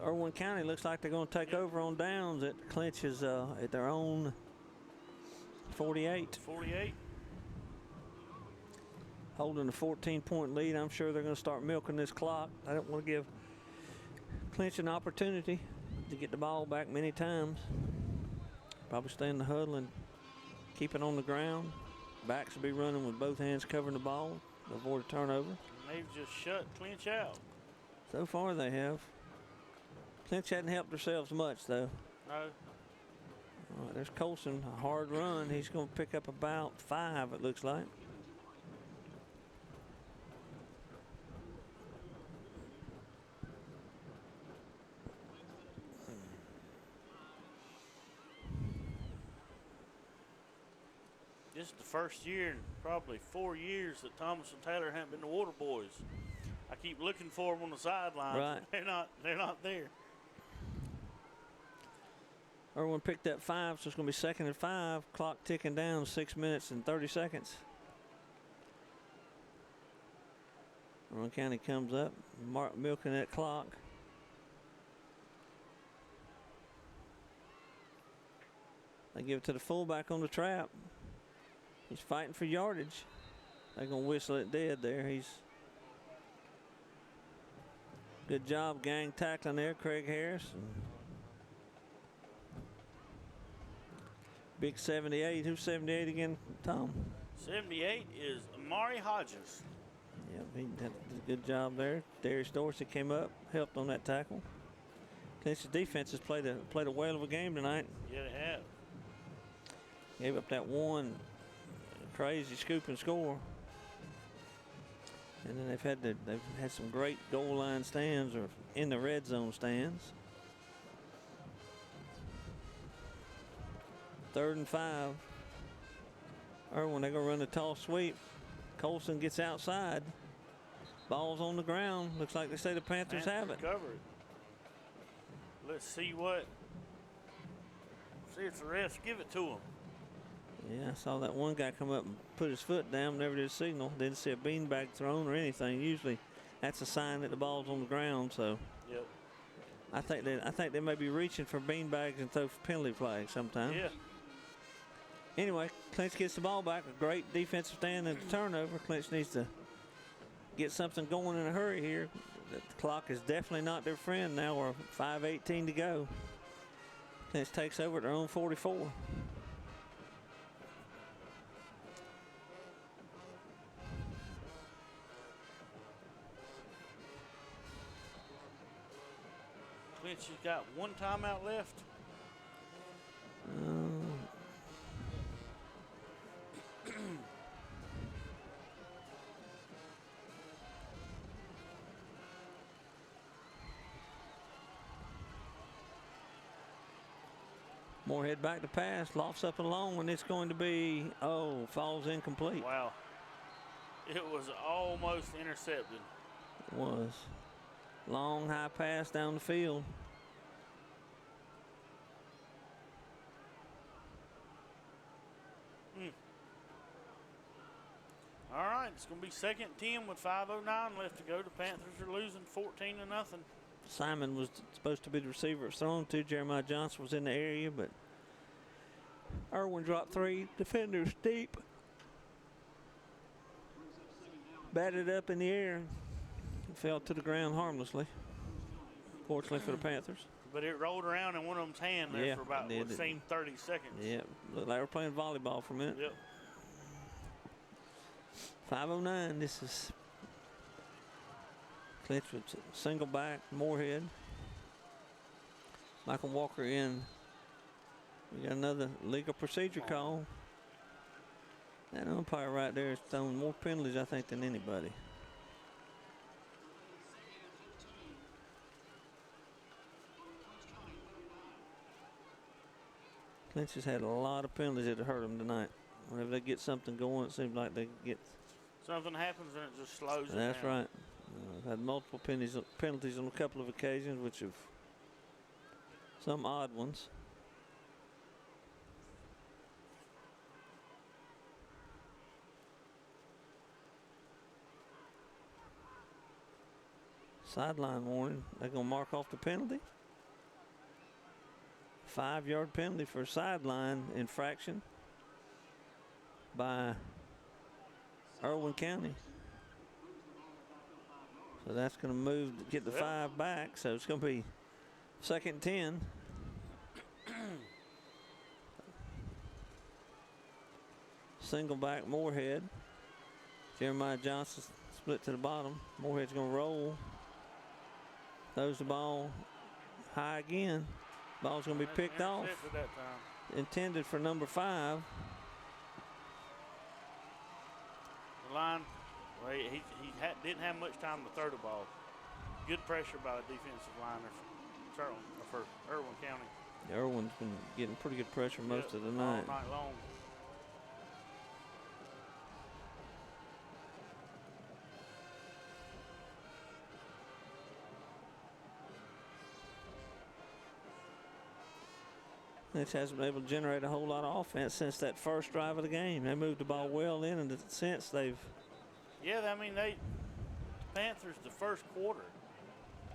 Irwin County looks like they're going to take over on downs at Clinch's at their own 48. 48. Holding a 14-point lead. I'm sure they're going to start milking this clock. I don't want to give Clinch an opportunity to get the ball back many times. Probably stay in the huddle and keep it on the ground. Backs will be running with both hands covering the ball to avoid a turnover. And they've just shut Clinch out. So far they have. Clinch hadn't helped themselves much, though. No. All right, there's Colson, a hard run. He's going to pick up about 5, it looks like. This is the first year in probably 4 years that Thomas and Taylor haven't been the Water Boys. I keep looking for them on the sidelines. Right. They're not there. Irwin picked up 5, so it's going to be 2nd and 5. Clock ticking down, 6 minutes and 30 seconds. Irwin County comes up, milking that clock. They give it to the fullback on the trap. He's fighting for yardage. They're going to whistle it dead there. Good job gang tackling there, Craig Harris. Big 78. Who's 78 again, Tom? 78 is Amari Hodges. Yeah, he did a good job there. Darius Dorsey came up, helped on that tackle. Clinch's defense has played a whale of a game tonight. Yeah, they have. Gave up that one crazy scoop and score. And then they've had some great goal line stands or in the red zone stands. 3rd and 5. Irwin, they're going to run the toss sweep. Colson gets outside. Ball's on the ground. Looks like they say the Panthers have it. Cover it. Let's see if the refs give it to them. Yeah, I saw that one guy come up and put his foot down, never did signal. Didn't see a beanbag thrown or anything. Usually that's a sign that the ball's on the ground, so. Yep. I think they may be reaching for beanbags and throw penalty flags sometimes. Yeah. Anyway, Clinch gets the ball back. A great defensive stand and a turnover. Clinch needs to get something going in a hurry here. The clock is definitely not their friend now. We're 5:18 to go. Clinch takes over at their own 44. Clinch has got one timeout left. Moorhead back to pass, lofts up and long, and it's going to be, falls incomplete. Wow. It was almost intercepted. It was. Long, high pass down the field. All right, it's going to be 2nd and 10 with 5:09 left to go. The Panthers are losing 14-0. Simon was supposed to be the receiver it's thrown to. Jeremiah Johnson was in the area, but Irwin dropped 3 defenders deep. Batted up in the air and fell to the ground harmlessly, fortunately for the Panthers. But it rolled around in one of them's hand there for about, what seemed 30 seconds. Yeah, looked like they were playing volleyball for a minute. Yep. 5:09, this is Clinch with single back, Moorhead. Michael Walker in. We got another legal procedure call. That umpire right there is throwing more penalties, I think, than anybody. Clinch has had a lot of penalties that have hurt them tonight. Whenever they get something going, it seems like they get... Something happens and it just slows it down. That's right. I've had multiple penalties on a couple of occasions, which have some odd ones. Sideline warning. They're going to mark off the penalty. 5-yard penalty for a sideline infraction by Irwin County. So that's going to move, get the 5 back. So it's going to be 2nd and 10. Single back Moorhead. Jeremiah Johnson split to the bottom. Moorhead's going to roll. Throws the ball high again. Ball's going to be picked off. Intended for number 5. The line, well, he didn't have much time to throw the ball. Good pressure by the defensive liner for Irwin County. Yeah, Irwin's been getting pretty good pressure most of the night. All night long. Clinch hasn't been able to generate a whole lot of offense since that first drive of the game. They moved the ball well in, and since they've... Yeah, I mean, the Panthers, the first quarter,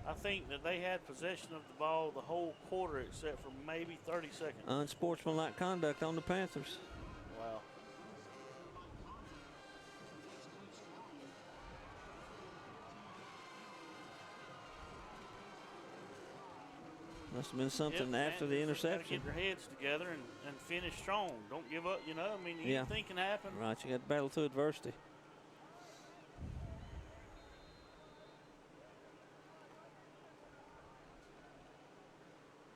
I think that they had possession of the ball the whole quarter except for maybe 30 seconds. Unsportsmanlike conduct on the Panthers. Wow. Must have been something after the interception. Get their heads together and finish strong. Don't give up, you know. I mean, anything can happen. Right, you got to battle through adversity.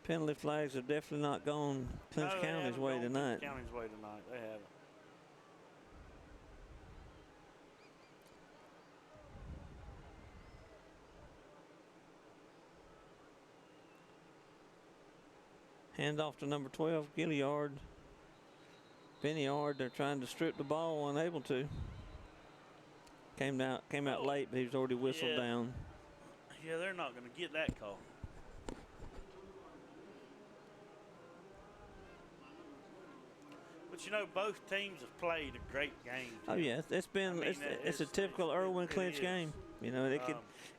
Penalty flags have definitely not gone Clinch County's way tonight. Clinch County's way tonight. They haven't. Handoff to number 12, Gilliard. Vineyard, they're trying to strip the ball, unable to. Came out late, but he was already whistled down. Yeah, they're not going to get that call. But you know, both teams have played a great game. Oh yeah, it's a typical Irwin Clinch game. You know,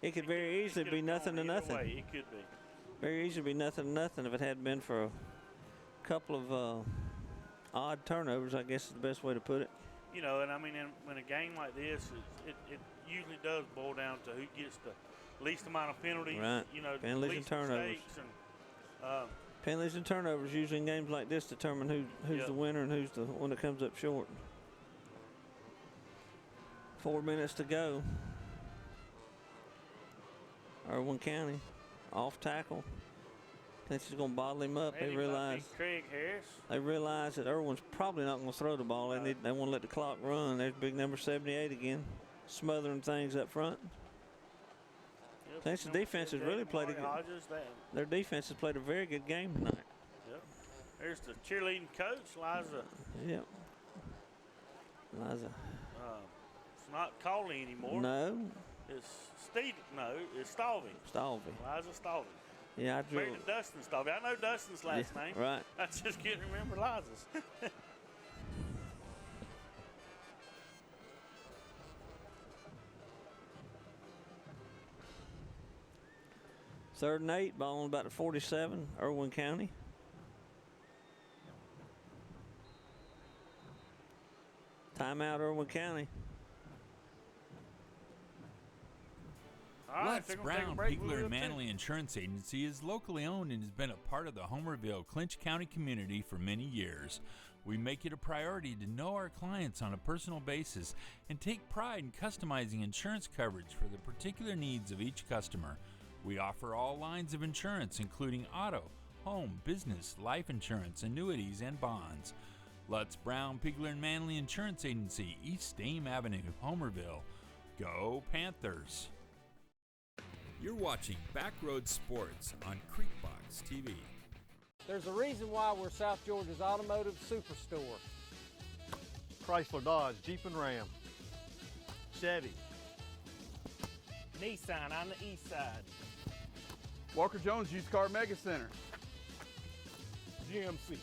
it could very easily be nothing to nothing. It could be. Very easily be nothing to nothing if it hadn't been for a couple of odd turnovers, I guess is the best way to put it. You know, and I mean, when a game like this, it usually does boil down to who gets the least amount of penalties. Right. You know, penalties least and turnovers. mistakes and, penalties and turnovers usually in games like this determine who's the winner and who's the one that comes up short. 4 minutes to go. Irwin County off tackle. Clinch is going to bottle him up. They realize Craig Harris. They realize that Irwin's probably not going to throw the ball. They want to let the clock run. There's big number 78 again, smothering things up front. Yep, Clinch's defense has really played their defense has played a very good game tonight. Yep. There's the cheerleading coach, Liza. Yep. Liza. It's not Cawley anymore. No. It's Steve. No, it's Stalvey. Stalvey. Liza Stalvey. Yeah, I drew. Married to Dustin Stalvey. I know Dustin's last name. Right. I just can't remember Liza's. Third and 8, ball on about the 47, Irwin County. Timeout, Irwin County. Lutz Brown, Pigler and Manley Insurance Agency is locally owned and has been a part of the Homerville, Clinch County community for many years. We make it a priority to know our clients on a personal basis and take pride in customizing insurance coverage for the particular needs of each customer. We offer all lines of insurance, including auto, home, business, life insurance, annuities, and bonds. Lutz Brown, Pigler and Manley Insurance Agency, East Dame Avenue, Homerville. Go Panthers! You're watching Backroad Sports on Creekbox TV. There's a reason why we're South Georgia's automotive superstore. Chrysler, Dodge, Jeep and Ram. Chevy. Nissan on the east side. Walker Jones Used Car Mega Center. GMC.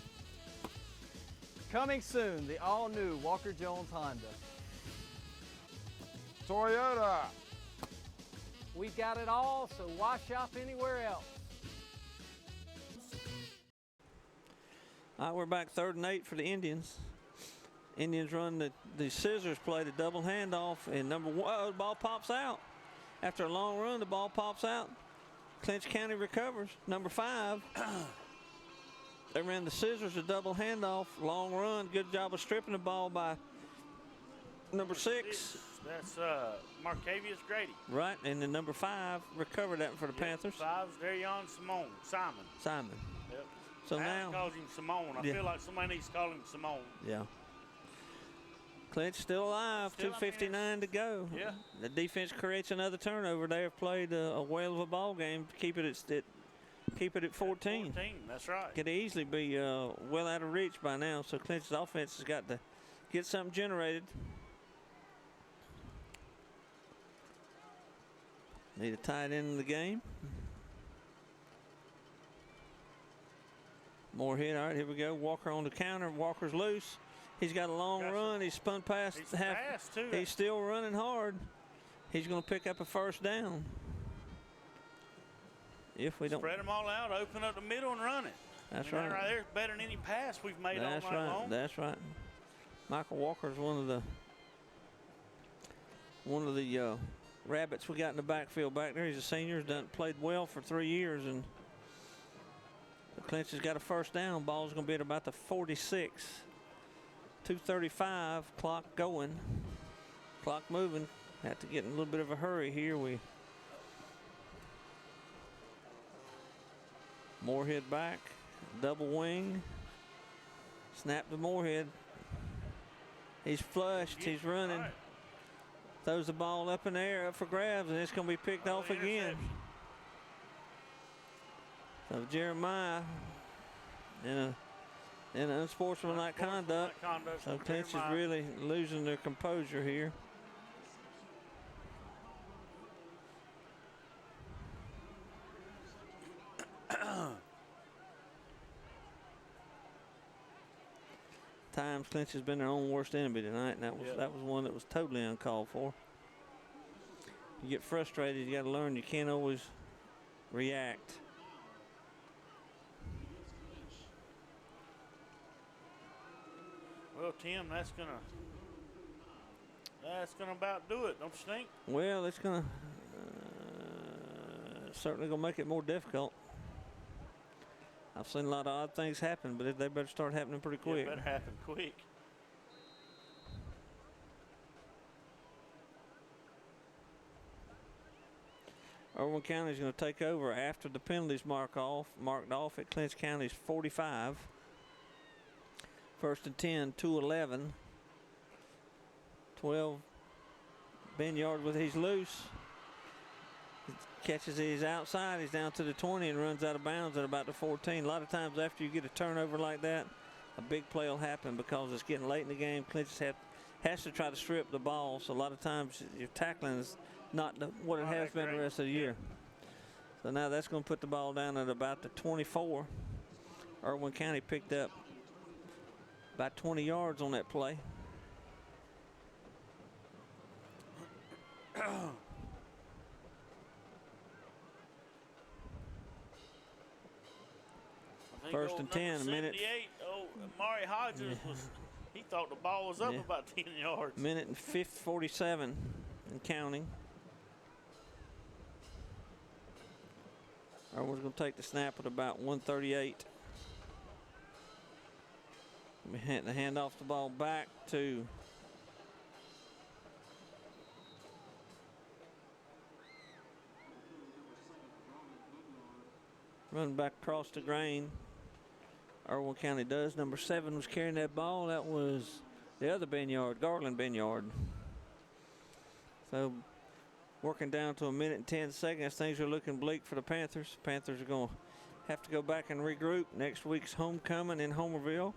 Coming soon, the all-new Walker Jones Honda. Toyota. We've got it all, so why shop anywhere else? All right, we're back 3rd and 8 for the Indians. Indians run the scissors play, the double handoff, and number 1, the ball pops out. After a long run, the ball pops out. Clinch County recovers. Number 5, they ran the scissors, a double handoff, long run. Good job of stripping the ball by number 6. That's Marcavius Grady. Right, and then number 5 recovered that for the Panthers. 5's Darion Simon. Yep. So Alan now calls him Simone. I feel like somebody needs to call him Simone. Yeah. Clinch still alive. 2:59 to go. Yeah. The defense creates another turnover. They have played a whale of a ball game. Keep it at 14. 14. That's right. Could easily be well out of reach by now. So Clinch's offense has got to get something generated. Need a tight end in the game. More hit. All right, here we go. Walker on the counter. Walker's loose. He's got a long run. He's spun past half. Fast too. He's still running hard. He's going to pick up a first down. If we don't spread them all out, open up the middle and run it. That's right. right. Right there is better than any pass we've made all night long. That's right. Michael Walker's one of the rabbits we got in the backfield back there. He's a senior. He's played well for 3 years, and the Clinch has got a first down. Ball's going to be at about the 46. 2:35. Clock going. Clock moving. Have to get in a little bit of a hurry here. Moorhead back. Double wing. Snap to Moorhead. He's flushed. He's running. Right. Throws the ball up in the air, up for grabs, and it's going to be picked off again. So Jeremiah in an unsportsmanlike conduct. So Clinch is really losing their composure here. Times Clinch has been their own worst enemy tonight, and that was one that was totally uncalled for. You get frustrated, you got to learn you can't always react. Well, Tim, that's gonna about do it, don't you think? Well, it's gonna certainly gonna make it more difficult. I've seen a lot of odd things happen, but they better start happening pretty quick. It better happen quick. Irwin County is going to take over after the penalties marked off at Clinch County's 45. 1st and 10, 2-11. 12. Ben Yard he's loose. catches it. He's outside. He's down to the 20 and runs out of bounds at about the 14. A lot of times after you get a turnover like that, a big play will happen because it's getting late in the game. Clinch has to try to strip the ball. So a lot of times your tackling is not what it has been the rest of the year. So now that's going to put the ball down at about the 24. Irwin County picked up about 20 yards on that play. First and 10, a minute. Mari Hodges he thought the ball was up about 10 yards. Minute and 47 and counting. Irwin's going to take the snap at about 138. We hand off the ball back to running back across the grain. Irwin County does. Number 7 was carrying that ball. That was the other Benyard, Garland Benyard. So working down to a minute and 10 seconds. Things are looking bleak for the Panthers. Panthers are going to have to go back and regroup. Next week's homecoming in Homerville.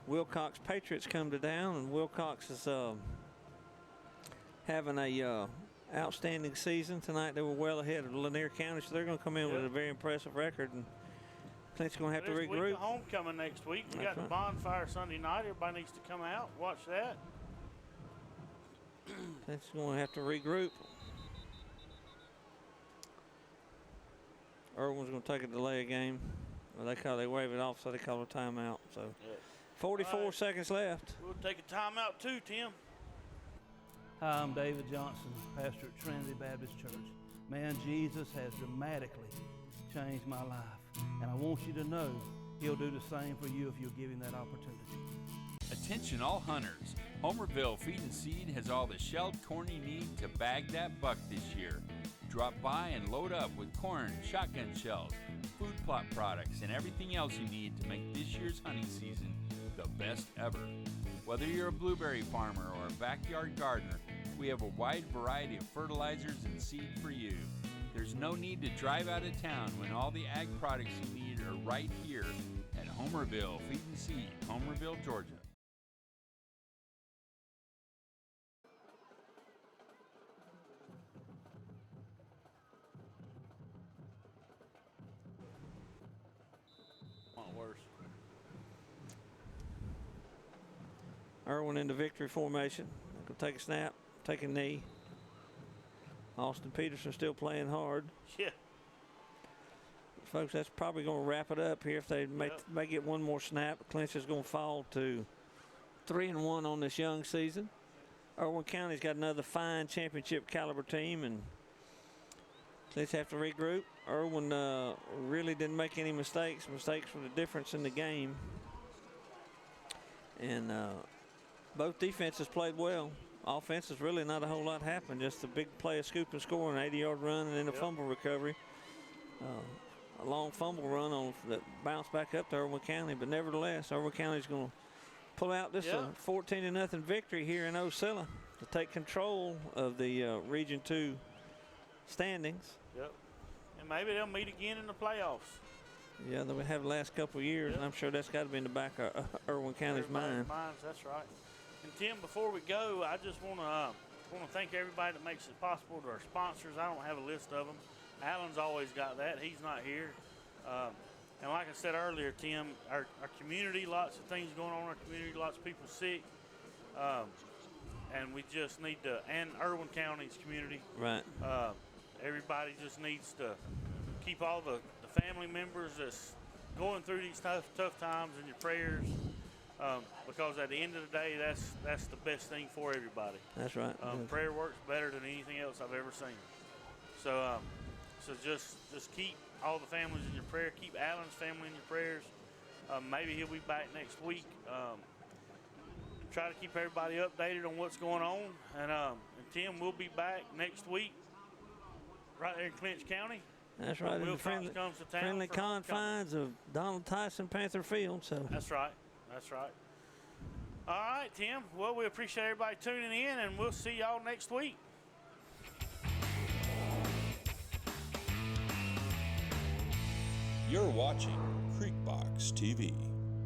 Wilcox Patriots come to town, and Wilcox is having a outstanding season tonight. They were well ahead of Lanier County, so they're going to come in with a very impressive record. And Clinch going to have to regroup. Week of homecoming next week. We got the bonfire Sunday night. Everybody needs to come out, watch that. Clinch going to have to regroup. Irwin's going to take a delay of game. Well, they wave it off, so they call a timeout. So 44 seconds left. We'll take a timeout too, Tim. Hi, I'm David Johnson, pastor at Trinity Baptist Church. Man, Jesus has dramatically changed my life. And I want you to know he'll do the same for you if you'll give him that opportunity. Attention all hunters. Homerville Feed and Seed has all the shelled corn you need to bag that buck this year. Drop by and load up with corn, shotgun shells, food plot products, and everything else you need to make this year's hunting season the best ever. Whether you're a blueberry farmer or a backyard gardener, we have a wide variety of fertilizers and seed for you. There's no need to drive out of town when all the ag products you need are right here at Homerville Feed and Seed, Homerville, Georgia. Irwin into victory formation. Going to take a snap, take a knee. Austin Peterson still playing hard. Yeah. Folks, that's probably going to wrap it up here. If they may get one more snap, Clinch is going to fall to 3-1 on this young season. Irwin County's got another fine championship caliber team, and Clinch have to regroup. Irwin really didn't make any mistakes. Mistakes were the difference in the game. And both defenses played well. Offenses, really not a whole lot happened. Just a big play of scoop and score, an 80-yard run, and then a fumble recovery. A long fumble run on that bounce back up to Irwin County. But nevertheless, Irwin County's going to pull out this 14-0 victory here in Ocilla to take control of the Region 2 standings. Yep. And maybe they'll meet again in the playoffs. Yeah, they have the last couple of years, and I'm sure that's got to be in the back of Irwin County's mind. That's right. And Tim, before we go, I just want to thank everybody that makes it possible, to our sponsors. I don't have a list of them. Alan's always got that. He's not here. And like I said earlier, Tim, our community, lots of things going on in our community, lots of people sick. And we just need to, and Irwin County's community. Right. Everybody just needs to keep all the family members that's going through these tough times in your prayers, because at the end of the day, that's the best thing for everybody. That's right. Prayer works better than anything else I've ever seen. So just keep all the families in your prayer. Keep Alan's family in your prayers. Maybe he'll be back next week. Try to keep everybody updated on what's going on. And Tim, we'll be back next week right there in Clinch County. That's right, in the friendly confines of Donald Tyson Panther Field. So That's right. All right, Tim. Well, we appreciate everybody tuning in, and we'll see y'all next week. You're watching Creekbox TV.